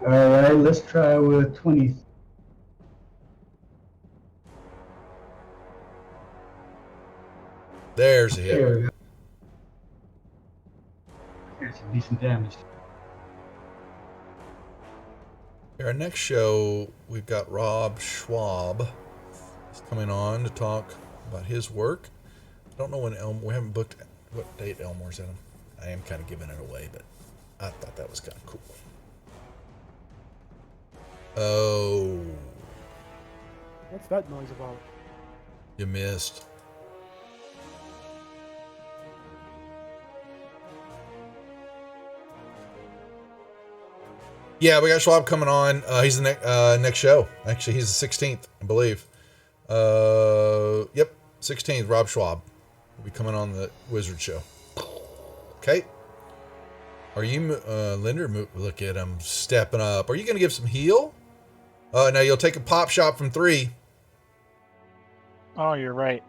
S4: All right, let's try with 20.
S2: There's a hit.
S4: There we go. Here's some decent damage.
S2: Our next show, we've got Rob Schwab. He's coming on to talk about his work. I don't know when we haven't booked what date Elmore's at him. I am kind of giving it away, but I thought that was kind of cool. Oh,
S3: What's that noise about?
S2: you missed. Yeah, we got Schwab coming on. He's the next show. Actually, he's the 16th, I believe. Yep, 16th. Rob Schwab will be coming on the Wizard show. Okay. Are you, Linder? Look at him stepping up. Are you going to give some heal? No, you'll take a pop shot from 3.
S5: Oh, you're right.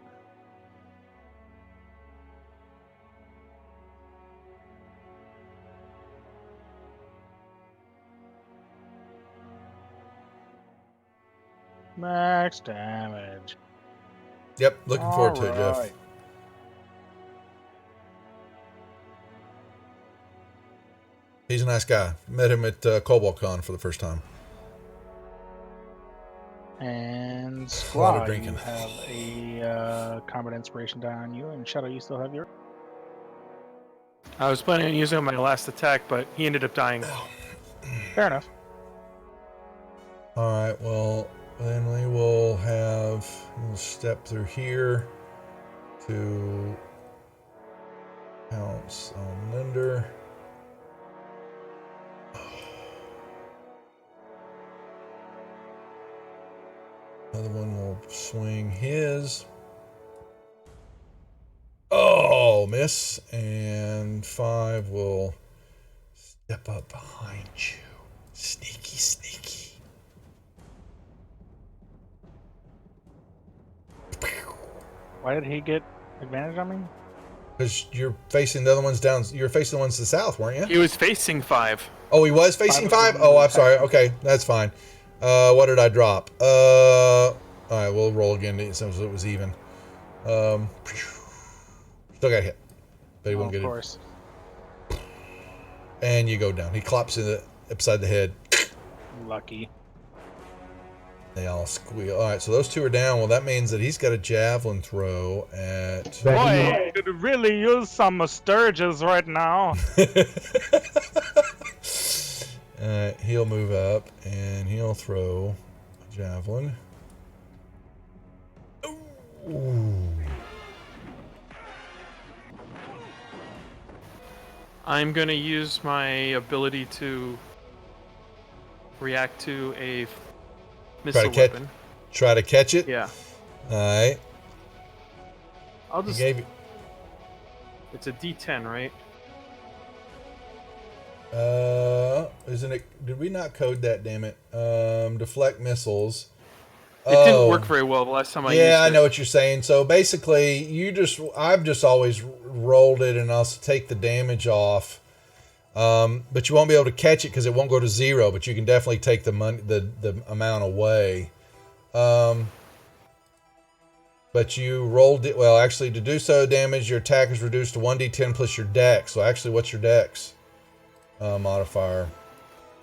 S5: Max damage.
S2: Yep, looking forward to it, Jeff.
S5: Alright.
S2: He's a nice guy. Met him at CobaltCon for the first time.
S5: And
S2: A lot of
S5: Squad, you
S2: drinking.
S5: have a combat inspiration die on you, and Shadow, you still have your.
S1: I was planning on using my last attack, but he ended up dying.
S5: Fair enough.
S2: All right, well, then we will have, we'll step through here to pounce on Linder. Another one will swing his. Oh, miss. And 5 will step up behind you. Sneaky, sneaky.
S5: Why did he get advantage on me?
S2: Because you're facing the other ones down. You're facing the ones to the south, weren't you?
S1: He was facing 5.
S2: Oh, he was facing 5? Oh, I'm sorry. Okay, that's fine. What did I drop? All right, we'll roll again since it was even. Still got hit. But he won't
S5: Of
S2: get
S5: course.
S2: it. And you go down. He clops in upside the head.
S5: Lucky.
S2: They all squeal. All right, so those 2 are down. Well, that means that he's got a javelin throw at...
S4: But
S5: Boy, I could really use some Sturges right now.
S2: He'll move up and he'll throw a javelin. Ooh.
S1: I'm going to use my ability to react to a missile weapon.
S2: Try to catch it?
S1: Yeah.
S2: All right.
S1: I'll
S2: He
S1: just...
S2: gave you...
S1: It's a D10, right?
S2: Isn't it? Did we not code that? Damn it. Deflect missiles.
S1: It didn't work very well the last time I used it.
S2: Yeah, I know what you're saying. So basically, I've just always rolled it and I'll take the damage off. But you won't be able to catch it because it won't go to 0. But you can definitely take the money, the amount away. But you rolled it. Well, actually, to do so damage, your attack is reduced to 1d10 plus your dex. So actually, what's your dex modifier?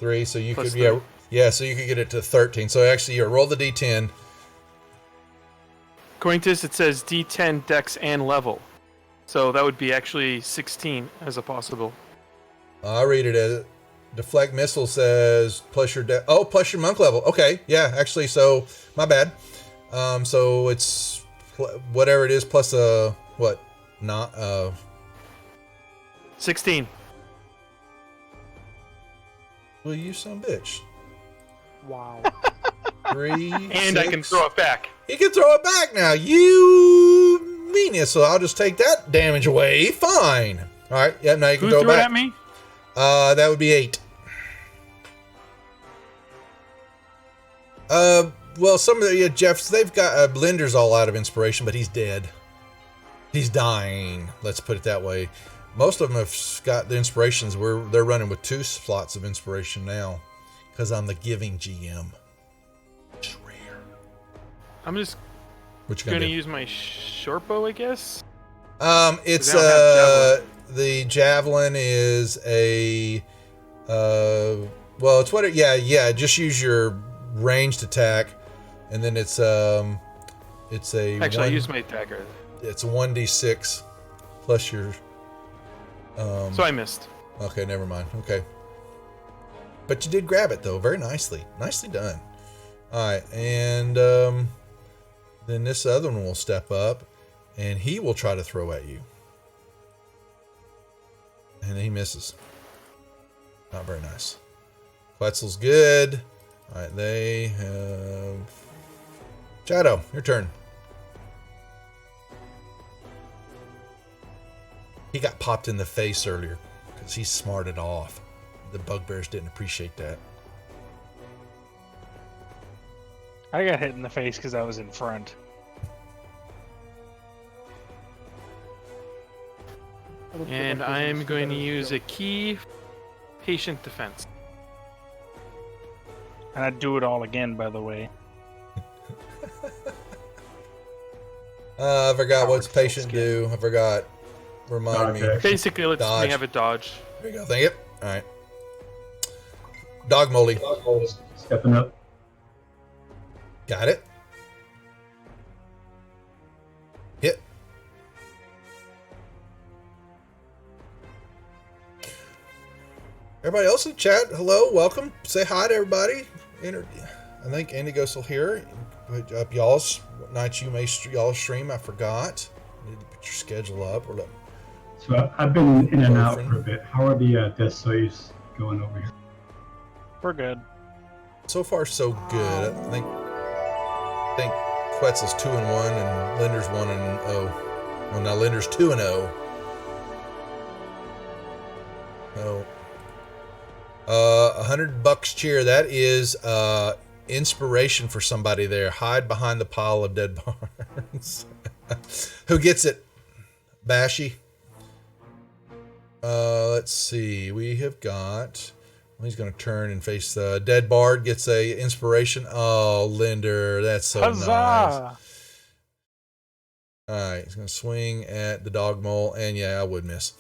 S2: 3. So you
S1: Plus
S2: could
S1: 3.
S2: yeah. So you could get it to 13. So actually, you roll the d10.
S1: According to this, it says D10, Dex, and level. So that would be actually 16 as a possible.
S2: I read it as deflect missile says plus your plus your monk level. Okay, yeah, actually, so my bad. So it's whatever it is plus what? Not
S1: 16.
S2: Well, you son of a bitch.
S3: Wow.
S2: 3.
S1: And
S2: 6.
S1: I can throw it back.
S2: He can throw it back now. You meanness. So I'll just take that damage away. Fine. All right. Yeah. Now you can
S5: Who
S2: throw it
S5: threw it
S2: back.
S5: at me?
S2: That would be 8. Well, some of the Jeffs, they've got Blender's all out of inspiration, but he's dead. He's dying. Let's put it that way. Most of them have got the inspirations. They're running with 2 slots of inspiration now, because I'm the giving GM. It's rare.
S1: I'm just
S2: What you
S1: going
S2: gonna
S1: to
S2: do?
S1: use my short bow, I guess.
S2: It's
S1: They don't have
S2: the javelin is a well, it's what it, yeah. Just use your ranged attack, and then it's a
S1: Actually, I used my dagger.
S2: It's a 1d6 plus your.
S1: So I missed.
S2: Okay, never mind. Okay, but you did grab it though, very nicely. Nicely done. All right, and then this other one will step up, and he will try to throw at you, and he misses. Not very nice. Quetzal's good. All right, they have Shadow. Your turn. He got popped in the face earlier because he smarted off. The bugbears didn't appreciate that.
S5: I got hit in the face because I was in front.
S1: And I'm going to use a key patient defense.
S5: And I'd do it all again, by the way.
S2: I forgot what's
S5: Power
S2: patient
S5: skin.
S2: do. I forgot. Remind me.
S4: Okay.
S1: Basically, lets
S2: Dodge.
S1: me have a dodge.
S2: There you go. Thank you. All right. Dog Molly.
S4: Stepping up.
S2: Got it. Hit. Everybody else in chat, hello, welcome. Say hi to everybody. I think Indigos will hear. Put up y'all's what nights you may y'all stream. I forgot. Need to put your schedule up. Or look.
S4: So I've been in and out
S2: Girlfriend.
S4: for a bit. How are the death saves going over here?
S5: We're good.
S2: So far, so good. I think Quetzal's 2-1 and Linder's 1-0. Well, now Linder's 2-0. No. $100 cheer. That is inspiration for somebody there. Hide behind the pile of dead barns. Who gets it? Bashy. Let's see. We have got. Well, he's going to turn and face the dead bard. Gets a inspiration. Oh, Linder, that's so nice.
S5: Huzzah!
S2: All right, he's going to swing at the dog mole, and yeah, I would miss.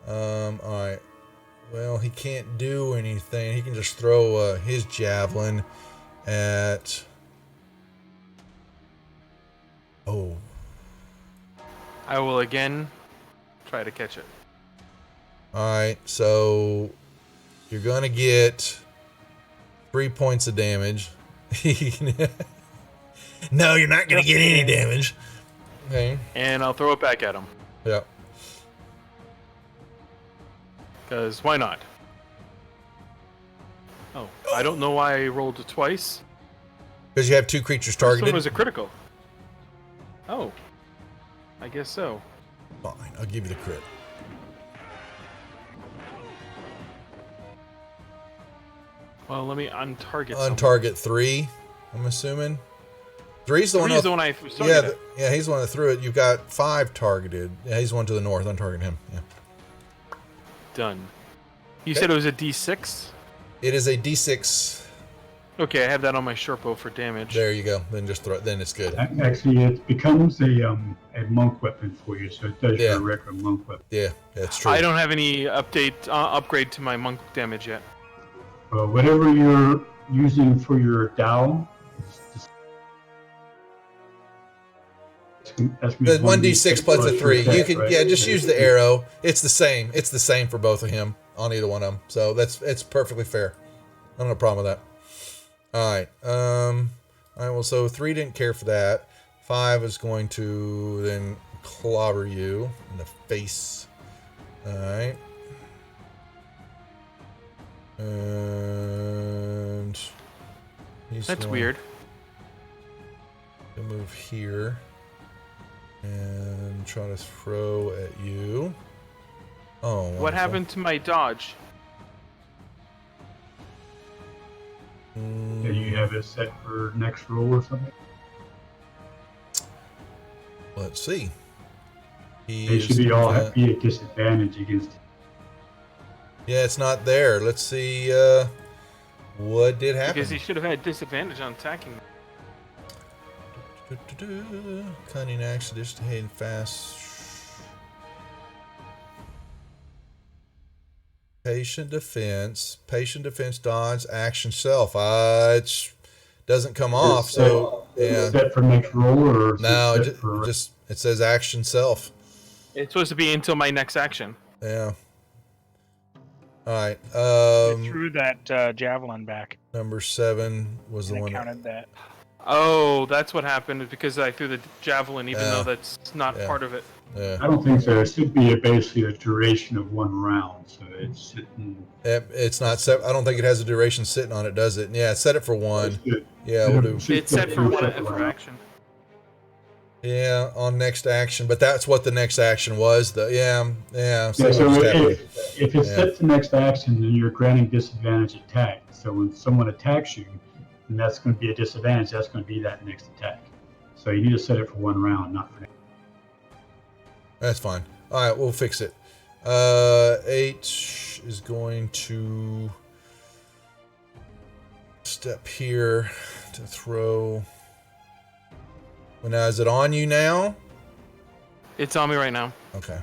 S2: All right. Well, he can't do anything. He can just throw his javelin at. Oh.
S1: I will again try to catch it.
S2: All right, so you're going to get 3 points of damage. No, you're not going to get any damage. Okay.
S1: And I'll throw it back at him.
S2: Yeah.
S1: Because why not? Oh, I don't know why I rolled it twice.
S2: Because you have 2 creatures
S1: This one
S2: targeted.
S1: was a critical. Oh. I guess so.
S2: Fine, I'll give you the crit.
S1: Well, let me untarget
S2: On
S1: someone.
S2: target 3, I'm assuming. 3's the one.
S1: 3 is the one I was
S2: Yeah,
S1: targeted.
S2: yeah, he's the one that threw it. You've got 5 targeted. Yeah, he's the one to the north. Untarget him. Yeah.
S1: Done. You
S2: Okay.
S1: said it was a D6?
S2: It is a D6.
S1: Okay, I have that on my short bow for damage.
S2: There you go. Then just throw it. Then it's good.
S4: Actually, it becomes a monk weapon for you, so it does
S2: Yeah.
S4: your regular monk weapon.
S2: Yeah, that's true.
S1: I don't have any upgrade to my monk damage yet.
S4: Whatever you're using for your Dao, that's
S2: The 1d6 plus a 3.
S4: your
S2: You
S4: attack,
S2: can
S4: right?
S2: just use the arrow. It's the same. It's the same for both of him on either one of them. So it's perfectly fair. I don't have a problem with that. All right. All right. Well, so 3 didn't care for that. 5 is going to then clobber you in the face. All right. And
S1: That's weird.
S2: To move here and try to throw at you. Oh, wonderful.
S1: What happened to my dodge?
S4: Do you have it set for next roll or something?
S2: Let's see.
S4: They should be all be at disadvantage against.
S2: Yeah, it's not there. Let's see what did happen.
S1: Because he should have had disadvantage on attacking me.
S2: Cunning action, dissipating fast. Patient defense, dodge, action, self. It doesn't come off, so yeah.
S4: Set for next roll or
S2: No, it says action, self.
S1: It's supposed to be until my next action.
S2: Yeah. All right.
S5: I threw that javelin back.
S2: Number 7 was the
S5: And
S2: one.
S5: I counted that.
S1: Oh, that's what happened. Because I threw the javelin, even though that's not part of it.
S2: Yeah.
S4: I don't think so. It should be basically a duration of 1 round, so it's sitting.
S2: It's not set. I don't think it has a duration sitting on it, does it? Yeah, set it for 1. Yeah, we'll do.
S1: It's set for 1 for action.
S2: Yeah, on next action, but that's what the next action was. Yeah.
S4: So if it's set to next action, then you're granting disadvantage attack. So when someone attacks you, and that's going to be a disadvantage, that's going to be that next attack. So you need to set it for 1 round, not for next.
S2: That's fine. All right, we'll fix it. 8 is going to step here to throw. Well, now, is it on you now?
S1: It's on me right now.
S2: Okay.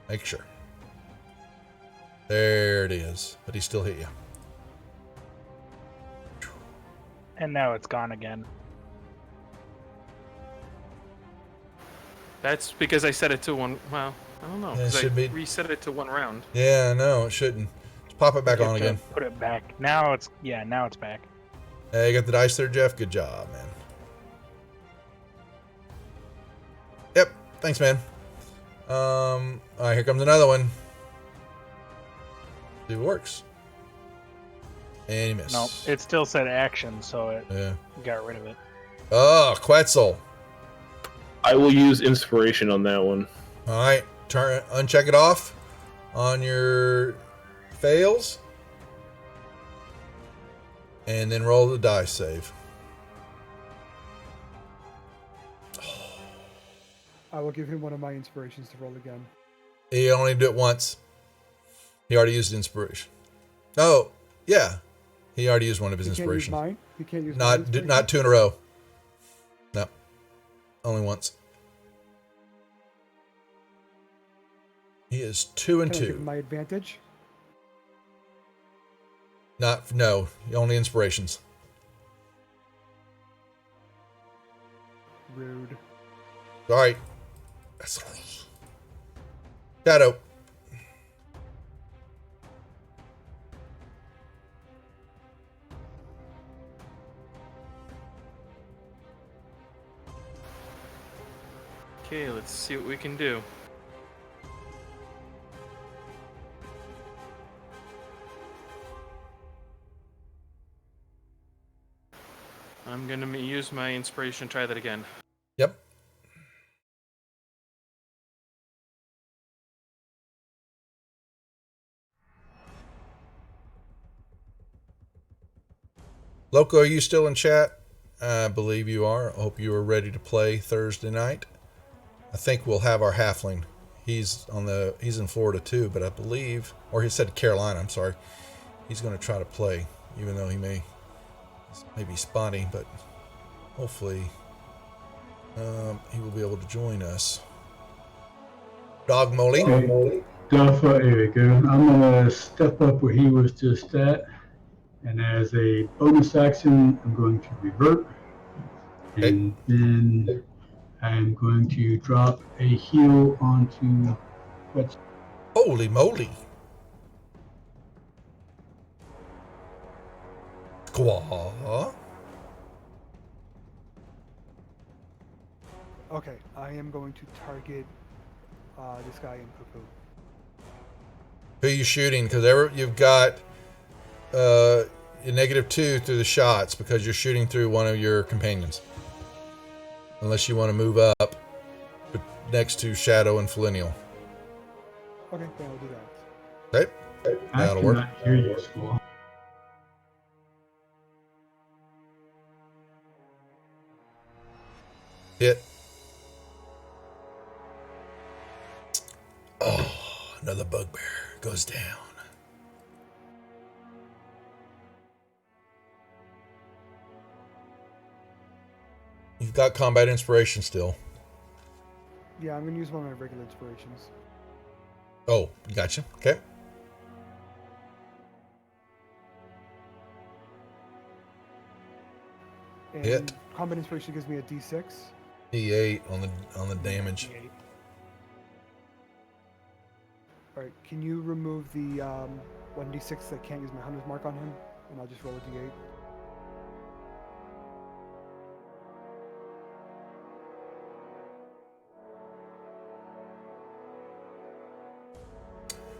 S2: Make sure. There it is. But he still hit you.
S5: And now it's gone again.
S1: That's because I set it to 1. Well, I don't know.
S2: Yeah, it
S1: 'Cause
S2: should
S1: I
S2: be.
S1: reset it to 1 round.
S2: Yeah, no, it shouldn't. Just pop it back on again.
S5: Put it back. Now it's back.
S2: Hey, you got the dice there, Jeff? Good job, man. Yep. Thanks, man. All right, here comes another one. See if it works. And he missed.
S5: No, it still said action, so it got rid of it.
S2: Oh, Quetzal.
S6: I will use inspiration on that one.
S2: All right, uncheck it off on your fails, and then roll the die save.
S3: I will give him one of my inspirations to roll again.
S2: He only do it once. He already used inspiration. Oh, yeah, he already used one of his inspirations.
S3: Mine. He can't use
S2: not 2 in a row. No, only once. He is 2 and 2.
S3: Give him my advantage.
S2: No, only inspirations.
S3: Rude.
S2: All right. That's the rules. Shadow.
S1: Okay, let's see what we can do. I'm gonna use my inspiration. Try that again.
S2: Yep. Loco, are you still in chat? I believe you are. I hope you are ready to play Thursday night. I think we'll have our halfling. He's in Florida too, but I believe, or he said Carolina. I'm sorry. He's going to try to play, even though he may be spotty, but hopefully he will be able to join us. Dog Molly.
S4: There we go. I'm gonna step up where he was just at, and as a bonus action, I'm going to revert, and then I'm going to drop a heal onto what's
S2: Holy moly. Squaw.
S3: Okay, I am going to target this guy in Poo-Poo.
S2: Who are you shooting? Because you've got a -2 through the shots because you're shooting through one of your companions. Unless you want to move up next to Shadow and Felinial.
S3: Okay, then I'll do that.
S2: Okay.
S4: I
S2: That'll work.
S4: cannot hear you, Squall.
S2: Hit. Oh, another bugbear goes down. You've got combat inspiration still.
S3: Yeah, I'm going to use one of my regular inspirations.
S2: Oh, gotcha. Okay.
S3: And
S2: Hit.
S3: combat inspiration gives me a D6.
S2: D8 on the damage.
S5: D8.
S3: Alright, can you remove the 1d6 that can't use my hunter's mark on him? And I'll just roll a d8.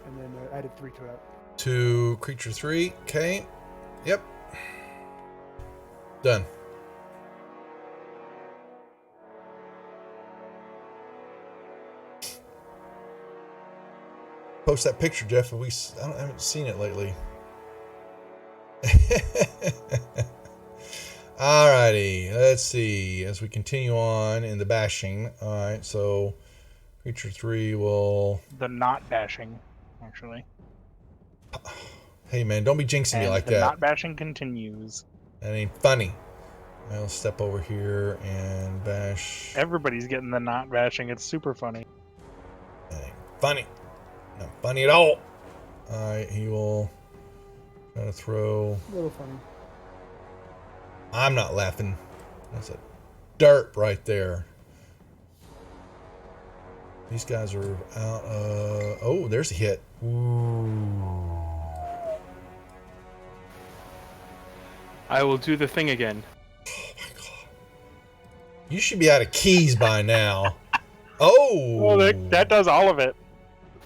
S3: And then added 3 to it.
S2: To creature 3. Okay. Yep. Done. Post that picture, Jeff. I haven't seen it lately. Alrighty, let's see. As we continue on in the bashing. Alright, so creature 3 will.
S5: The not bashing, actually.
S2: Hey man, don't be jinxing me
S5: And
S2: like
S5: the
S2: that.
S5: not bashing continues.
S2: That ain't funny. I'll step over here and bash.
S5: Everybody's getting the not bashing. It's super funny.
S2: That ain't funny. Not funny at all. Alright, he will try to throw.
S3: A little funny.
S2: I'm not laughing. That's a derp right there. These guys are out. Oh, there's a hit. Ooh.
S1: I will do the thing again.
S2: Oh my god. You should be out of keys by now. Oh.
S5: Well, that does all of it.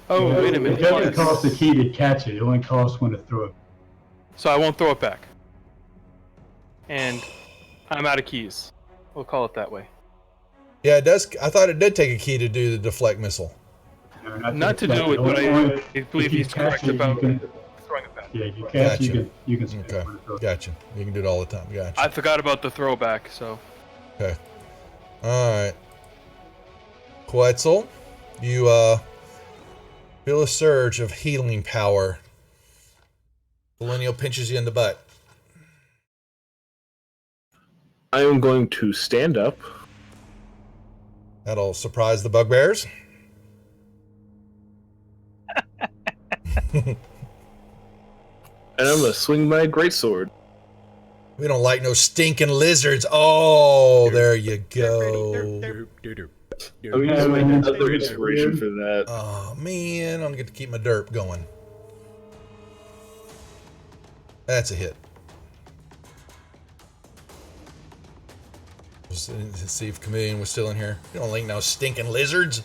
S1: Oh,
S4: Yeah,
S1: wait a
S4: It
S1: minute.
S4: doesn't cost a key to catch it. It only costs one to throw it.
S1: So I won't throw it back. And I'm out of keys. We'll call it that way.
S2: Yeah, it does. I thought it did take a key to do the deflect missile.
S4: No,
S1: Not to do with what I believe he's correct about throwing it back.
S4: Yeah, you catch
S2: Gotcha.
S4: it, you can spin
S2: Okay.
S4: one to throw it.
S2: Gotcha. You can do it all the time. Gotcha.
S1: I forgot about the throwback, so.
S2: Okay. Alright. Quetzal, you feel a surge of healing power. Millennial pinches you in the butt.
S6: I am going to stand up.
S2: That'll surprise the bugbears.
S6: And I'm gonna swing my greatsword.
S2: We don't like no stinking lizards. Oh, there you go.
S6: I'm using another inspiration for that.
S2: Oh man, I'm gonna get to keep my derp going. That's a hit. Let's see if Chameleon was still in here. You don't like no stinking lizards.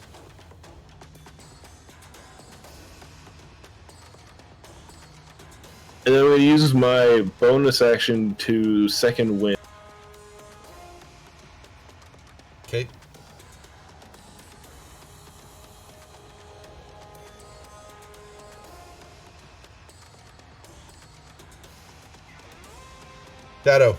S6: And then I'm gonna use my bonus action to second wind.
S2: Okay. Shadow.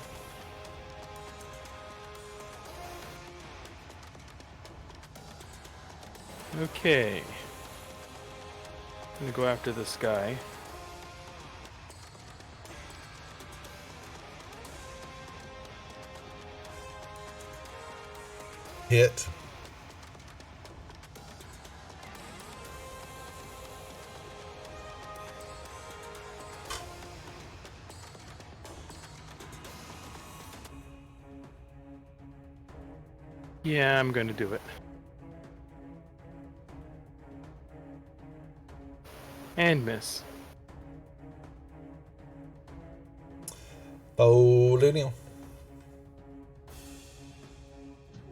S1: Okay. I'm gonna go after this guy.
S2: Hit.
S1: Yeah, I'm gonna do it. And miss.
S2: Bolinial.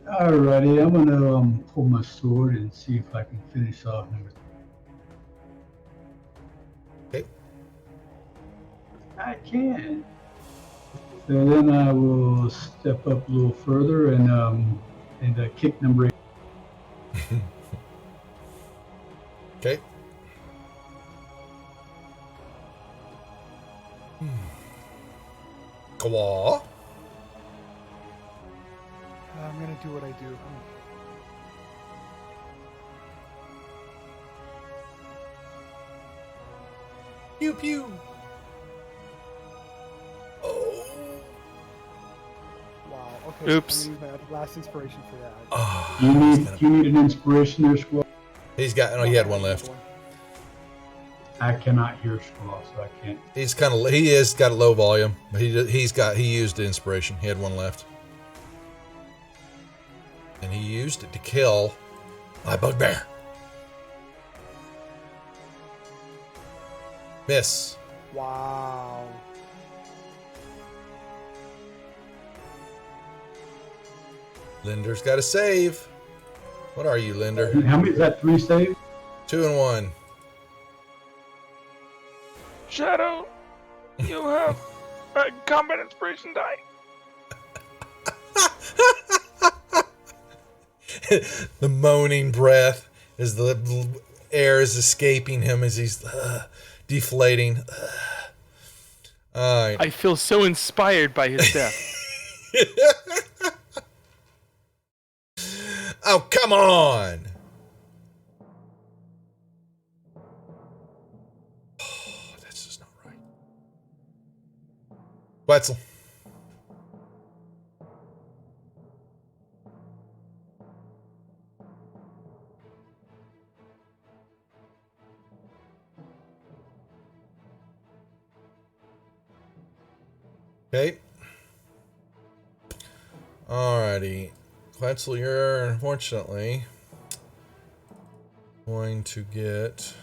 S4: Alrighty, I'm gonna pull my sword and see if I can finish off number.
S2: Okay.
S4: I can. So then I will step up a little further and kick number 8.
S2: Okay. Claw.
S3: I'm gonna do what I do.
S2: Pew pew. Oh.
S3: Wow. Okay.
S1: Oops.
S3: I'm gonna use my last inspiration for that.
S2: Oh,
S4: Do you need an inspiration there, Squall?
S2: he's got. Oh, he had one left.
S4: I cannot hear Squall, so I can't.
S2: He's kind of. He is got a low volume. But he used the inspiration. He had one left, and he used it to kill my bugbear. Miss.
S3: Wow.
S2: Linder's got a save. What are you, Linder?
S4: How many is that? 3 saves?
S2: 2 and 1.
S5: Shadow, you have a combat inspiration die.
S2: The moaning breath as the air is escaping him as he's deflating. All right.
S1: I feel so inspired by his death.
S2: Oh, come on! Oh, that's just not right. Wetzel. Okay. Alrighty. Quetzal, you're unfortunately going to get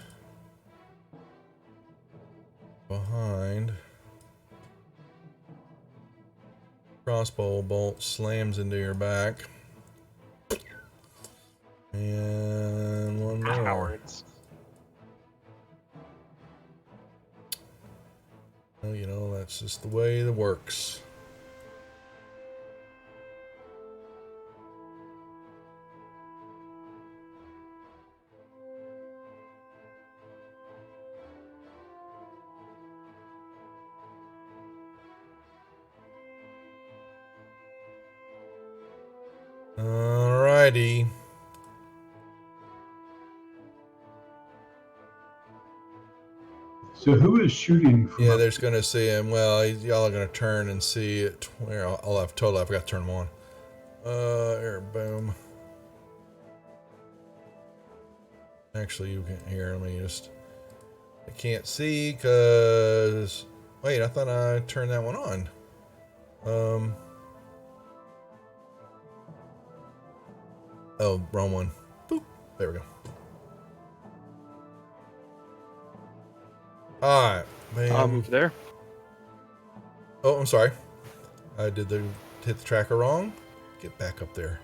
S2: behind. Crossbow bolt slams into your back. And one more.
S5: Cowards.
S2: Well, you know, that's just the way it works. Alrighty.
S4: So who is shooting from
S2: Yeah,
S4: up
S2: there's going to see him. Well, y'all are going to turn and see it. Where I'll have total. I forgot to turn them on. Here, boom. Actually, you can't hear. Let me just. I can't see because. Wait, I thought I turned that one on. Oh, wrong one. Boop. There we go. All right.
S1: I'll move there.
S2: Oh, I'm sorry. I hit the tracker wrong. Get back up there.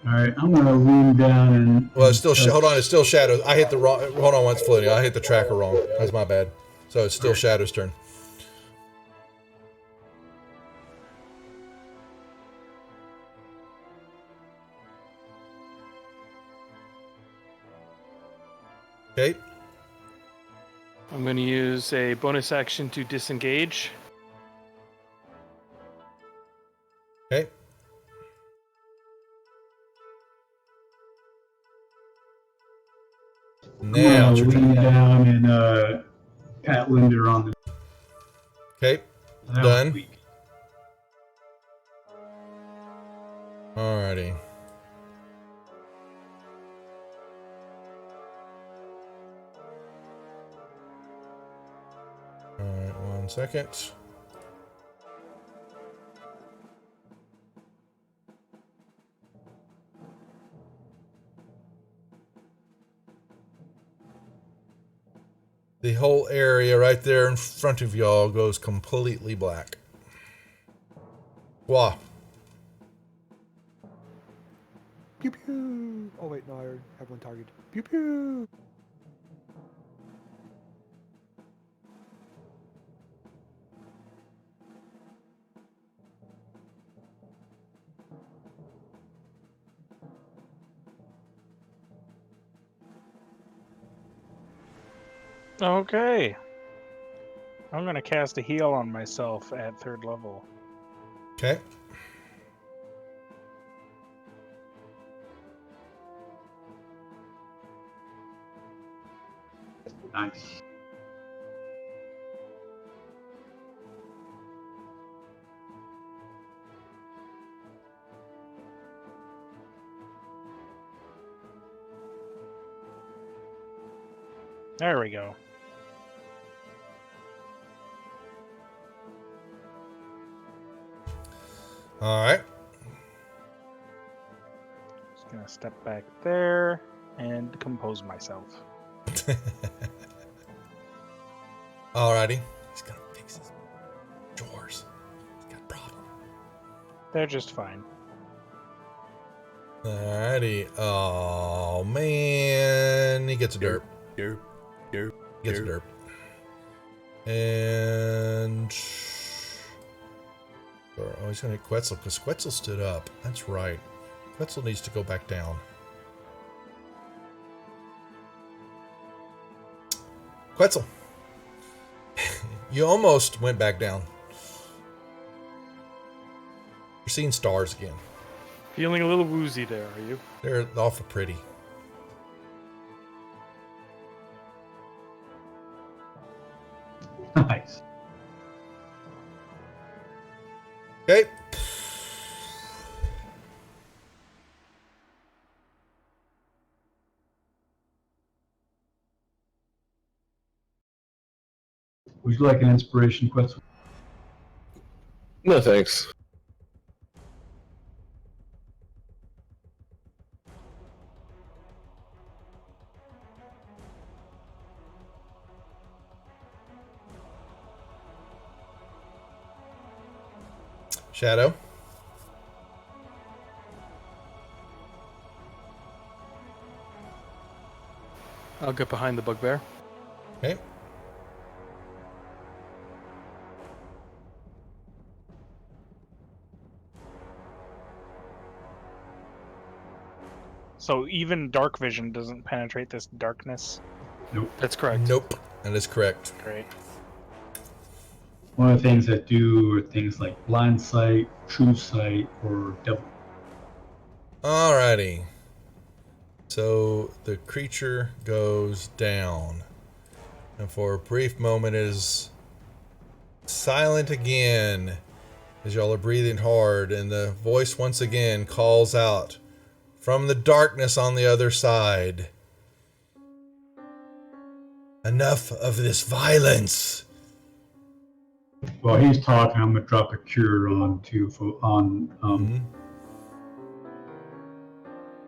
S4: All right, I'm gonna lean down and.
S2: Well, it's still hold on. It's still shadows. I hit the wrong. Hold on, once floating. I hit the tracker wrong. That's my bad. So it's still Shadow's turn. Okay.
S1: I'm going to use a bonus action to disengage.
S2: Now it's your turn.
S4: lean down and pat Linder on the.
S2: Okay,
S4: That was
S2: done.
S4: weak.
S2: Alrighty. Alright, 1 second. The whole area right there in front of y'all goes completely black. Wow.
S3: Pew pew. Oh wait, no, I already have one target. Pew pew.
S5: Okay. I'm gonna cast a heal on myself at 3rd level.
S2: Okay.
S4: Nice.
S5: There we go.
S2: Alright.
S5: Just gonna step back there and compose myself.
S2: Alrighty. He's gonna fix his drawers. He's got a problem.
S5: They're just fine.
S2: Alrighty. Oh man. He gets a derp.
S7: Derp. Derp.
S2: Gets a
S7: Derp.
S2: derp. And oh, he's gonna hit Quetzal because Quetzal stood up. That's right. Quetzal needs to go back down. Quetzal. You almost went back down. You're seeing stars again.
S1: Feeling a little woozy there, are you?
S2: They're awful pretty.
S4: Nice.
S2: Okay.
S4: Would you like an inspiration, Quetzal?
S6: No thanks.
S2: Shadow.
S1: I'll get behind the bugbear.
S2: Okay.
S5: So even dark vision doesn't penetrate this darkness.
S4: Nope.
S1: That's correct.
S2: Nope. That is correct.
S5: Great.
S4: One of the things that do are things like blind sight, true sight, or devil.
S2: Alrighty. So the creature goes down. And for a brief moment is silent again as y'all are breathing hard, and the voice once again calls out from the darkness on the other side. Enough of this violence.
S4: While he's talking, I'm gonna drop a cure on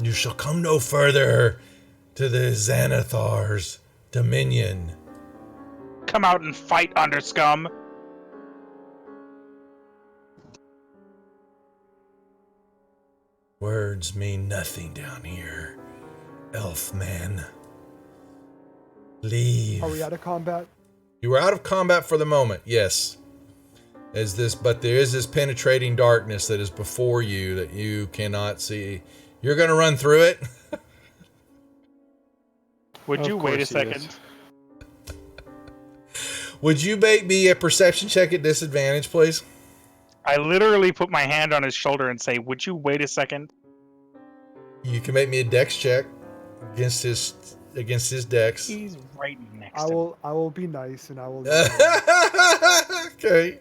S2: You shall come no further to the Xanathar's dominion.
S5: Come out and fight, underscum!
S2: Words mean nothing down here, elf man. Leave.
S3: Are we out of combat?
S2: You are out of combat for the moment, yes. But there is this penetrating darkness that is before you that you cannot see. You're gonna run through it.
S5: Would
S1: Of
S5: you wait a
S1: course he
S5: second?
S1: is.
S2: Would you make me a perception check at disadvantage, please?
S5: I literally put my hand on his shoulder and say, would you wait a second?
S2: You can make me a dex check against his against his dex.
S5: He's right next
S3: I
S5: to me.
S3: will be nice and I will.
S2: Okay.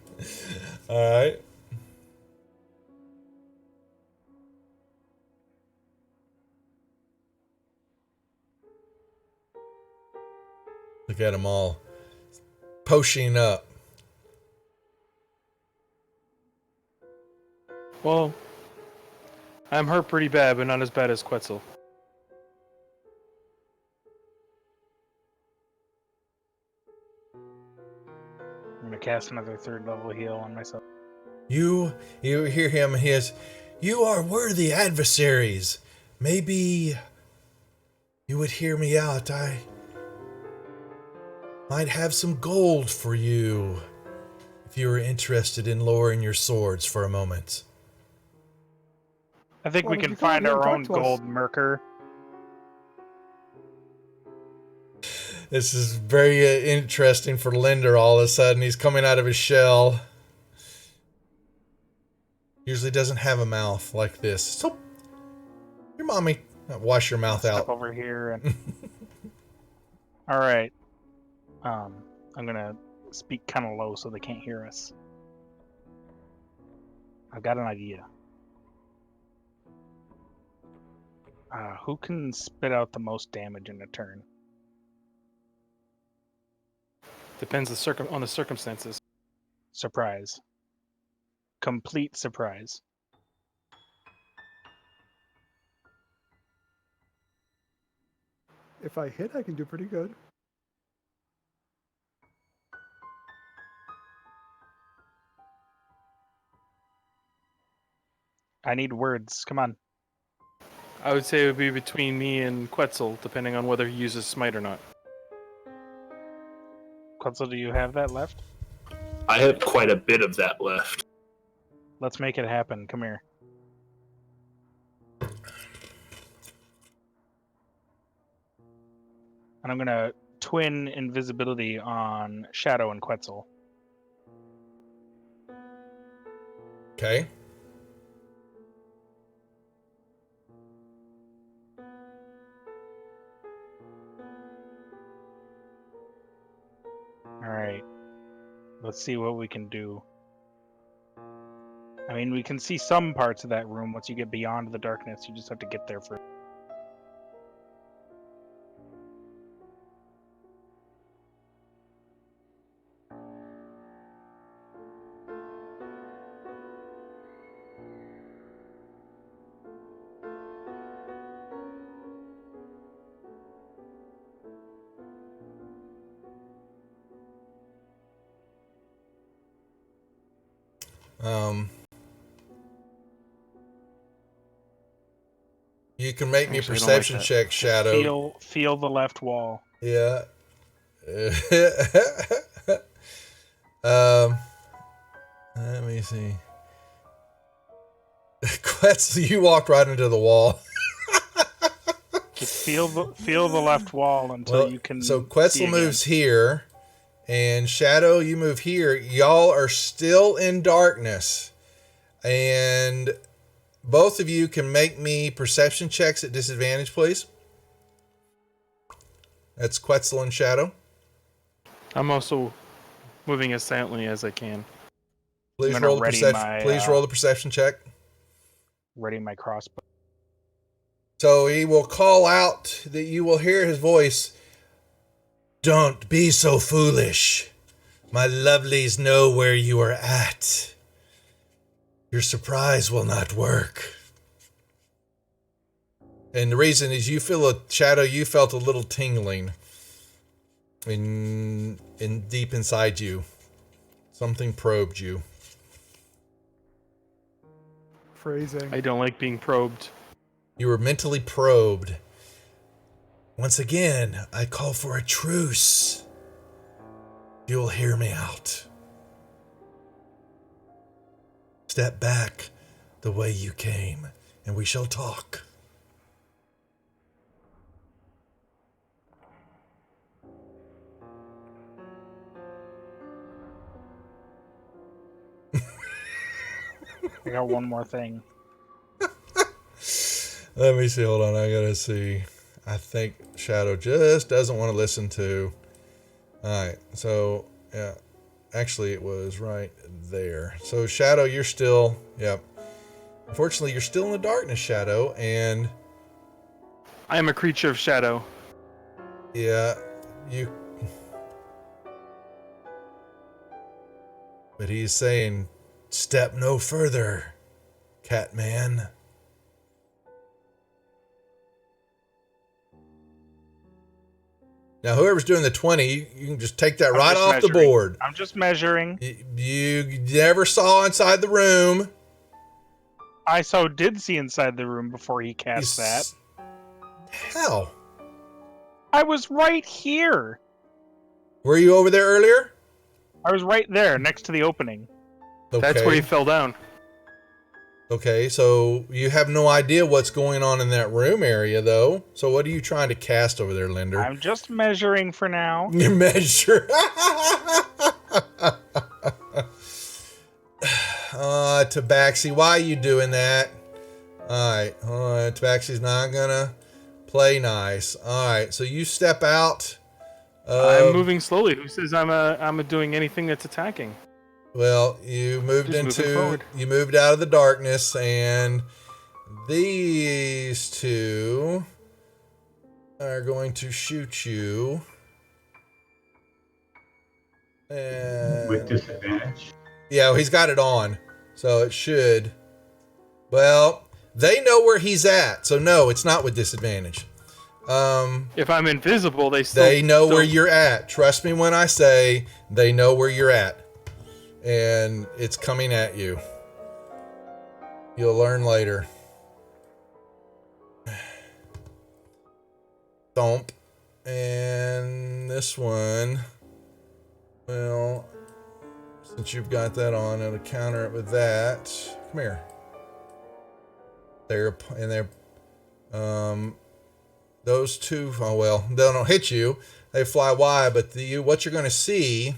S2: All right. Look at them all potioning up.
S1: Well, I'm hurt pretty bad, but not as bad as Quetzal.
S5: I'm gonna cast another 3rd level heal on myself.
S2: You hear him. You are worthy adversaries. Maybe you would hear me out. I might have some gold for you if you were interested in lowering your swords for a moment.
S5: I think
S3: Why
S5: we
S3: don't
S5: can
S3: you come out
S5: find
S3: here and
S5: our
S3: talk
S5: own
S3: to us?
S5: gold merker.
S2: This is very interesting for Linder all of a sudden. He's coming out of his shell. Usually doesn't have a mouth like this. So, your mommy, wash your mouth
S5: Step
S2: out.
S5: over here and. All right. I'm gonna speak kind of low so they can't hear us. I've got an idea. Who can spit out the most damage in a turn?
S1: Depends on the circumstances.
S5: Surprise. Complete surprise.
S3: If I hit, I can do pretty good.
S5: I need words. Come on.
S1: I would say it would be between me and Quetzal, depending on whether he uses Smite or not.
S5: Quetzal, do you have that left?
S6: I have quite a bit of that left.
S5: Let's make it happen. Come here. And I'm gonna twin invisibility on Shadow and Quetzal.
S2: Okay.
S5: Alright. Let's see what we can do. I mean, we can see some parts of that room once you get beyond the darkness. You just have to get there first.
S2: You can make me a
S1: Actually, I don't like
S2: perception
S1: that.
S2: check, Shadow.
S5: Feel the left wall.
S2: Yeah. Let me see. Quetzal, you walked right into the wall.
S5: Just feel the left wall until
S2: Well,
S5: you can.
S2: so
S5: see
S2: Quetzal
S5: again.
S2: moves here, and Shadow, you move here. Y'all are still in darkness, and both of you can make me perception checks at disadvantage, please. That's Quetzal and Shadow.
S1: I'm also moving as silently as I can.
S2: Please
S5: gonna
S2: roll the
S5: ready
S2: perception.
S5: my,
S2: Please roll the perception check.
S5: Ready my crossbow.
S2: So he will call out that you will hear his voice. Don't be so foolish. My lovelies know where you are at. Your surprise will not work. And the reason is you feel Shadow, you felt a little tingling in deep inside you. Something probed you.
S3: Phrasing.
S1: I don't like being probed.
S2: You were mentally probed. Once again, I call for a truce. You'll hear me out. Step back the way you came, and we shall talk.
S5: I got one more thing.
S2: Let me see. Hold on. I gotta see. I think Shadow just doesn't want to listen to. All right, so yeah, actually it was right there. So Shadow, you're still, yep. Unfortunately, you're still in the darkness, Shadow, and
S1: I am a creature of shadow.
S2: yeah, you. But he's saying, "Step no further, Catman." Now, whoever's doing the 20, you can just take that
S5: I'm
S2: right
S5: just
S2: off the
S5: measuring.
S2: board.
S5: I'm just measuring.
S2: You never saw inside the room.
S5: I did see inside the room before he cast that.
S2: How?
S5: I was right here.
S2: Were you over there earlier?
S5: I was right there next to the opening.
S2: Okay.
S1: That's where he fell down.
S2: Okay, so you have no idea what's going on in that room area, though. So what are you trying to cast over there, Linder?
S5: I'm just measuring for now.
S2: You measure. Tabaxi, why are you doing that? Alright, Tabaxi's not gonna play nice. Alright, so you step out.
S1: I'm moving slowly. Who says I'm doing anything that's attacking?
S2: Well, you moved
S1: Just moving forward.
S2: you moved out of the darkness, and these two are going to shoot you. And
S4: With disadvantage.
S2: yeah, he's got it on, so it should. Well, they know where he's at, so no, it's not with disadvantage.
S1: If I'm invisible, they
S2: know where you're at. Trust me when I say they know where you're at. And it's coming at you. You'll learn later. Thump. And this one, well, since you've got that on, it'll counter it with that. Come here. Those two, oh well, they don't hit you. They fly wide, but what you're going to see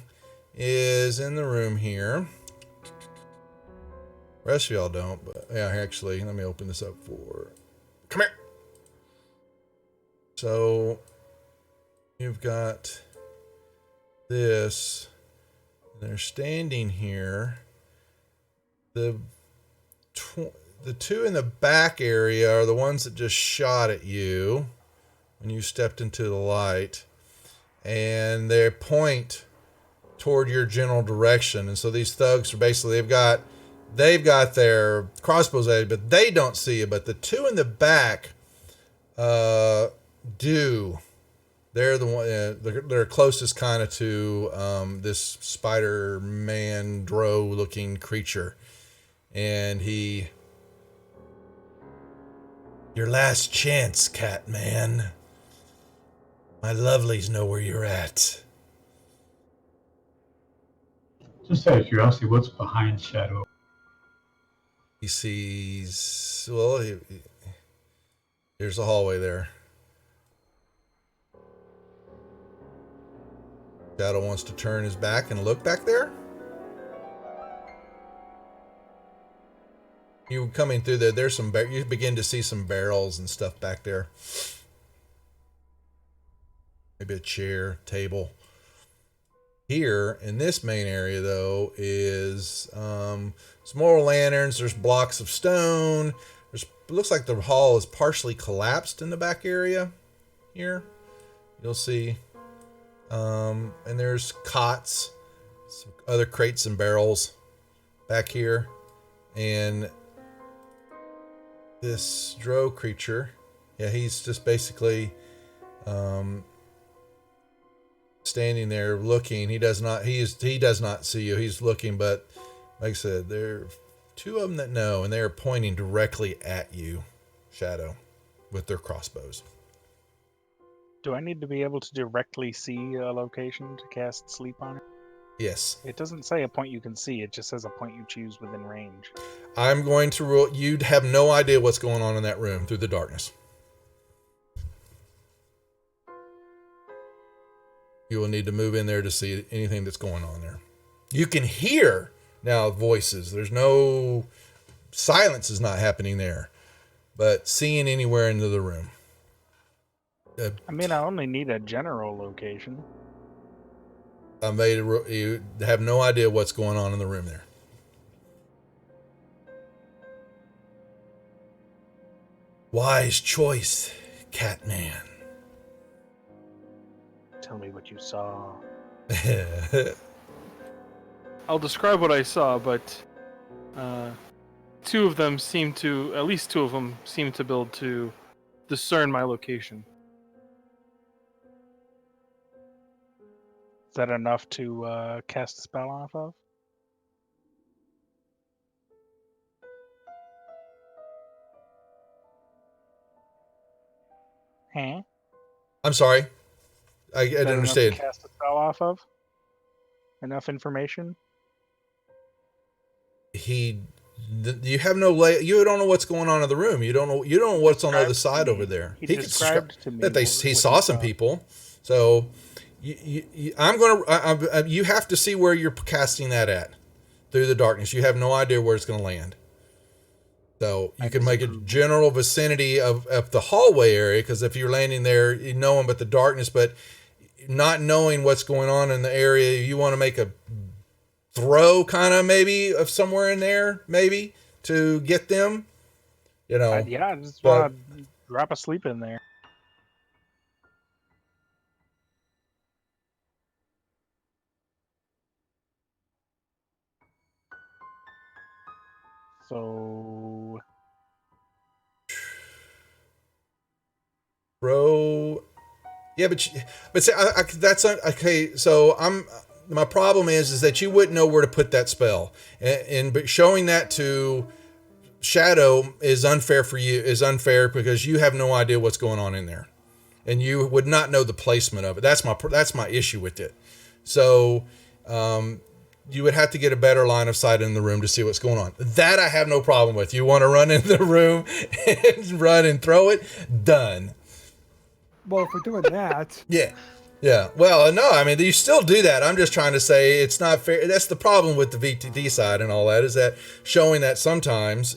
S2: is in the room here. Rest of y'all don't, but yeah, actually, let me open this up for. Come here. So you've got this. They're standing here. The two in the back area are the ones that just shot at you when you stepped into the light, and they point toward your general direction. And so these thugs are basically they've got their crossbows at you, but they don't see you. But the two in the back do. They're the one. They're closest kind of to this Spider-Man Drow-looking creature, and he. Your last chance, Catman. My lovelies know where you're at.
S4: Just out of curiosity, what's behind Shadow?
S2: He sees. Well, there's a hallway there. Shadow wants to turn his back and look back there. You coming through there? There's some. You begin to see some barrels and stuff back there. Maybe a chair, table. Here in this main area, though, is some more lanterns. There's blocks of stone. It looks like the hall is partially collapsed in the back area. Here, you'll see, and there's cots, some other crates and barrels back here, and this drow creature. Yeah, he's just basically standing there looking. He does not see you. He's looking, but like I said, there are two of them that know, and they are pointing directly at you, Shadow, with their crossbows.
S5: Do I need to be able to directly see a location to cast sleep on it?
S2: Yes.
S5: It doesn't say a point you can see. It just says a point you choose within range.
S2: I'm going to rule. You'd have no idea what's going on in that room through the darkness. You will need to move in there to see anything that's going on there. You can hear now voices. There's no silence is not happening there, but seeing anywhere into the room.
S5: I mean, I only need a general location.
S2: You have no idea what's going on in the room there. Wise choice, Catman.
S5: Tell me what you saw.
S1: I'll describe what I saw, but at least two of them seem to be able to discern my location.
S5: Is that enough to cast a spell off of? Huh?
S2: I'm sorry. I
S5: Is that
S2: didn't
S5: enough to
S2: understand.
S5: cast a spell off of? Enough information?
S2: You have no you don't know what's going on in the room. You don't know what's on the other side over there.
S5: He
S2: could
S5: described to me
S2: that he
S5: what
S2: saw
S5: he
S2: some
S5: saw.
S2: people. So you have to see where you're casting that at through the darkness. You have no idea where it's going to land. So you can make a general vicinity of the hallway area, because if you're landing there, you know them, but the darkness, but not knowing what's going on in the area, you want to make a throw kind of maybe of somewhere in there, maybe to get them,
S5: Yeah, I just want to drop a sleep in there. So
S2: Bro, yeah, but see, that's okay. So my problem is that you wouldn't know where to put that spell, but showing that to Shadow is unfair for you. Is unfair because you have no idea what's going on in there, and you would not know the placement of it. That's my issue with it. So, you would have to get a better line of sight in the room to see what's going on. That I have no problem with. You want to run in the room and run and throw it? Done.
S3: Well, if we're doing that,
S2: Yeah. Yeah. Well, no, I mean, you still do that. I'm just trying to say it's not fair. That's the problem with the VTD side and all that, is that showing that sometimes,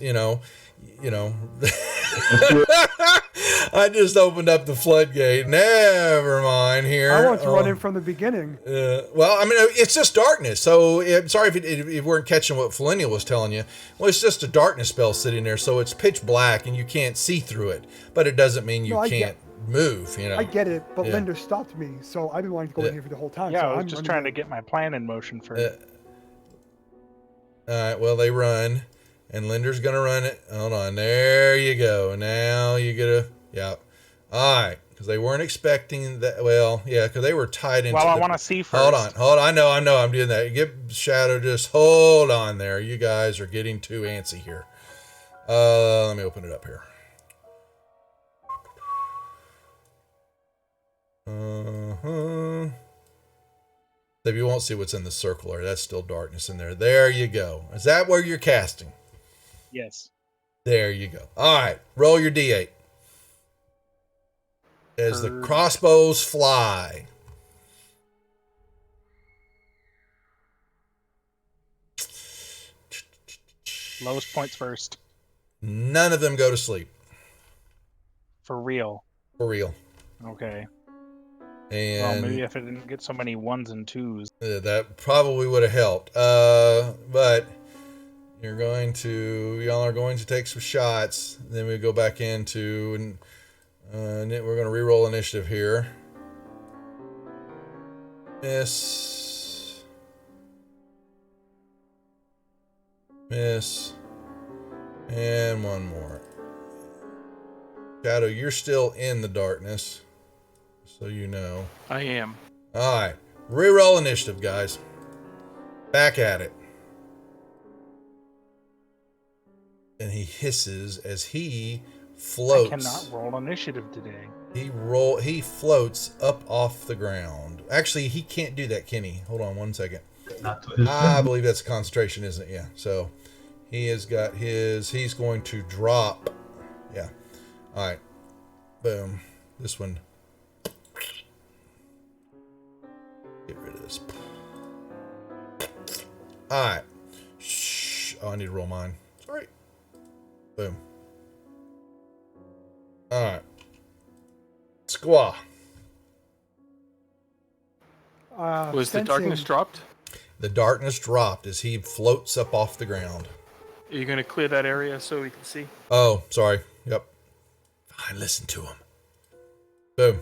S2: I just opened up the floodgate. Never mind here.
S3: I want to run in from the beginning.
S2: Well, I mean, it's just darkness. So I'm sorry if you weren't catching what Felenia was telling you. Well, it's just a darkness spell sitting there. So it's pitch black and you can't see through it, but it doesn't mean you can't move,
S3: I get it, but
S2: Yeah.
S3: Linda stopped me, so I've been wanting to go in here for the whole time.
S5: yeah,
S3: so
S5: I was
S3: I'm
S5: just
S3: running
S5: trying to
S3: in.
S5: get my plan in motion first.
S2: All right, well, they run, and Linder's going to run it. Hold on. There you go. Now you get a, yeah. All right, because they weren't expecting that. Well, yeah, because they were tied into
S5: Well, I want to see first.
S2: Hold on. I know, I'm doing that. Get Shadow, just hold on there. You guys are getting too antsy here. Let me open it up here. So you won't see what's in the circle there. That's still darkness in there. There you go. Is that where you're casting?
S5: Yes.
S2: There you go. All right. Roll your D8. As the crossbows fly.
S5: Lowest points first.
S2: None of them go to sleep.
S5: For real.
S2: For real.
S5: Okay.
S2: And
S5: Well, maybe if I didn't get so many ones and twos.
S2: that probably would have helped. But y'all are going to take some shots. Then we go back into, and we're going to re-roll initiative here. Miss. And one more. Shadow, you're still in the darkness, so you know.
S1: I am.
S2: All right. Reroll initiative, guys. Back at it. And he hisses as he floats.
S5: I cannot roll initiative today.
S2: He floats up off the ground. Actually, he can't do that, can he? Hold on one second.
S4: Not to his
S2: I
S4: turn.
S2: believe that's concentration, isn't it? Yeah. So he has got he's going to drop. Yeah. All right. Boom. This one. Get rid of this. All right. Shh. Oh, I need to roll mine. Sorry. Boom. All right. Squaw.
S1: Was the darkness
S3: Sensing-
S1: dropped?
S2: The darkness dropped as he floats up off the ground.
S1: Are you going to clear that area so we can see?
S2: Oh, sorry. Yep. Fine, listen to him. Boom.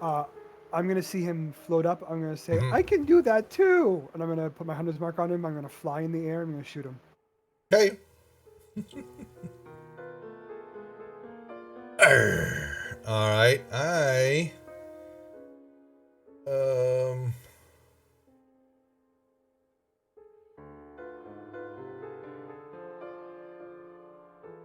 S3: I'm gonna see him float up. I'm gonna say,
S2: Mhm.
S3: I can do that too, and I'm gonna put my hunter's mark on him. I'm gonna fly in the air. I'm gonna shoot him.
S2: Okay. All right.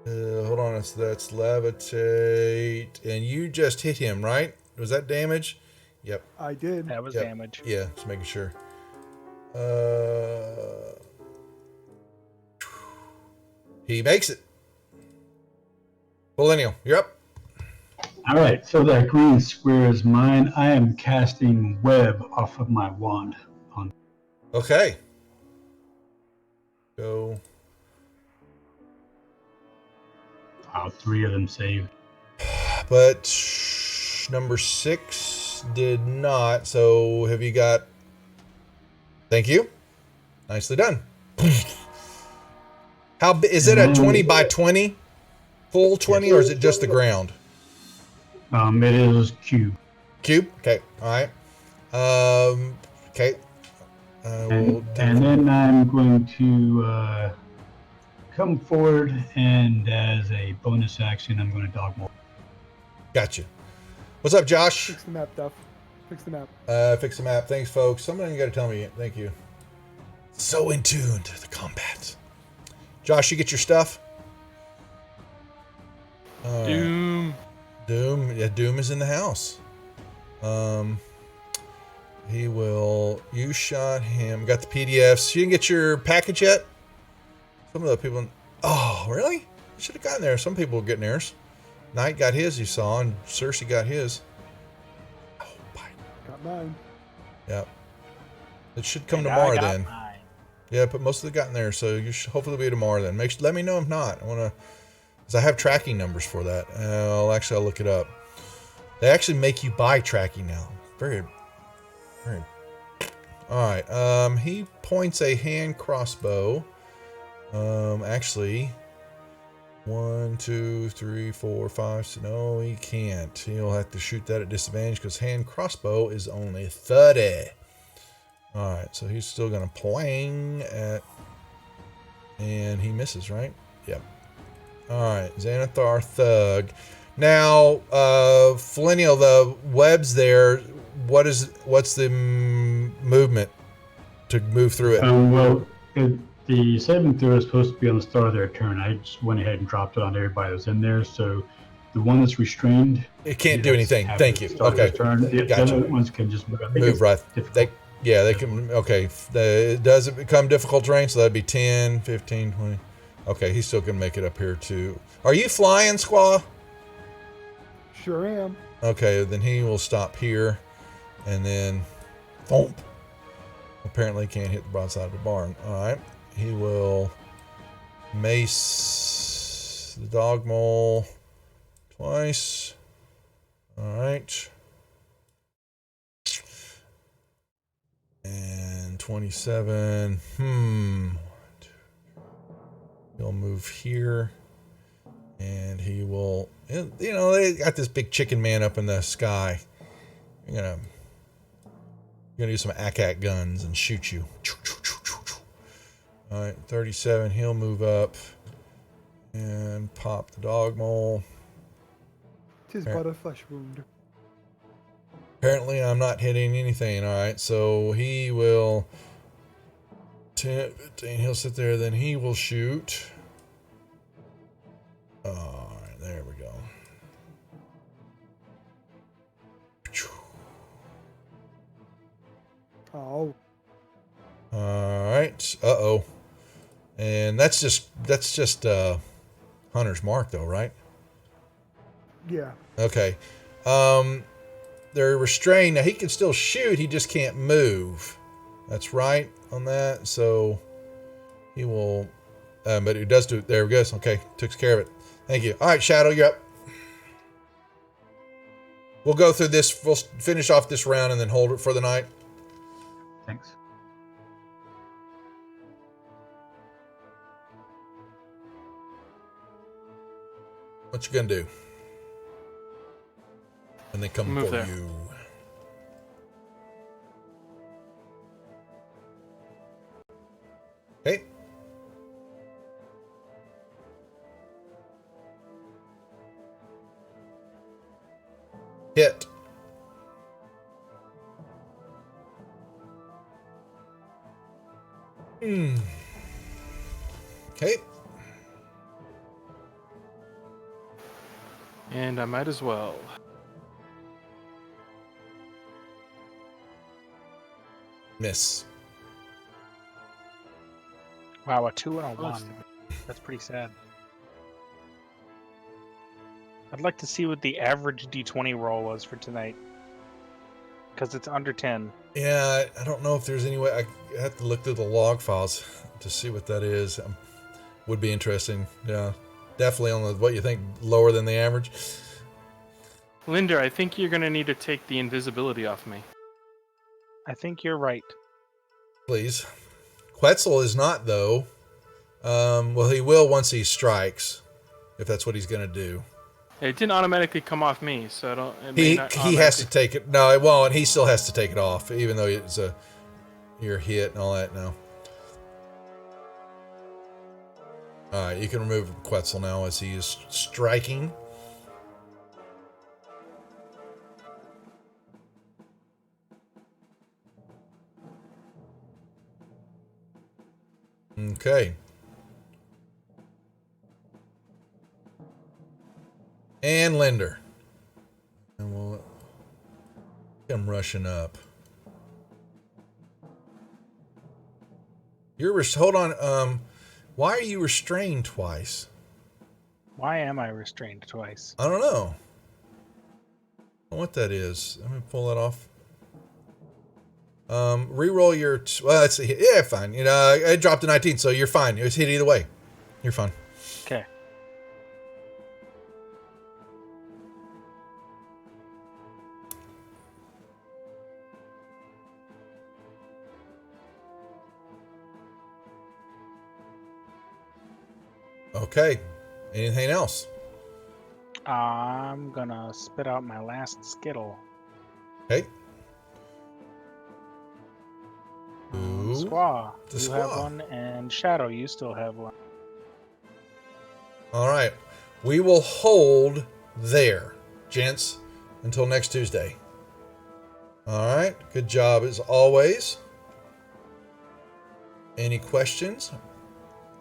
S2: Hold on. That's levitate, and you just hit him, right? Was that damage? Yep.
S3: I did.
S5: That was
S2: Yep.
S5: damage.
S2: Yeah. Just making sure. He makes it. Millennial, you're up.
S4: All right, so that green square is mine. I am casting web off of my wand.
S2: Okay. Go.
S4: Three of them saved.
S2: But number 6 did not. So have you got? Thank you. Nicely done. Is it a 20 by 20? Full 20, or is it just the ground?
S4: It is cube.
S2: Cube. Okay. All right. Okay.
S4: And then I'm going to come forward, and as a bonus action, I'm going to dog maul.
S2: Gotcha. What's up, Josh?
S3: Fix the map, Duff. Fix the map.
S2: Fix the map. Thanks, folks. Somebody got to tell me. Thank you. So in tune to the combat. Josh, you get your stuff?
S1: Doom.
S2: Doom. Yeah, Doom is in the house. He will. You shot him. Got the PDFs. You didn't get your package yet? Some of the people. Oh, really? You should have gotten there. Some people were getting theirs. Knight got his, you saw, and Cersei got his. Oh, bye.
S3: Got mine.
S2: Yep. It should come
S5: And I
S2: tomorrow
S5: got
S2: then.
S5: mine.
S2: Yeah, but most of them got in there, so you should hopefully be tomorrow then. Let me know if not. I want to, because I have tracking numbers for that. I'll look it up. They actually make you buy tracking now. Very. All right. He points a hand crossbow. Actually, 1, 2, 3, 4, 5. So no, he can't. He'll have to shoot that at disadvantage because hand crossbow is only 30. All right, so he's still gonna plang at, and he misses, right? Yep. All right, Xanathar Thug. Now, Flinnial, the web's there. What's the movement to move through it?
S4: The saving throw is supposed to be on the start of their turn. I just went ahead and dropped it on everybody that's in there. So the one that's restrained,
S2: It can't do anything. Thank you. Okay.
S4: The
S2: Gotcha.
S4: other ones can just move.
S2: Move right. They can. Okay. Does it become difficult terrain? So that'd be 10, 15, 20. Okay, he's still gonna make it up here too. Are you flying, Squaw?
S3: Sure am.
S2: Okay, then he will stop here, and then, thump. Apparently can't hit the broadside of the barn. All right, he will mace the dog mole twice. All right, and 27. He'll move here. And he will, you know, they got this big chicken man up in the sky. You're gonna do some ACAT guns and shoot you. All right, 37. He'll move up and pop the dog mole.
S3: 'Tis but a flesh wound.
S2: Apparently, I'm not hitting anything. All right, so he will 10, 15. He'll sit there. Then he will shoot. All right, there we go.
S3: Oh.
S2: All right. Uh-oh. And that's just Hunter's Mark though, right?
S3: Yeah.
S2: Okay. They're restrained. Now he can still shoot, he just can't move. That's right on that. So he will but it does do it. There it goes. Okay, took care of it. Thank you. All right, Shadow, you're up. We'll go through this. We'll finish off this round and then hold it for the night.
S4: Thanks.
S2: What you gonna do? And they come
S1: Move
S2: for
S1: there.
S2: you. Okay. Hit. Okay.
S1: And I might as well.
S2: Miss.
S5: Wow, a 2 and a
S1: Close.
S5: 1. That's pretty sad. I'd like to see what the average D20 roll was for tonight. Because it's under 10.
S2: Yeah, I don't know if there's any way. I have to look through the log files to see what that is. Would be interesting. Yeah, definitely on the what you think lower than the average.
S1: Linder, I think you're going to need to take the invisibility off me.
S5: I think you're right.
S2: Please. Quetzal is not though. Well, he will once he strikes, if that's what he's going to do.
S1: It didn't automatically come off me, so I don't. It may
S2: He
S1: not
S2: he has to
S1: automatically-
S2: take it. No, it won't. He still has to take it off, even though it's your hit and all that. No. All right, you can remove Quetzal now as he is striking. Okay. And Linder. And we'll I'm rushing up. Hold on. Why are you restrained twice?
S5: Why am I restrained twice?
S2: I don't know. I don't know what that is. Let me pull that off. Reroll your. Well, let's see. Yeah, fine. You know, I dropped a 19, so you're fine. It was hit either way. You're fine.
S5: Okay.
S2: Okay. Anything else?
S5: I'm gonna spit out my last Skittle.
S2: Okay. Ooh.
S5: Squaw,
S2: The
S5: you have
S2: squaw.
S5: one, and Shadow, you still have one.
S2: All right. We will hold there, gents, until next Tuesday. All right. Good job as always. Any questions?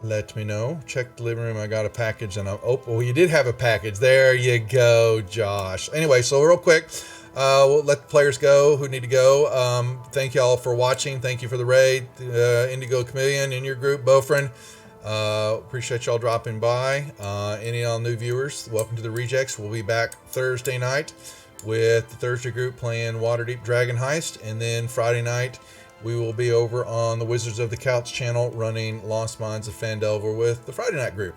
S2: Let me know. Check the living room. I got a package and well, you did have a package. There you go, Josh. Anyway, so real quick, we'll let the players go who need to go. Thank y'all for watching. Thank you for the raid. Indigo Chameleon in your group, Bofrin. Appreciate y'all dropping by. Any all new viewers, welcome to the Rejects. We'll be back Thursday night with the Thursday group playing Waterdeep Dragon Heist. And then Friday night, we will be over on the Wizards of the Couch channel running Lost Mines of Phandelver with the Friday night group.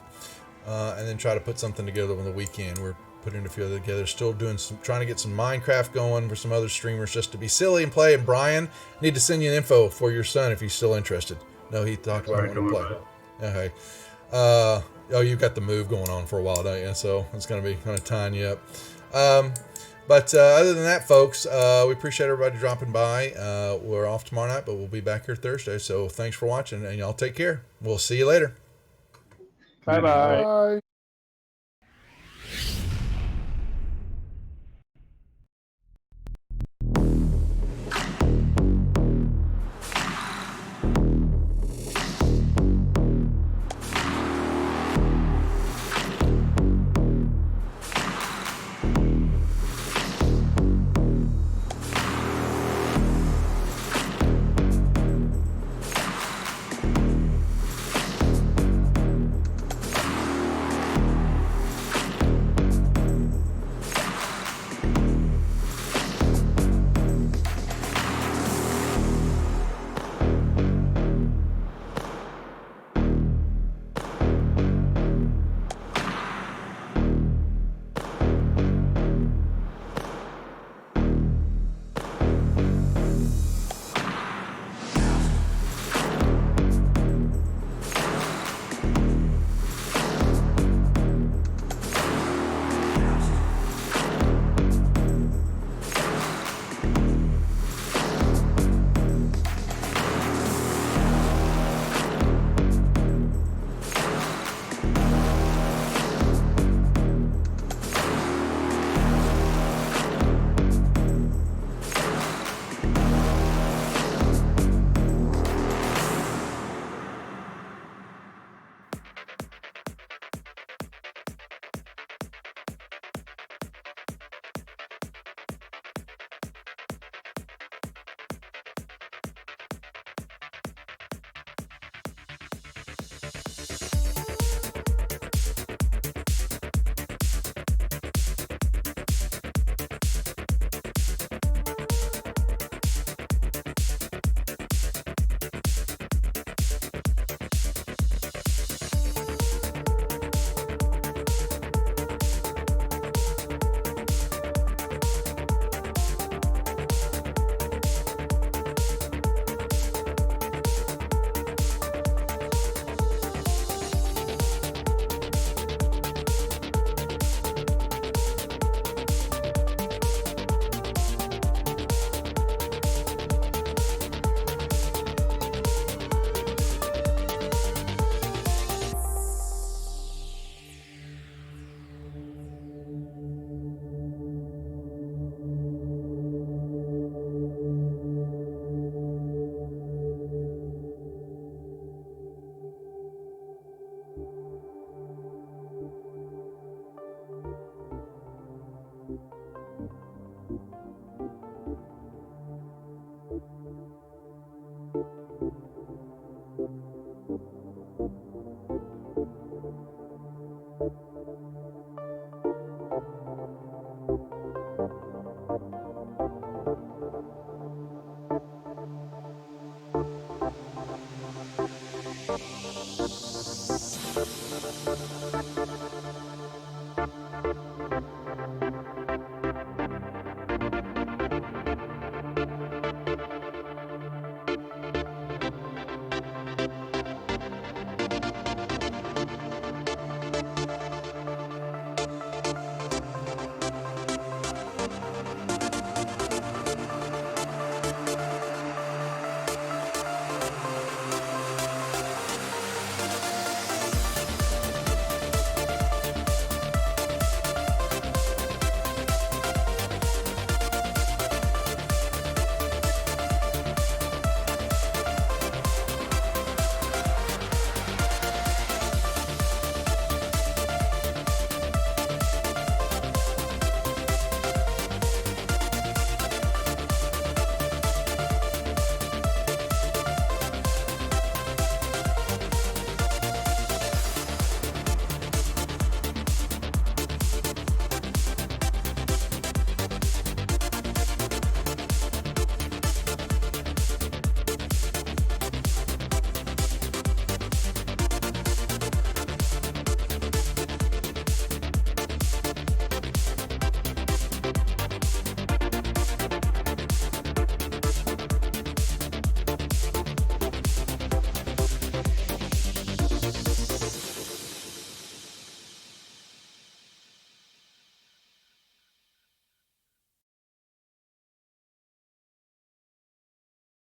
S2: And then try to put something together on the weekend. We're putting a few other together. Still trying to get some Minecraft going for some other streamers just to be silly and play. And Brian, need to send you an info for your son if he's still interested. No, he talked about wanting to play. Okay. Oh, you've got the move going on for a while, don't you? So it's going to be kind of tying you up. But other than that, folks, we appreciate everybody dropping by. We're off tomorrow night, but we'll be back here Thursday. So thanks for watching, and y'all take care. We'll see you later.
S5: Bye-bye.
S3: Bye.
S2: Bye.